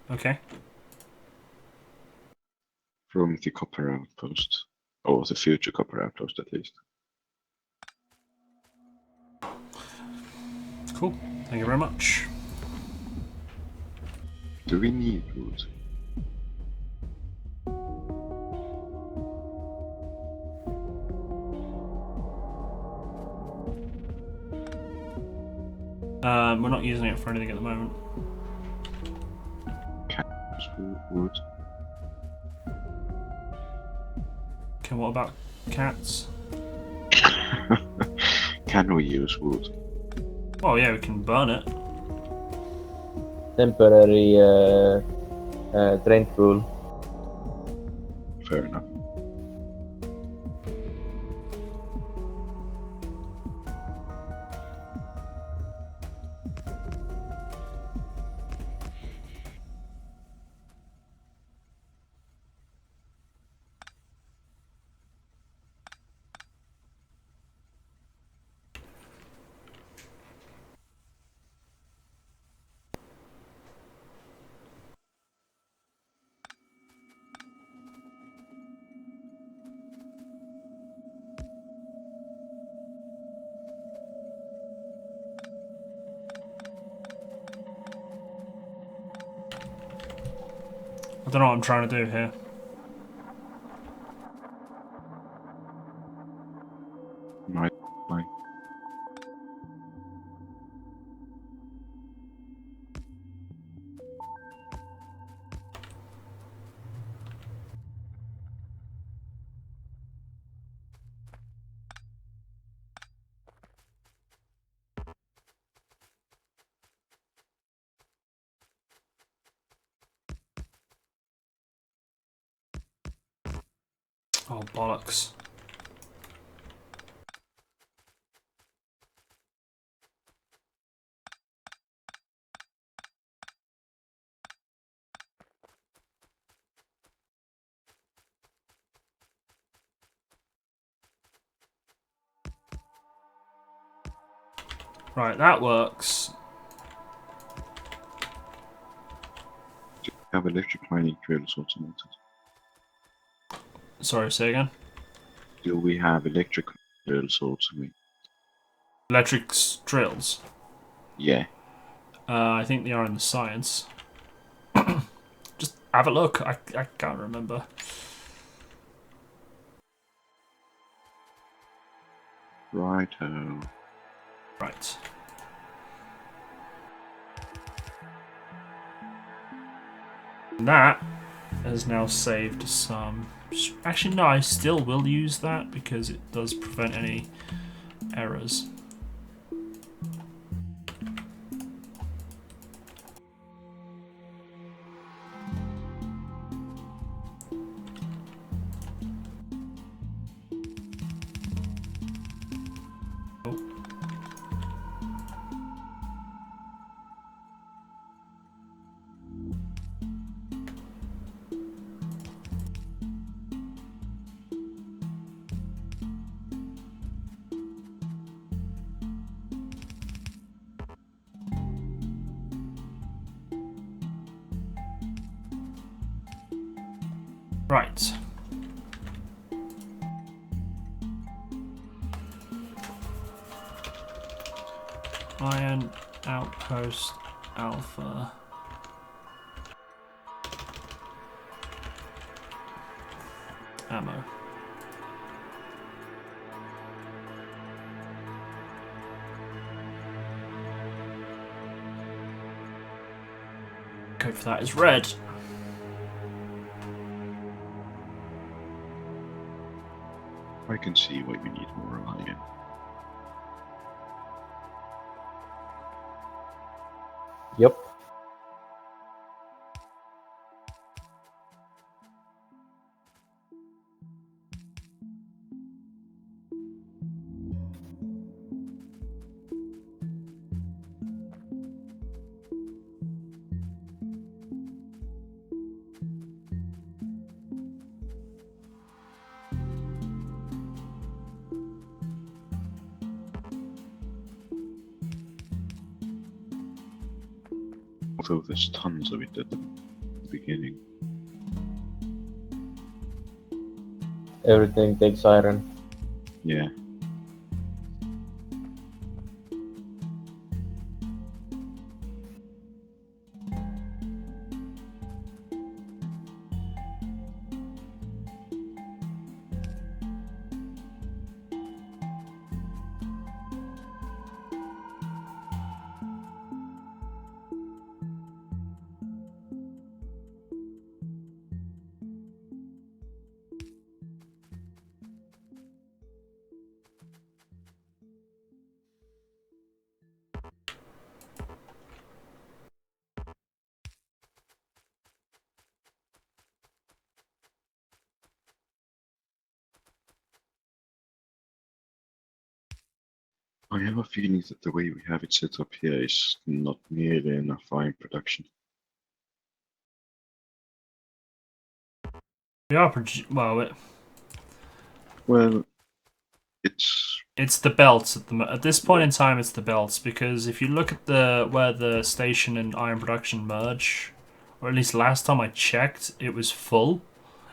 Okay. From the copper outpost. Or the future copper outpost, at least. Cool. Thank you very much. Do we need wood? We're not using it for anything at the moment. Wood. Okay, what about cats? Can we use wood? Oh yeah, we can burn it. Temporary drain pool. Fair enough. I don't know what I'm trying to do here. Right. Fine. Oh, bollocks. Right, that works. Do you have electric mining drills automated? Sorry, say again. Do we have electric drills automated? Electric drills. Yeah. I think they are in the science. Just have a look. I can't remember. Righto. Right. And that has now saved some. Actually, no, I still will use that because it does prevent any errors. Right. Iron Outpost Alpha. Ammo. Code for that is red. I can see why we need more iron. Yep. Although there's tons of it at the beginning. Everything takes iron. Yeah. I have a feeling that the way we have it set up here is not nearly enough iron production. We are Well, it's it's the belts at this point in time. It's the belts, because if you look at where the station and iron production merge, or at least last time I checked, it was full.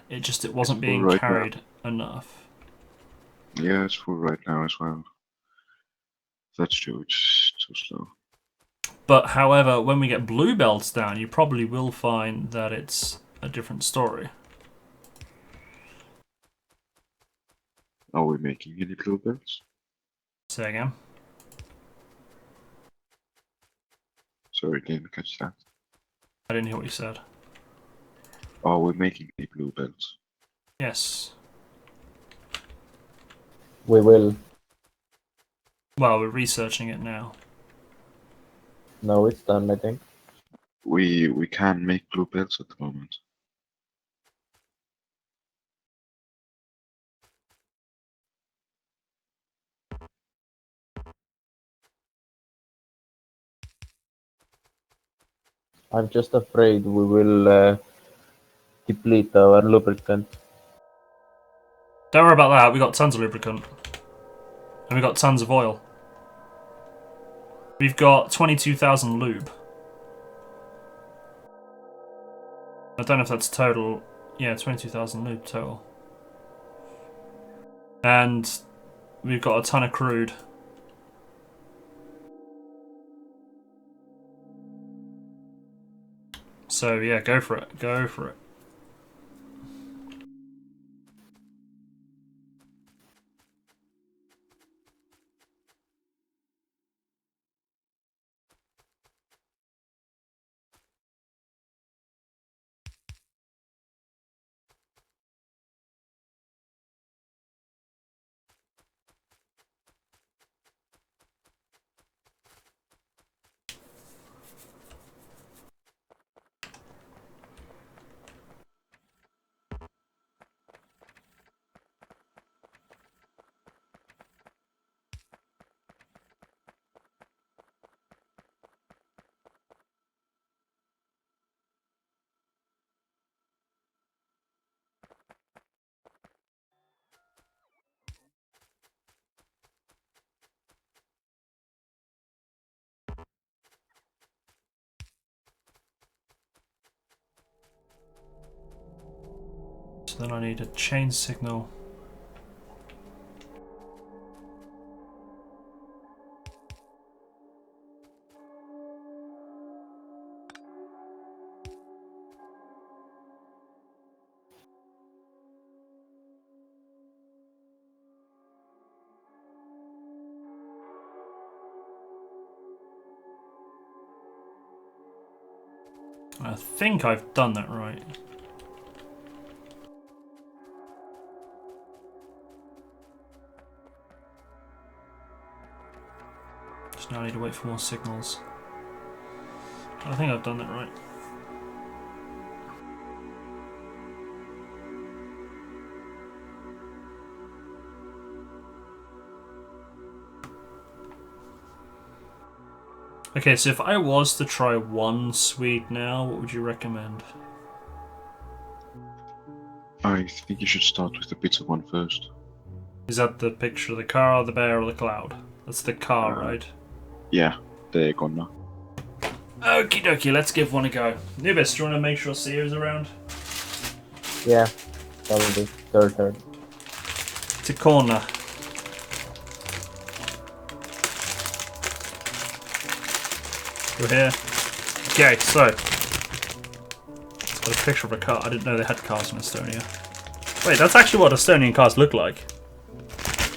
It wasn't full being right now. carried enough. Yeah, it's full right now as well. That's true. It's too slow. But however, when we get blue belts down, you probably will find that it's a different story. Are we making any blue belts? Say again. Sorry, didn't catch that. I didn't hear what you said. Are we making any blue belts? Yes. We will. Well, we're researching it now. No, it's done, I think. We can make blue belts at the moment. I'm just afraid we will deplete our lubricant. Don't worry about that. We got tons of lubricant. And we got tons of oil. We've got 22,000 lube. I don't know if that's total. Yeah, 22,000 lube total. And we've got a ton of crude. So yeah, go for it. Go for it. So then I need a chain signal. I think I've done that right. Just now I need to wait for more signals. I think I've done that right. Okay, so if I was to try one Swede now, what would you recommend? I think you should start with the pizza one first. Is that the picture of the car, the bear, or the cloud? That's the car, right? Yeah, they're gone now. Okie dokie, let's give one a go. Nubis, do you want to make sure Seer's around? Yeah, probably third turn. It's a corner. You're here. Okay, so. Got a picture of a car. I didn't know they had cars in Estonia. Wait, that's actually what Estonian cars look like.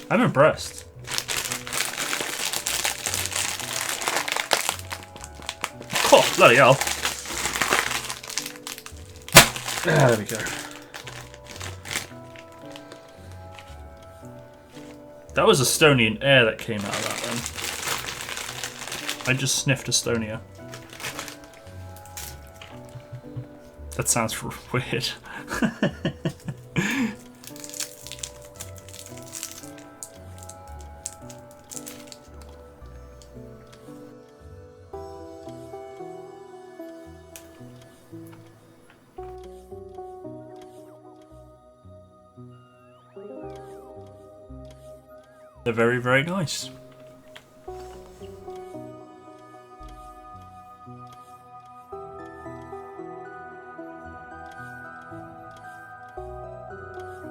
I'm impressed. Oh, bloody hell. There we go. That was Estonian air that came out of that then. I just sniffed Estonia. That sounds weird. They're very, very nice.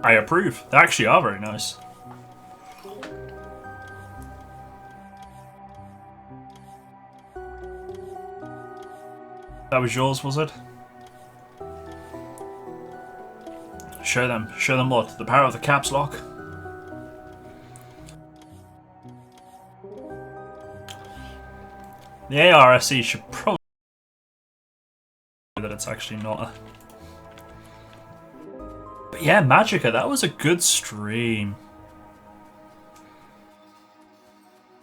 I approve. They actually are very nice. That was yours, was it? Show them. Show them what? The power of the caps lock? The ARSE should probably that it's actually not a... But yeah, Magica, that was a good stream.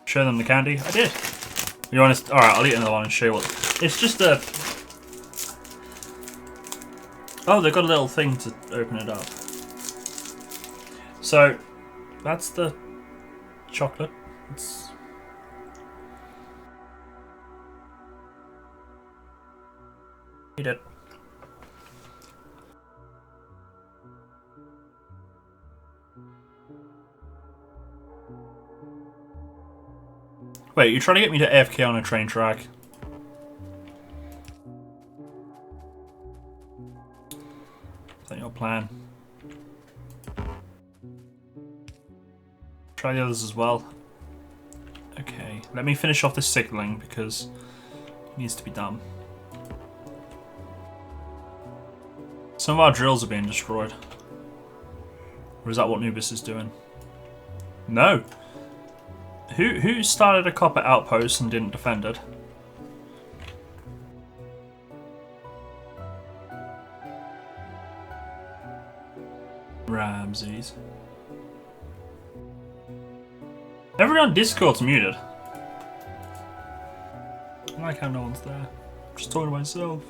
Show them the candy? I did. You want to... Alright, I'll eat another one and show you what... It's just a... Oh, they've got a little thing to open it up. So, that's the chocolate. It's... Eat it. Wait, you're trying to get me to AFK on a train track? Is that your plan? Try the others as well. Okay, let me finish off this signaling because it needs to be done. Some of our drills are being destroyed. Or is that what Nubis is doing? No! Who started a copper outpost and didn't defend it? Ramses. Everyone on Discord's muted. I like how no one's there. I'm just talking to myself.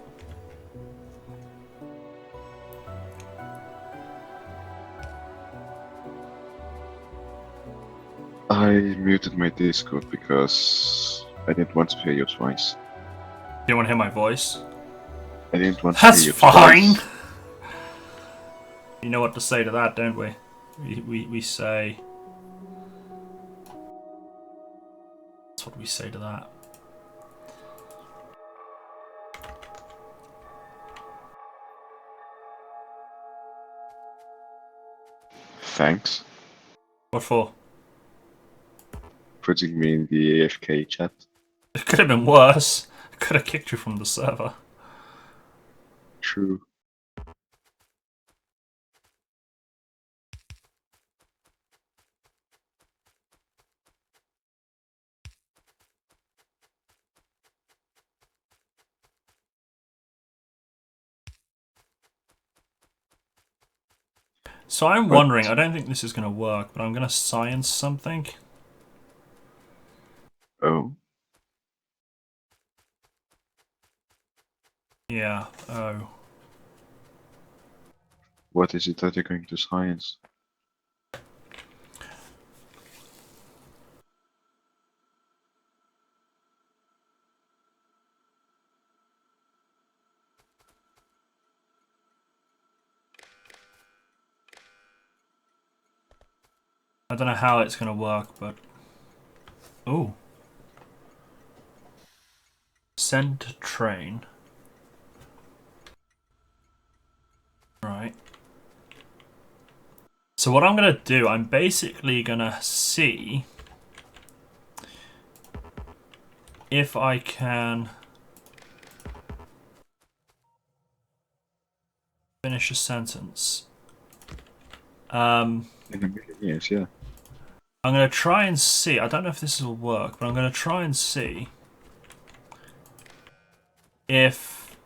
I muted my Discord because I didn't want to hear you twice. You want to hear my voice? I didn't want to That's hear you fine! twice. You know what to say to that, don't we? We say... That's what we say to that. Thanks. What for? Putting me in the AFK chat. It could have been worse. I could have kicked you from the server. True. So I'm wondering, I don't think this is going to work, but I'm going to science something. Oh. Yeah, oh. What is it that you're going to science? I don't know how it's going to work, but... Ooh. Send to train. Right. So what I'm going to do, I'm basically going to see if I can finish a sentence. In a million years, yeah. I'm going to try and see, I don't know if this will work, but I'm going to try and see if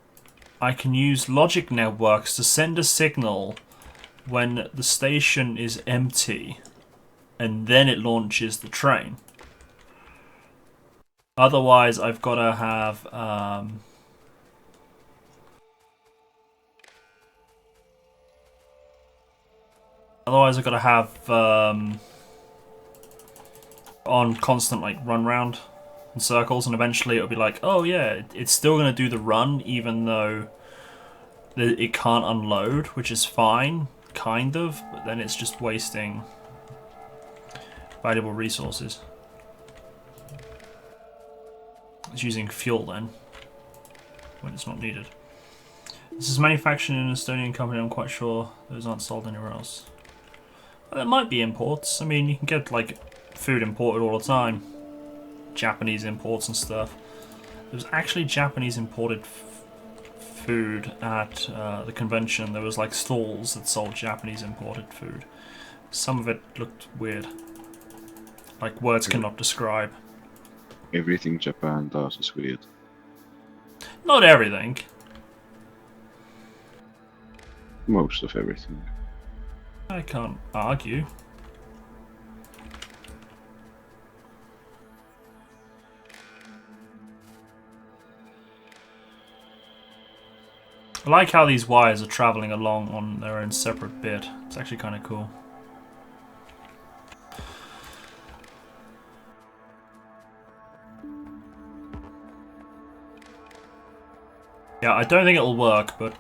I can use logic networks to send a signal when the station is empty and then it launches the train. Otherwise, I've got to have on constant like run round in circles, and eventually it'll be like, oh yeah, it's still going to do the run even though it can't unload, which is fine, kind of, but then it's just wasting Valuable resources. It's using fuel then, when it's not needed. This is manufactured in an Estonian company. I'm quite sure those aren't sold anywhere else. Well, there might be imports. I mean, you can get like food imported all the time. Japanese imports and stuff. There was actually Japanese imported food at the convention. There was like stalls that sold Japanese imported food. Some of it looked weird. Like words cannot describe. Everything Japan does is weird. Not everything. Most of everything. I can't argue. I like how these wires are travelling along on their own separate bit. It's actually kind of cool. Yeah, I don't think it'll work, but...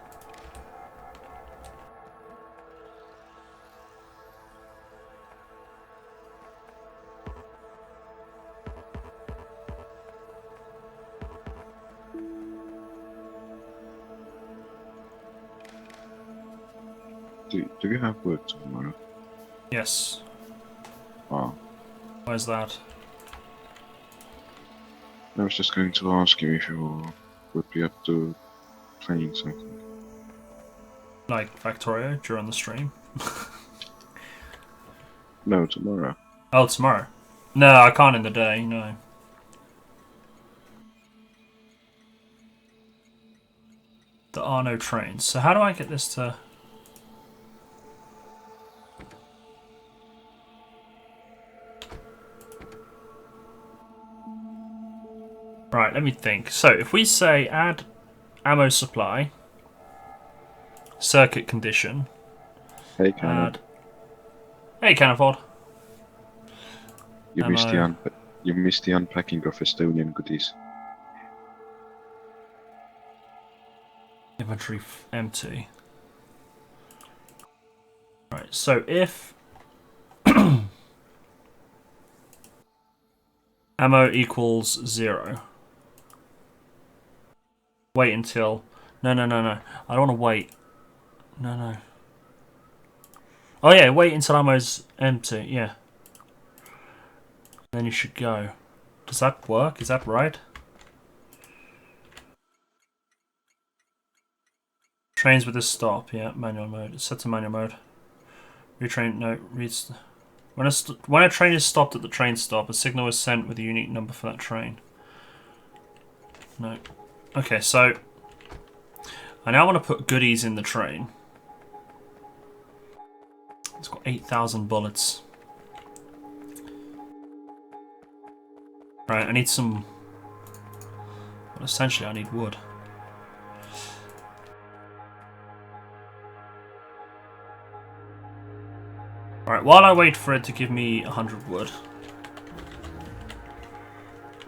Do you have work tomorrow? Yes. Oh. Where's that? I was just going to ask you if you would be up to playing something. Like Factorio during the stream? No, tomorrow. Oh, tomorrow. No, I can't in the day, no. There are no trains. So how do I get this to... Right, let me think. So if we say add ammo supply, circuit condition, Hey, Cannon. add... Hey, Canaford. You missed ammo. you missed the unpacking of Estonian goodies. Inventory empty. Right, so if ammo equals 0, wait until... No. I don't want to wait. No. Oh yeah, wait until ammo's empty, yeah. Then you should go. Does that work? Is that right? Trains with this stop, yeah, manual mode. It's set to manual mode. Retrain, no, reads... When a train is stopped at the train stop, a signal is sent with a unique number for that train. No. Okay, so... I now want to put goodies in the train. It's got 8,000 bullets. Right, I need some... Well, essentially I need wood. Alright, while I wait for it to give me 100 wood,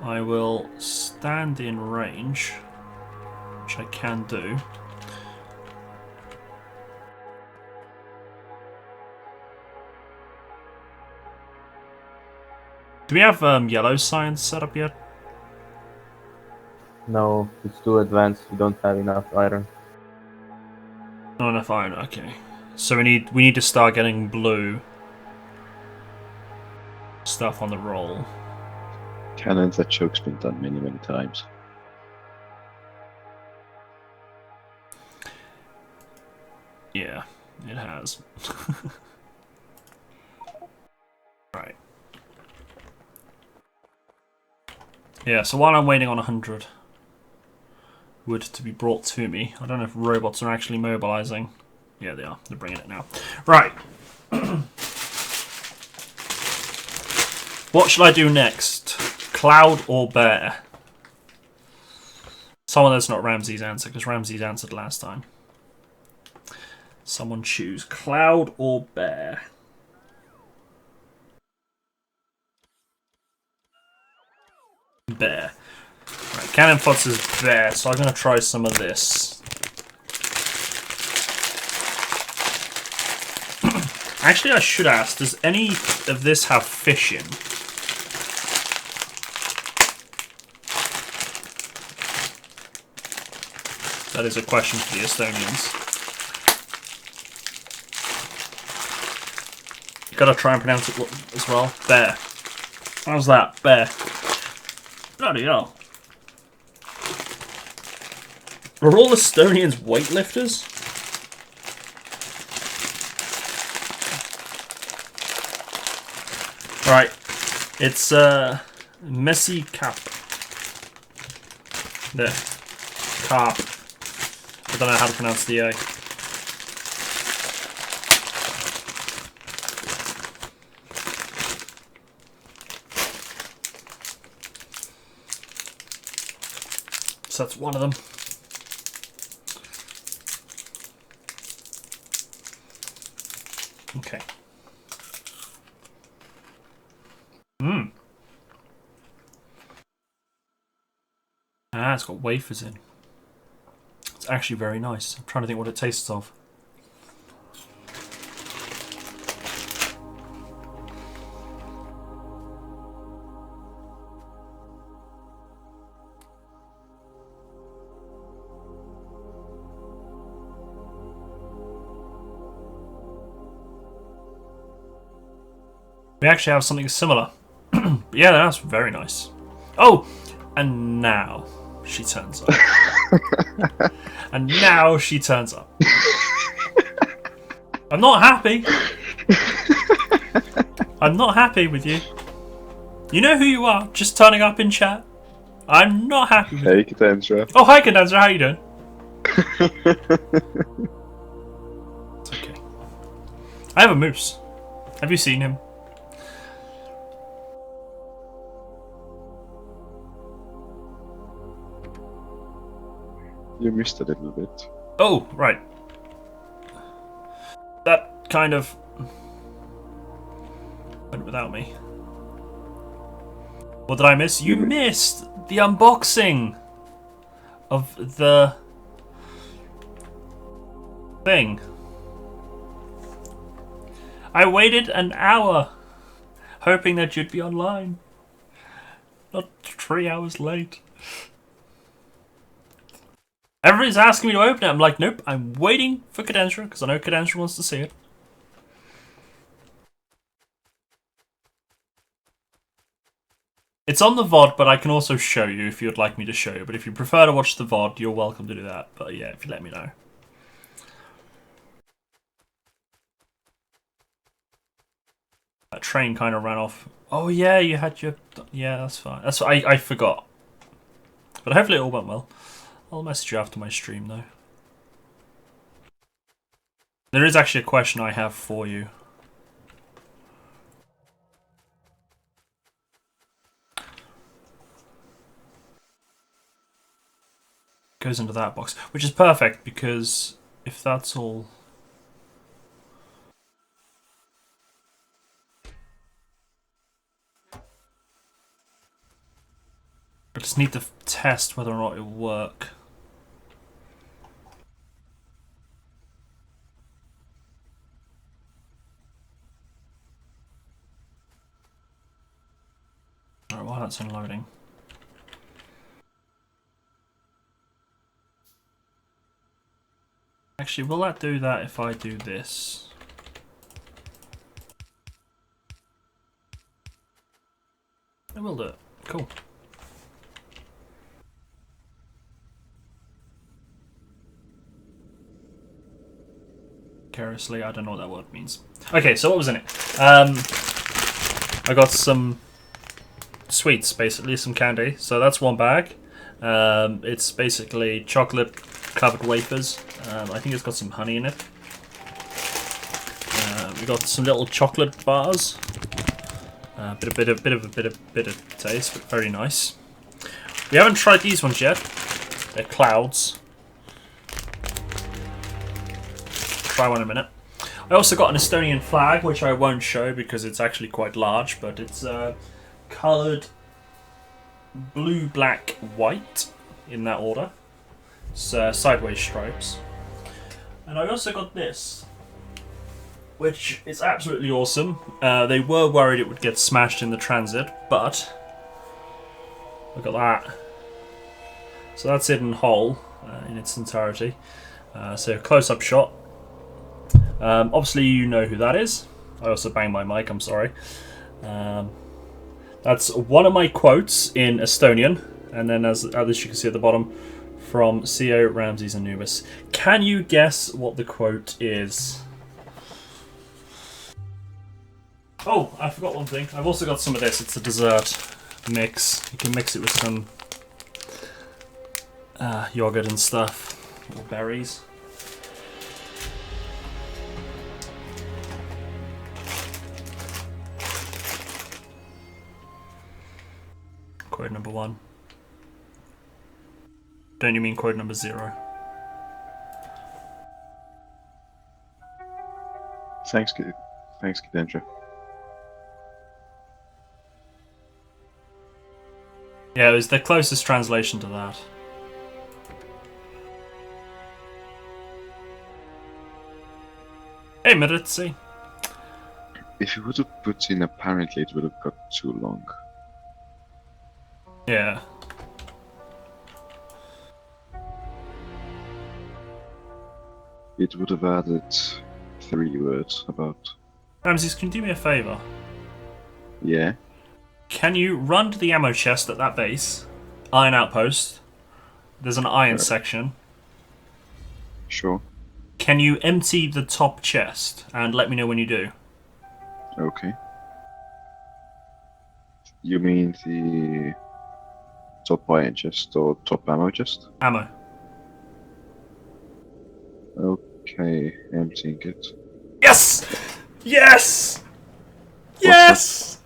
I will stand in range, which I can do. Do we have yellow signs set up yet? No, it's too advanced. We don't have enough iron. Not enough iron, okay. So we need to start getting blue stuff on the roll. Cannon, that joke's been done many times. Yeah, it has. Right. Yeah, so while I'm waiting on 100 wood to be brought to me, I don't know if robots are actually mobilizing. Yeah, they are. They're bringing it now. Right. What should I do next? Cloud or bear? Someone that's not Ramsey's answer, because Ramsey's answered last time. Someone choose. Cloud or bear? Bear. Right, Cannon Fox is bear, so I'm going to try some of this. Actually, I should ask, does any of this have fish in? That is a question for the Estonians. You gotta try and pronounce it as well. Bear. How's that? Bear. Bloody hell. Are all Estonians weightlifters? Right. It's messy cap. There. Carp. I don't know how to pronounce the A. So that's one of them. Okay. Ah, it's got wafers in. It's actually very nice. I'm trying to think what it tastes of. We actually have something similar. Yeah, that's very nice. Oh, and now she turns up. And now she turns up. I'm not happy. I'm not happy with you. You know who you are, just turning up in chat. I'm not happy with you. Hey, Cadenza. Oh, hi, Cadenza, how you doing? It's okay. I have a moose. Have you seen him? You missed a little bit. Oh, right. That kind of went without me. What did I miss? You missed the unboxing of the thing. I waited an hour hoping that you'd be online. Not 3 hours late. Everybody's asking me to open it. I'm like, nope, I'm waiting for Cadenza because I know Cadenza wants to see it. It's on the VOD, but I can also show you if you'd like me to show you. But if you prefer to watch the VOD, you're welcome to do that. But yeah, if you let me know. That train kind of ran off. Oh yeah, you had your... Yeah, that's fine. That's I forgot. But hopefully it all went well. I'll message you after my stream, though. There is actually a question I have for you. Goes into that box, which is perfect because if that's all... I just need to test whether or not it will work. Alright, while that's unloading. Actually, will that do that if I do this? It will do it. Cool. Carelessly, I don't know what that word means. Okay, so what was in it? I got some sweets, basically, some candy. So that's one bag. It's basically chocolate covered wafers. I think it's got some honey in it. We got some little chocolate bars. Bit of taste, but very nice. We haven't tried these ones yet. They're clouds. Try one in a minute. I also got an Estonian flag, which I won't show because it's actually quite large, but it's coloured blue, black, white in that order. It's sideways stripes. And I also got this. which is absolutely awesome. They were worried it would get smashed in the transit, but look at that. So that's hidden whole in its entirety. So close-up shot. Obviously you know who that is. I also banged my mic, I'm sorry. That's one of my quotes in Estonian, and then as you can see at the bottom, from CO Ramses Anubis. Can you guess what the quote is? Oh, I forgot one thing. I've also got some of this. It's a dessert mix. You can mix it with some yogurt and stuff, or berries. Quote number 1. Don't you mean quote number 0? Thanks, Kadendra. Yeah, it was the closest translation to that. Hey, Miritzi. If you would have put in apparently, it would have got too long. Yeah. It would have added 3 words about. Ramses, can you do me a favour? Yeah. Can you run to the ammo chest at that base? Iron outpost. There's an iron section. Sure. Can you empty the top chest and let me know when you do? Okay. You mean the top iron chest or top ammo chest? Ammo. Okay, emptying it. Yes! Yes! Yes!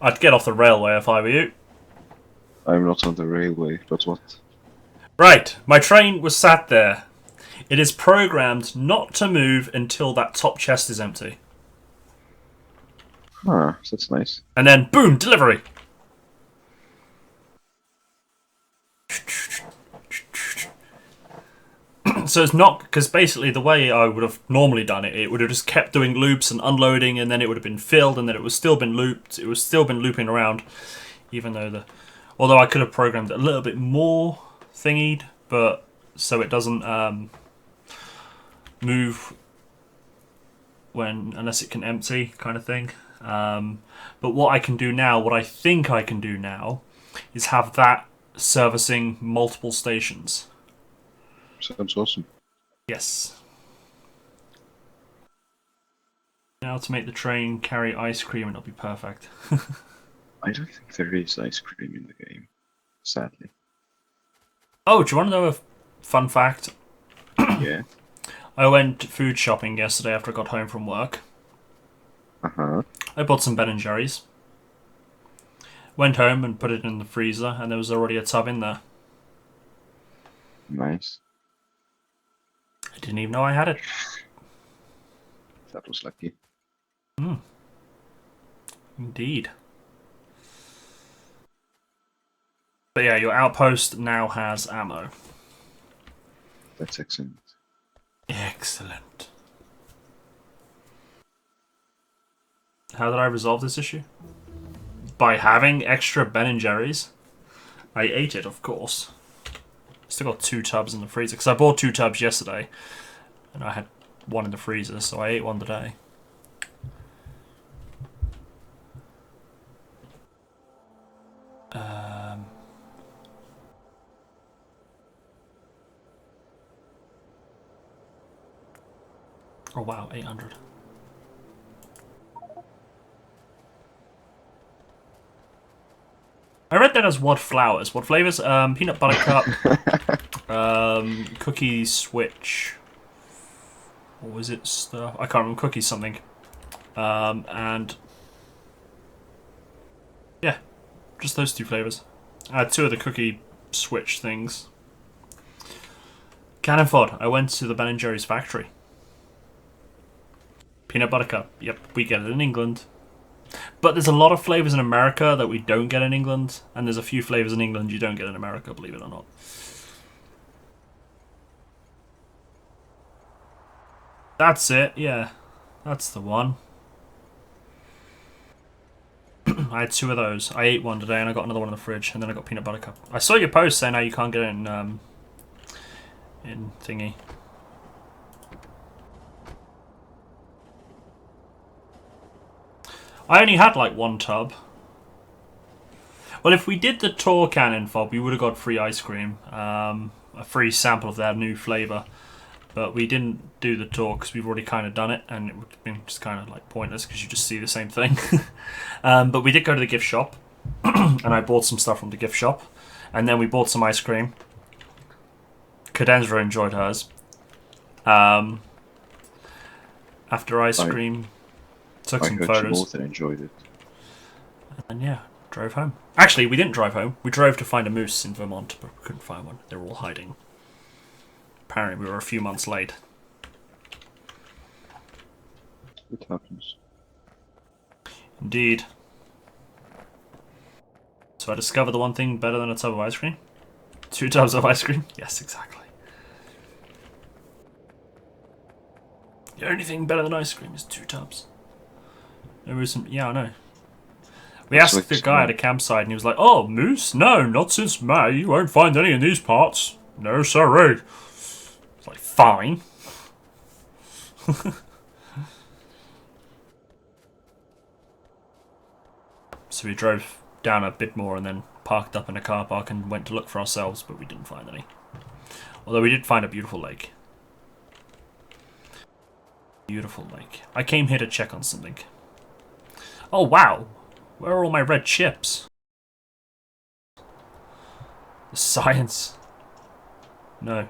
I'd get off the railway if I were you. I'm not on the railway, but what? Right, my train was sat there. It is programmed not to move until that top chest is empty. Huh, that's nice. And then, boom, delivery! So it's not, because basically the way I would have normally done it, it would have just kept doing loops and unloading, and then it would have been filled, and then it would still been looped. It would still been looping around, even though although I could have programmed it a little bit more thingied, but so it doesn't move unless it can empty, kind of thing. But what I can do now, what I think I can do now, is have that servicing multiple stations. Sounds awesome. Yes. Now to make the train carry ice cream, and it'll be perfect. I don't think there is ice cream in the game, sadly. Oh, do you want to know a fun fact? Yeah. I went food shopping yesterday after I got home from work. Uh-huh. I bought some Ben & Jerry's. Went home and put it in the freezer, and there was already a tub in there. Nice. I didn't even know I had it. That was lucky. Indeed. But yeah, your outpost now has ammo. That's excellent. Excellent. How did I resolve this issue? By having extra Ben & Jerry's. I ate it, of course. Still got 2 tubs in the freezer, because I bought 2 tubs yesterday, and I had 1 in the freezer, so I ate 1 today. Oh wow, 800. I read that as what flowers? What flavors? Peanut butter cup, cookie switch. Or was it stuff? I can't remember. Cookie something. And yeah, just those 2 flavors. I had 2 of the cookie switch things. Cannon fod. I went to the Ben & Jerry's factory. Peanut butter cup. Yep, we get it in England. But there's a lot of flavours in America that we don't get in England, and there's a few flavours in England you don't get in America, believe it or not. That's it, yeah. That's the one. I had 2 of those. I ate one today and I got another one in the fridge, and then I got peanut butter cup. I saw your post saying how you can't get it in thingy. I only had like 1 tub. Well, if we did the tour cannon fob, we would have got free ice cream. A free sample of their new flavour. But we didn't do the tour because we've already kind of done it, and it would have been just kind of like pointless because you just see the same thing. But we did go to the gift shop, and I bought some stuff from the gift shop, and then we bought some ice cream. Cadenzra enjoyed hers. After ice cream, took some photos. Both enjoyed it. And yeah, drove home. Actually, we didn't drive home. We drove to find a moose in Vermont, but we couldn't find one. They were all hiding. Apparently, we were a few months late. It happens. Indeed. So I discovered the one thing better than a tub of ice cream. 2 tubs of ice cream? Yes, exactly. The only thing better than ice cream is 2 tubs. There was some... Yeah, I know. We asked the guy at a campsite and he was like, "Oh, moose? No, not since May. You won't find any in these parts. No, sorry." It's like, fine. So we drove down a bit more and then parked up in a car park and went to look for ourselves, but we didn't find any. Although we did find a beautiful lake. Beautiful lake. I came here to check on something. Oh, wow. Where are all my red chips? The science. No.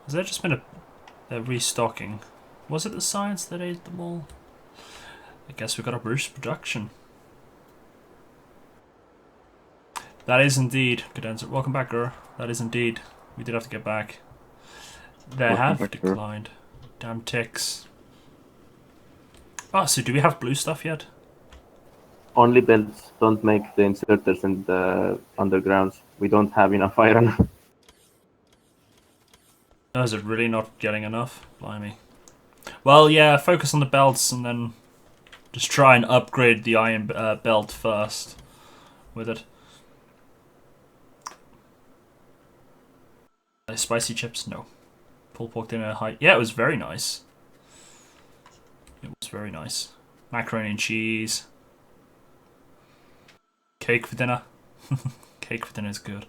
Has there just been they're restocking? Was it the science that ate them all? I guess we got a Bruce production. That is indeed. Cadenza. Welcome back, girl. That is indeed. We did have to get back. They have declined. Damn ticks. Oh, so do we have blue stuff yet? Only belts don't make the inserters and the undergrounds. We don't have enough iron. No, is it really not getting enough? Blimey. Well, yeah, focus on the belts and then just try and upgrade the iron belt first with it. Spicy chips? No. Pulled pork dinner height. Yeah, it was very nice. It was very nice. Macaroni and cheese. Cake for dinner. Cake for dinner is good.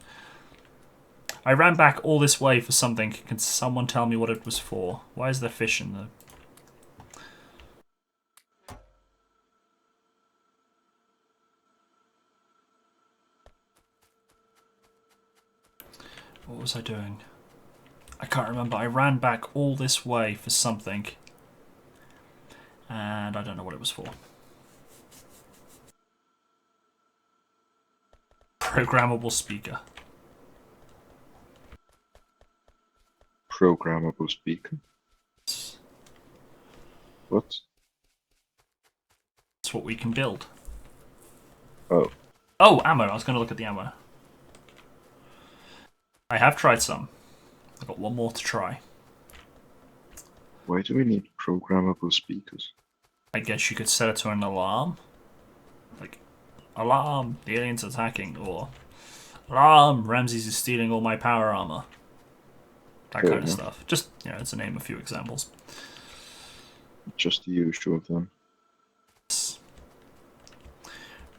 I ran back all this way for something. Can someone tell me what it was for? Why is there fish in the... What was I doing? I can't remember. I ran back all this way for something. And I don't know what it was for. Programmable speaker. Programmable speaker? What? That's what we can build. Oh. Oh, ammo. I was going to look at the ammo. I have tried some. I've got one more to try. Why do we need programmable speakers? I guess you could set it to an alarm. Like, alarm, the alien's attacking, or alarm, Ramses is stealing all my power armor. That kind of stuff. Just, you know, to name a few examples. Just the usual then.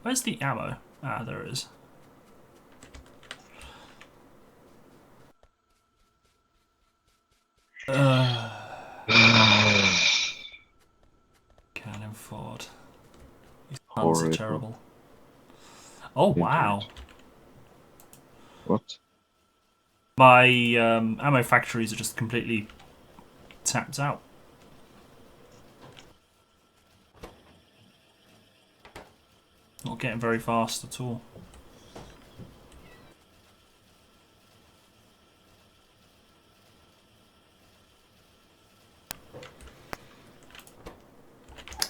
Where's the ammo? Ah, there it is. Cannon ford. These guns are terrible. Oh, wow. What? My ammo factories are just completely tapped out. Not getting very fast at all.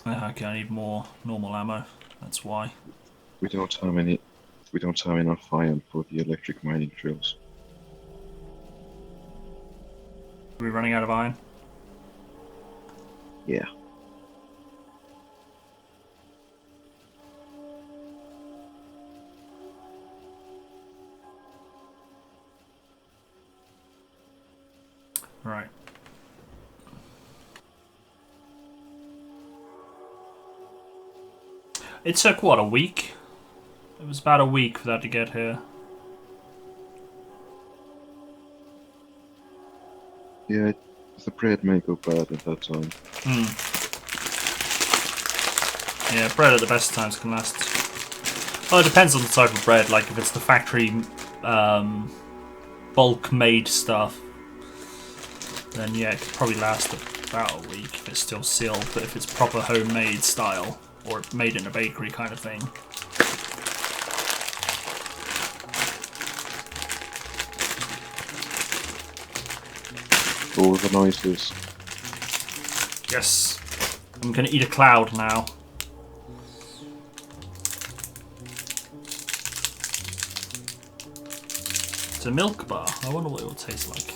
Okay, I need more normal ammo. That's why. We don't have any. We don't have enough iron for the electric mining drills. Are we running out of iron? Yeah. Right. It took, what, a week? It was about a week for that to get here. Yeah, the bread may go bad at that time. Yeah, bread at the best times can last. Well, it depends on the type of bread. Like, if it's the factory bulk made stuff, then yeah, it could probably last about a week if it's still sealed. But if it's proper homemade style, or made in a bakery kind of thing. All the noises. Yes. I'm gonna eat a cloud now. It's a milk bar. I wonder what it will taste like.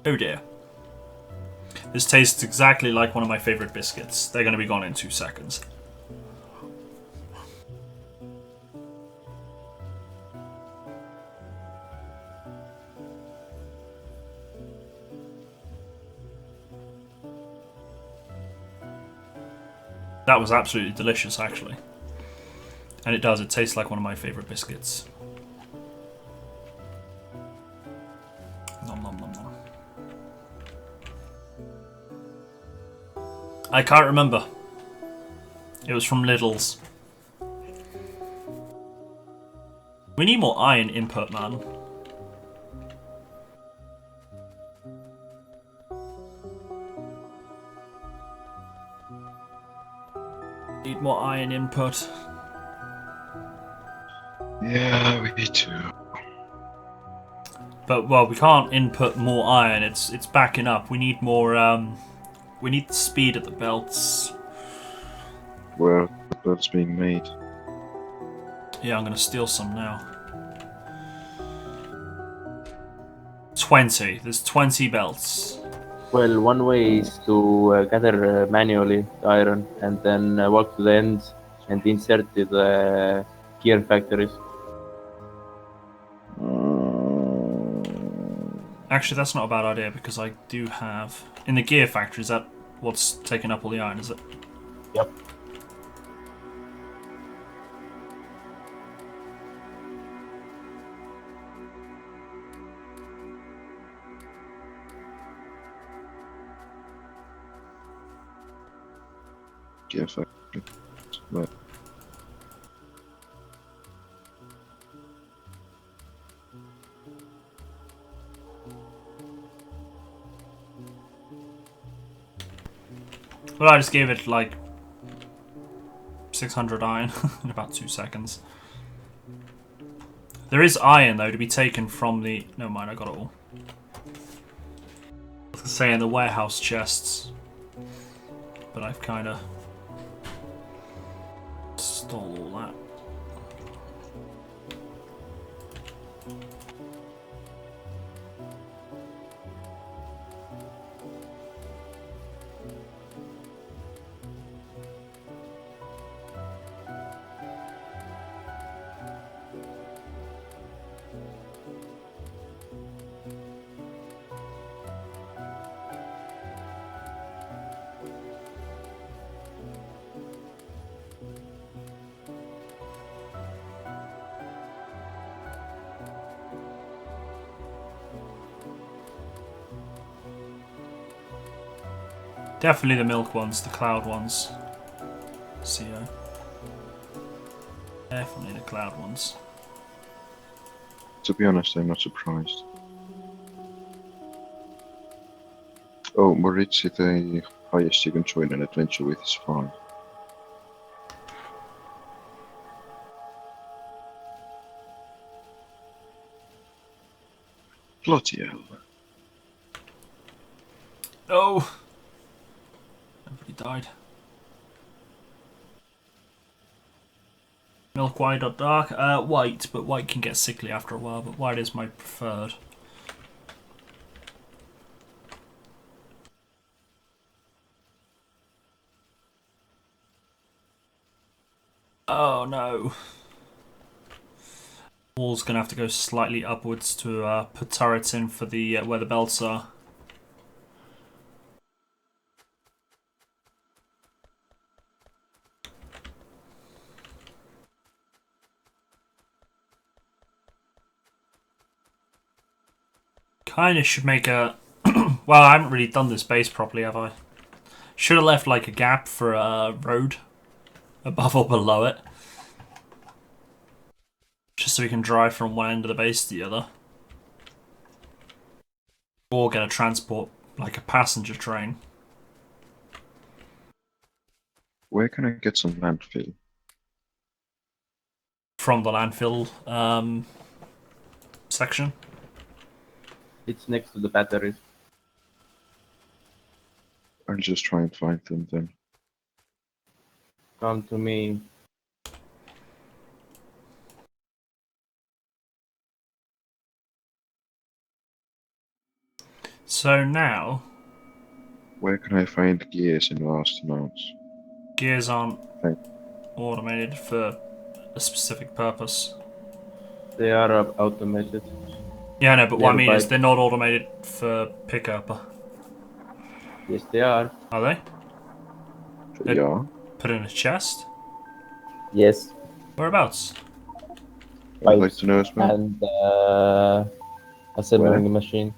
Oh dear. This tastes exactly like one of my favourite biscuits. They're going to be gone in 2 seconds. That was absolutely delicious, actually. And it tastes like one of my favourite biscuits. Nom nom nom nom. I can't remember. It was from Lidl's. We need more iron input, man. Need more iron input. Yeah, we too. But, well, we can't input more iron. It's backing up. We need more, we need the speed of the belts. Where the bird's being made. Yeah, I'm gonna steal some now. 20. There's 20 belts. Well, one way is to gather manually the iron and then walk to the end and insert the gear factories. Actually, that's not a bad idea because I do have... In the gear factory, is that what's taking up all the iron, is it? Yep. Yeah, factory. Right. Well, I just gave it like 600 iron in about 2 seconds. There is iron though to be taken from the... Never mind, I got it all. I was gonna say in the warehouse chests, but I've kind of stole all that. Definitely the milk ones, the cloud ones. CO. Definitely the cloud ones. To be honest, I'm not surprised. Oh, Moritz, the highest you can join an adventure with is 5. Bloody hell. Oh! Everybody died. Milk white or dark? White, but white can get sickly after a while, but white is my preferred. Oh no. Wall's gonna have to go slightly upwards to put turrets in for the where the belts are. Kinda should make a... well, I haven't really done this base properly, have I? Should have left like a gap for a road above or below it. Just so we can drive from one end of the base to the other. Or get a transport, like a passenger train. Where can I get some landfill? From the landfill section. It's next to the batteries. I'll just try and find them then. Come to me. So now, Where can I find gears in vast amounts? gears aren't Thank- automated for a specific purpose. They are automated. Yeah, no, but what I mean is Nearby. they're not automated for pickup. Yes, they are. Are they? It- Yeah. Put in a chest? Yes. Whereabouts? I'd like Pipes to know as well. and assembling machine.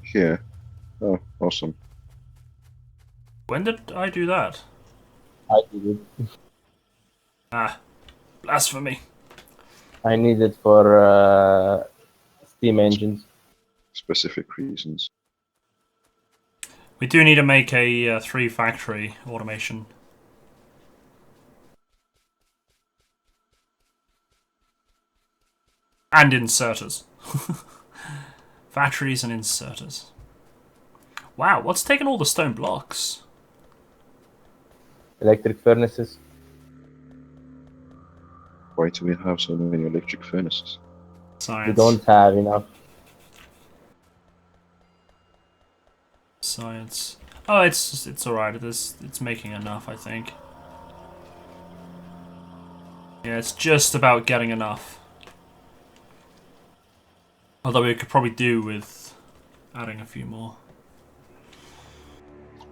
Here. Oh, awesome. When did I do that? I did it. Ah, blasphemy. I need it for steam engines. Specific reasons. We do need to make a 3 factory automation. And inserters. Factories and inserters. Wow, what's taking all the stone blocks? Electric furnaces. Why do we have so many electric furnaces? Science. We don't have enough. Science. Oh, it's alright. It's making enough, I think. Yeah, it's just about getting enough. Although we could probably do with adding a few more.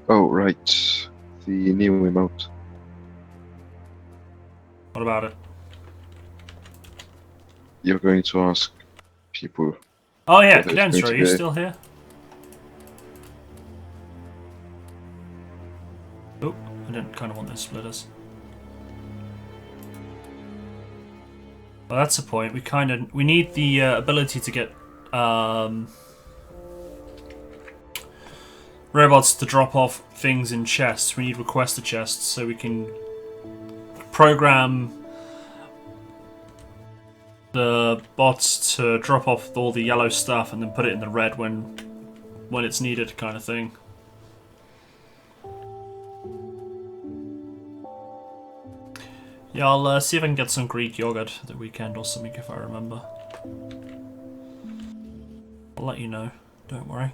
Oh, right. The new emote. What about it? You're going to ask people. Oh yeah, Whether it's Cadenza, going are to you be- still here? Oh, I didn't kind of want those splitters. Well, that's the point. We need the ability to get robots to drop off things in chests. We need requester chests so we can program the bots to drop off all the yellow stuff and then put it in the red when it's needed, kind of thing. Yeah, I'll see if I can get some Greek yogurt the weekend or something if I remember. I'll let you know, don't worry.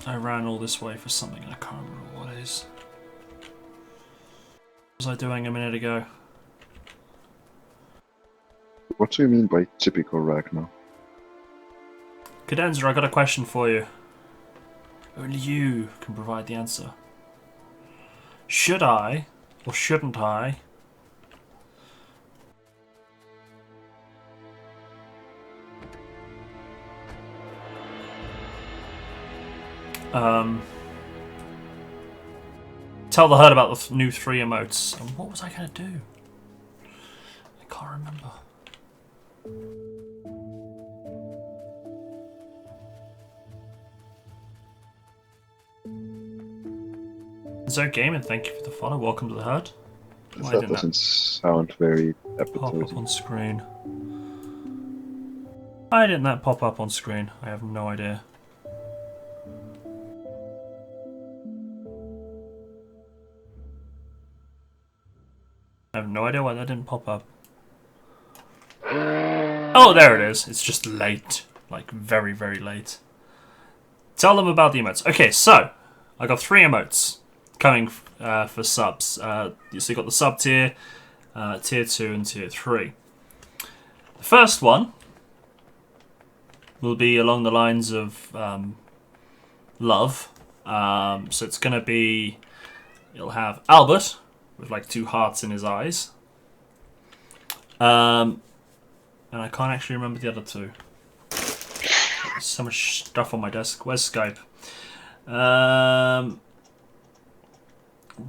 I ran all this way for something and I can't remember what it is. What was I doing a minute ago? What do you mean by typical Ragnar? Cadenza, I got a question for you. Only you can provide the answer. Should I, or shouldn't I, tell the herd about the new 3 emotes? And what was I going to do? I can't remember. Zo Gaming, thank you for the follow. Welcome to the herd. Why That didn't doesn't sound very pop up appetizing. on screen? Why didn't that pop up on screen? I have no idea. I have no idea why that didn't pop up. Oh, there it is. It's just late. Like, very, very late. Tell them about the emotes. Okay, so, I got 3 emotes coming for subs. So you got the sub tier, tier 2 and tier 3. The first one will be along the lines of love. So it's going to be, you'll have Albert with like 2 hearts in his eyes. And I can't actually remember the other 2. There's so much stuff on my desk. Where's Skype?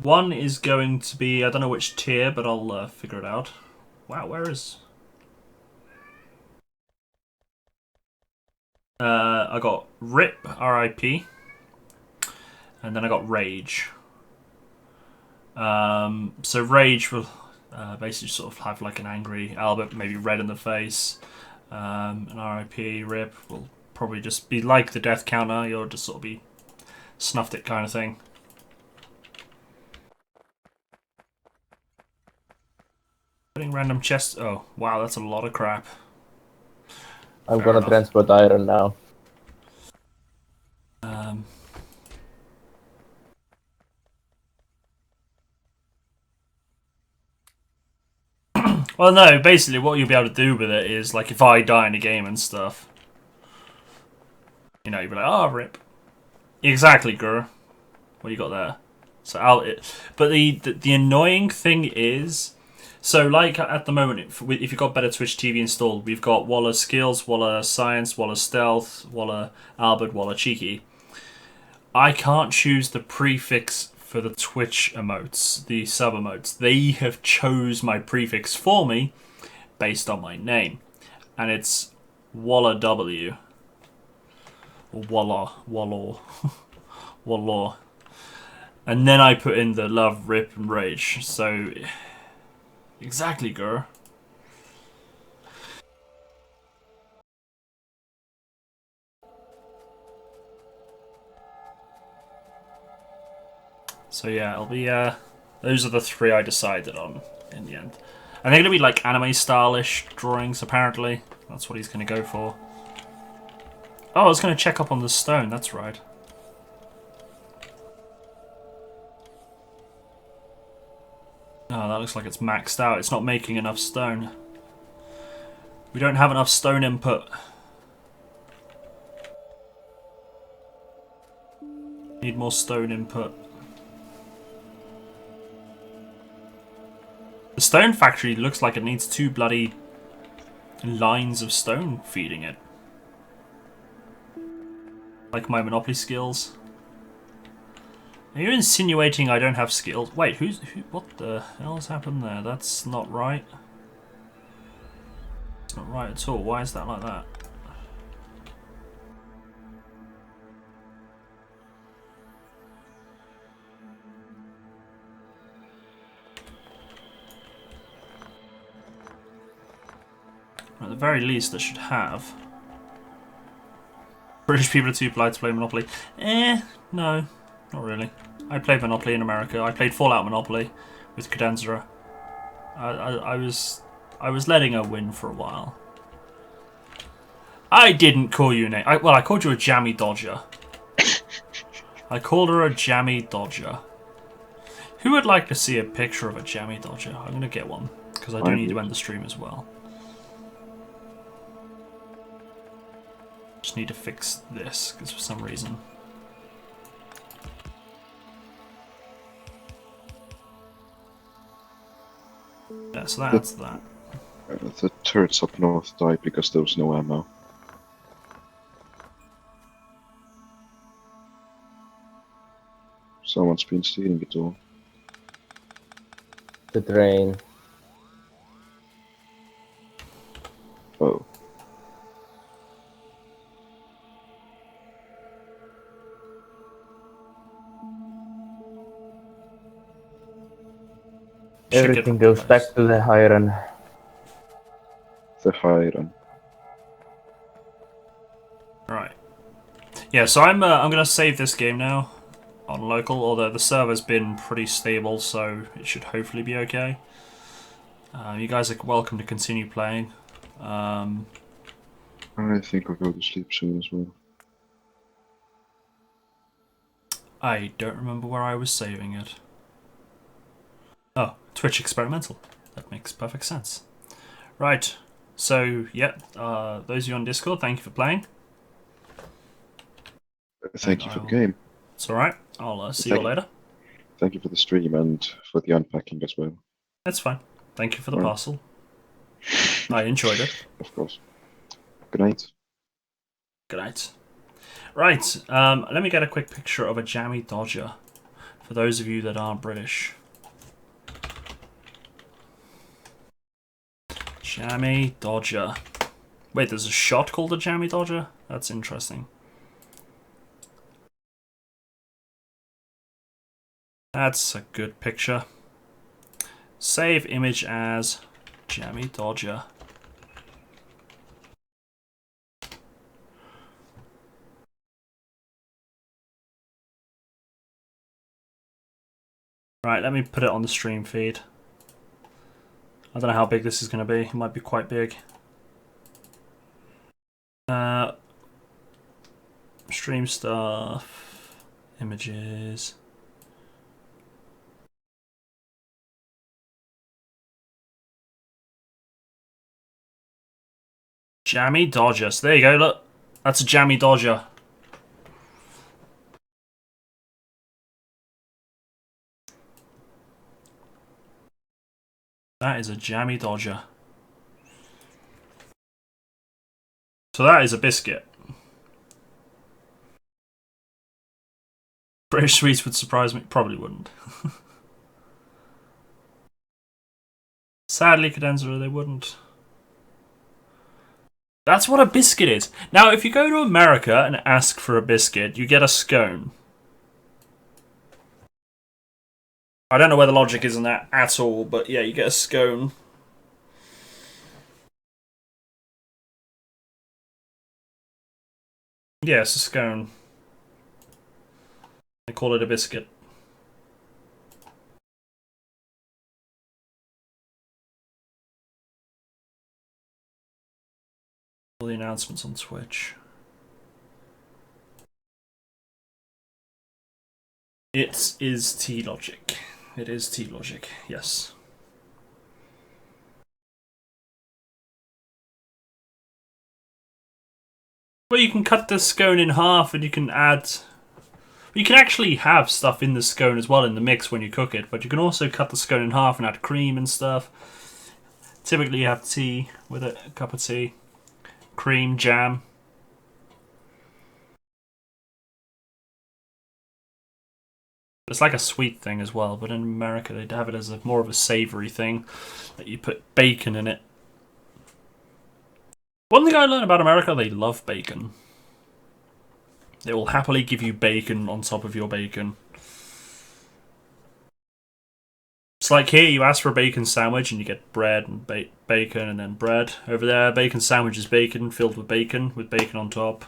One is going to be, I don't know which tier, but I'll figure it out. Wow, where is... I got RIP, R-I-P, and then I got Rage. So Rage will basically sort of have like an angry Albert, maybe red in the face. And R.I.P. RIP will probably just be like the death counter. You'll just sort of be snuffed it kind of thing. Putting random chests. Oh wow, that's a lot of crap. I'm Fair gonna enough. transport iron now. Well, no, basically what you'll be able to do with it is, like, if I die in a game and stuff, you know, you'll be like, oh, RIP. Exactly, Gur. What you got there? So but the annoying thing is, so like at the moment, if you've got better Twitch TV installed, we've got Walla Skills, Walla Science, Walla Stealth, Walla Albert, Walla Cheeky. I can't choose the prefix for the Twitch emotes, the sub emotes. They have chose my prefix for me based on my name, and it's Walla W. Or Walla. Walla. And then I put in the love, rip, and rage. So, exactly, Gur. So yeah, it'll be those are the 3 I decided on in the end. And they're gonna be like anime stylish drawings. Apparently, that's what he's gonna go for. Oh, I was gonna check up on the stone. That's right. Oh, that looks like it's maxed out. It's not making enough stone. We don't have enough stone input. Need more stone input. The stone factory looks like it needs 2 bloody lines of stone feeding it. Like my Monopoly skills. Are you insinuating I don't have skills? Wait, what the hell has happened there? That's not right. It's not right at all. Why is that like that? At the very least, I should have. British people are too polite to play Monopoly. No, not really. I played Monopoly in America. I played Fallout Monopoly with Cadenza. I was letting her win for a while. I didn't call you a name. Well, I called you a jammy dodger. I called her a jammy dodger. Who would like to see a picture of a jammy dodger? I'm gonna get one because I do need to end the stream as well. Just need to fix this because for some reason. Yeah, so that's that. The turrets up north died because there was no ammo. Someone's been stealing it all. The drain. Oh. Everything goes back to the iron. The iron. Right. Yeah, so I'm gonna save this game now on local, although the server's been pretty stable, so it should hopefully be okay. You guys are welcome to continue playing. I think I'll go to sleep soon as well. I don't remember where I was saving it. Oh, Twitch Experimental. That makes perfect sense. Right, so, yeah, those of you on Discord, thank you for playing. Thank you for the game. It's alright, I'll see you all later. Thank you for the stream and for the unpacking as well. That's fine. Thank you for the parcel. I enjoyed it. Of course. Good night. Good night. Right, let me get a quick picture of a jammy dodger for those of you that aren't British. Jammy dodger. Wait, there's a shot called a jammy dodger? That's interesting. That's a good picture. Save image as jammy dodger. Right, let me put it on the stream feed. I don't know how big this is going to be. It might be quite big. Stream stuff. Images. Jammy Dodger. So there you go, look. That's a Jammy Dodger. That is a Jammy Dodger. So that is a biscuit. British sweets would surprise me. Probably wouldn't. Sadly, Cadenza, they wouldn't. That's what a biscuit is. Now, if you go to America and ask for a biscuit, you get a scone. I don't know where the logic is in that at all, but yeah, you get a scone. Yeah, it's a scone. They call it a biscuit. All the announcements on Twitch. It is T-Logic. It is T-Logic, yes. Well, you can cut the scone in half and you can add... You can actually have stuff in the scone as well in the mix when you cook it, but you can also cut the scone in half and add cream and stuff. Typically you have tea with it, a cup of tea. Cream, jam. It's like a sweet thing as well, but in America they'd have it as more of a savoury thing, that you put bacon in it. One thing I learned about America, they love bacon. They will happily give you bacon on top of your bacon. It's like here, you ask for a bacon sandwich and you get bread and bacon and then bread. Over there, bacon sandwich is bacon filled with bacon on top.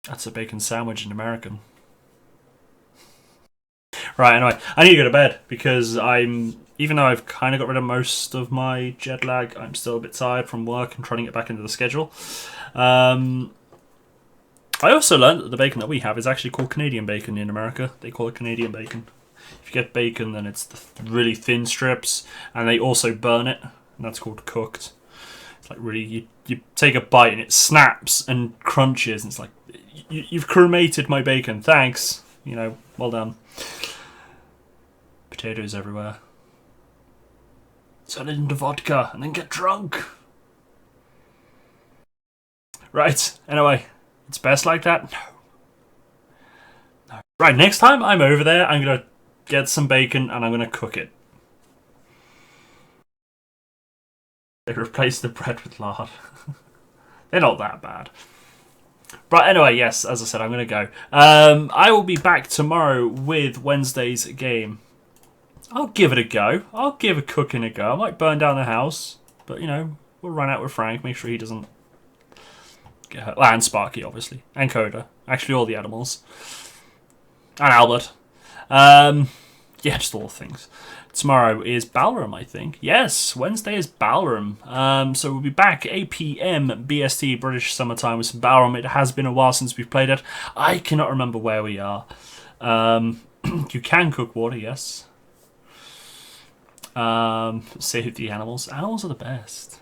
That's a bacon sandwich in American. Right, anyway, I need to go to bed because even though I've kind of got rid of most of my jet lag, I'm still a bit tired from work and trying to get back into the schedule. I also learned that the bacon that we have is actually called Canadian bacon in America. They call it Canadian bacon. If you get bacon, then it's the really thin strips, and they also burn it, and that's called cooked. It's like really, you take a bite and it snaps and crunches, and it's like, you've cremated my bacon, thanks. You know, well done. Potatoes everywhere. Turn it into vodka and then get drunk. Right, anyway, it's best like that? No. Right, next time I'm over there, I'm going to get some bacon and I'm going to cook it. They replaced the bread with lard. They're not that bad. Right, anyway, yes, as I said, I'm going to go. I will be back tomorrow with Wednesday's game. I'll give it a go. I'll give a cooking a go. I might burn down the house, but you know, we'll run out with Frank. Make sure he doesn't get hurt. Well, and Sparky, obviously, and Coda. Actually, all the animals, and Albert. Yeah, just all the things. Tomorrow is Ballroom, I think. Yes, Wednesday is Ballroom. So we'll be back 8 p.m. BST, British Summertime, with some Ballroom. It has been a while since we've played it. I cannot remember where we are. You can cook water, yes. Save the animals. Animals are the best.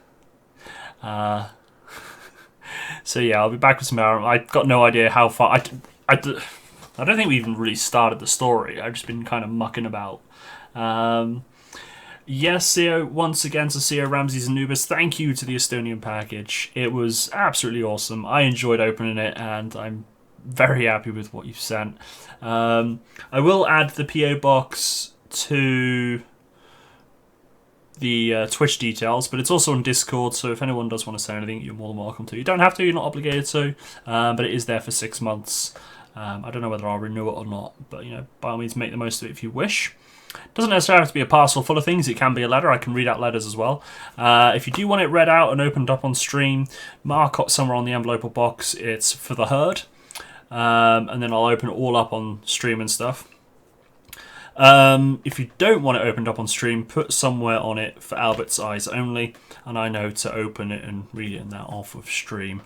So yeah, I'll be back with some Ballroom. I got no idea how far. I don't think we even really started the story. I've just been kind of mucking about. Yes, CEO, once again to CEO Ramses Anubis, thank you to the Estonian package. It was absolutely awesome. I enjoyed opening it, and I'm very happy with what you've sent. I will add the PO box to the Twitch details, but it's also on Discord, so if anyone does want to say anything, you're more than welcome to. You don't have to, you're not obligated to, but it is there for 6 months. I don't know whether I'll renew it or not, but you know, by all means, make the most of it if you wish. Doesn't necessarily have to be a parcel full of things. It can be a letter. I can read out letters as well. If you do want it read out and opened up on stream, mark somewhere on the envelope or box it's for the herd, and then I'll open it all up on stream and stuff. If you don't want it opened up on stream, put somewhere on it for Albert's eyes only, and I know to open it and read it in that off of stream.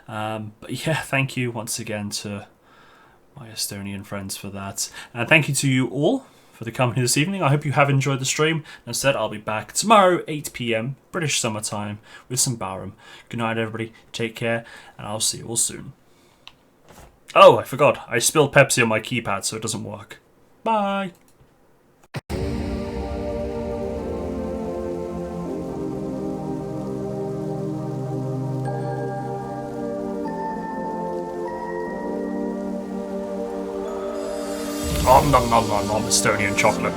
But yeah, thank you once again to my Estonian friends for that, and thank you to you all for the company this evening. I hope you have enjoyed the stream. As said, I'll be back tomorrow 8 p.m. British Summertime with some Ballroom. Good night, everybody. Take care, and I'll see you all soon. Oh, I forgot. I spilled Pepsi on my keypad, so it doesn't work. Bye. Nom nom nom nom nom, Estonian chocolate.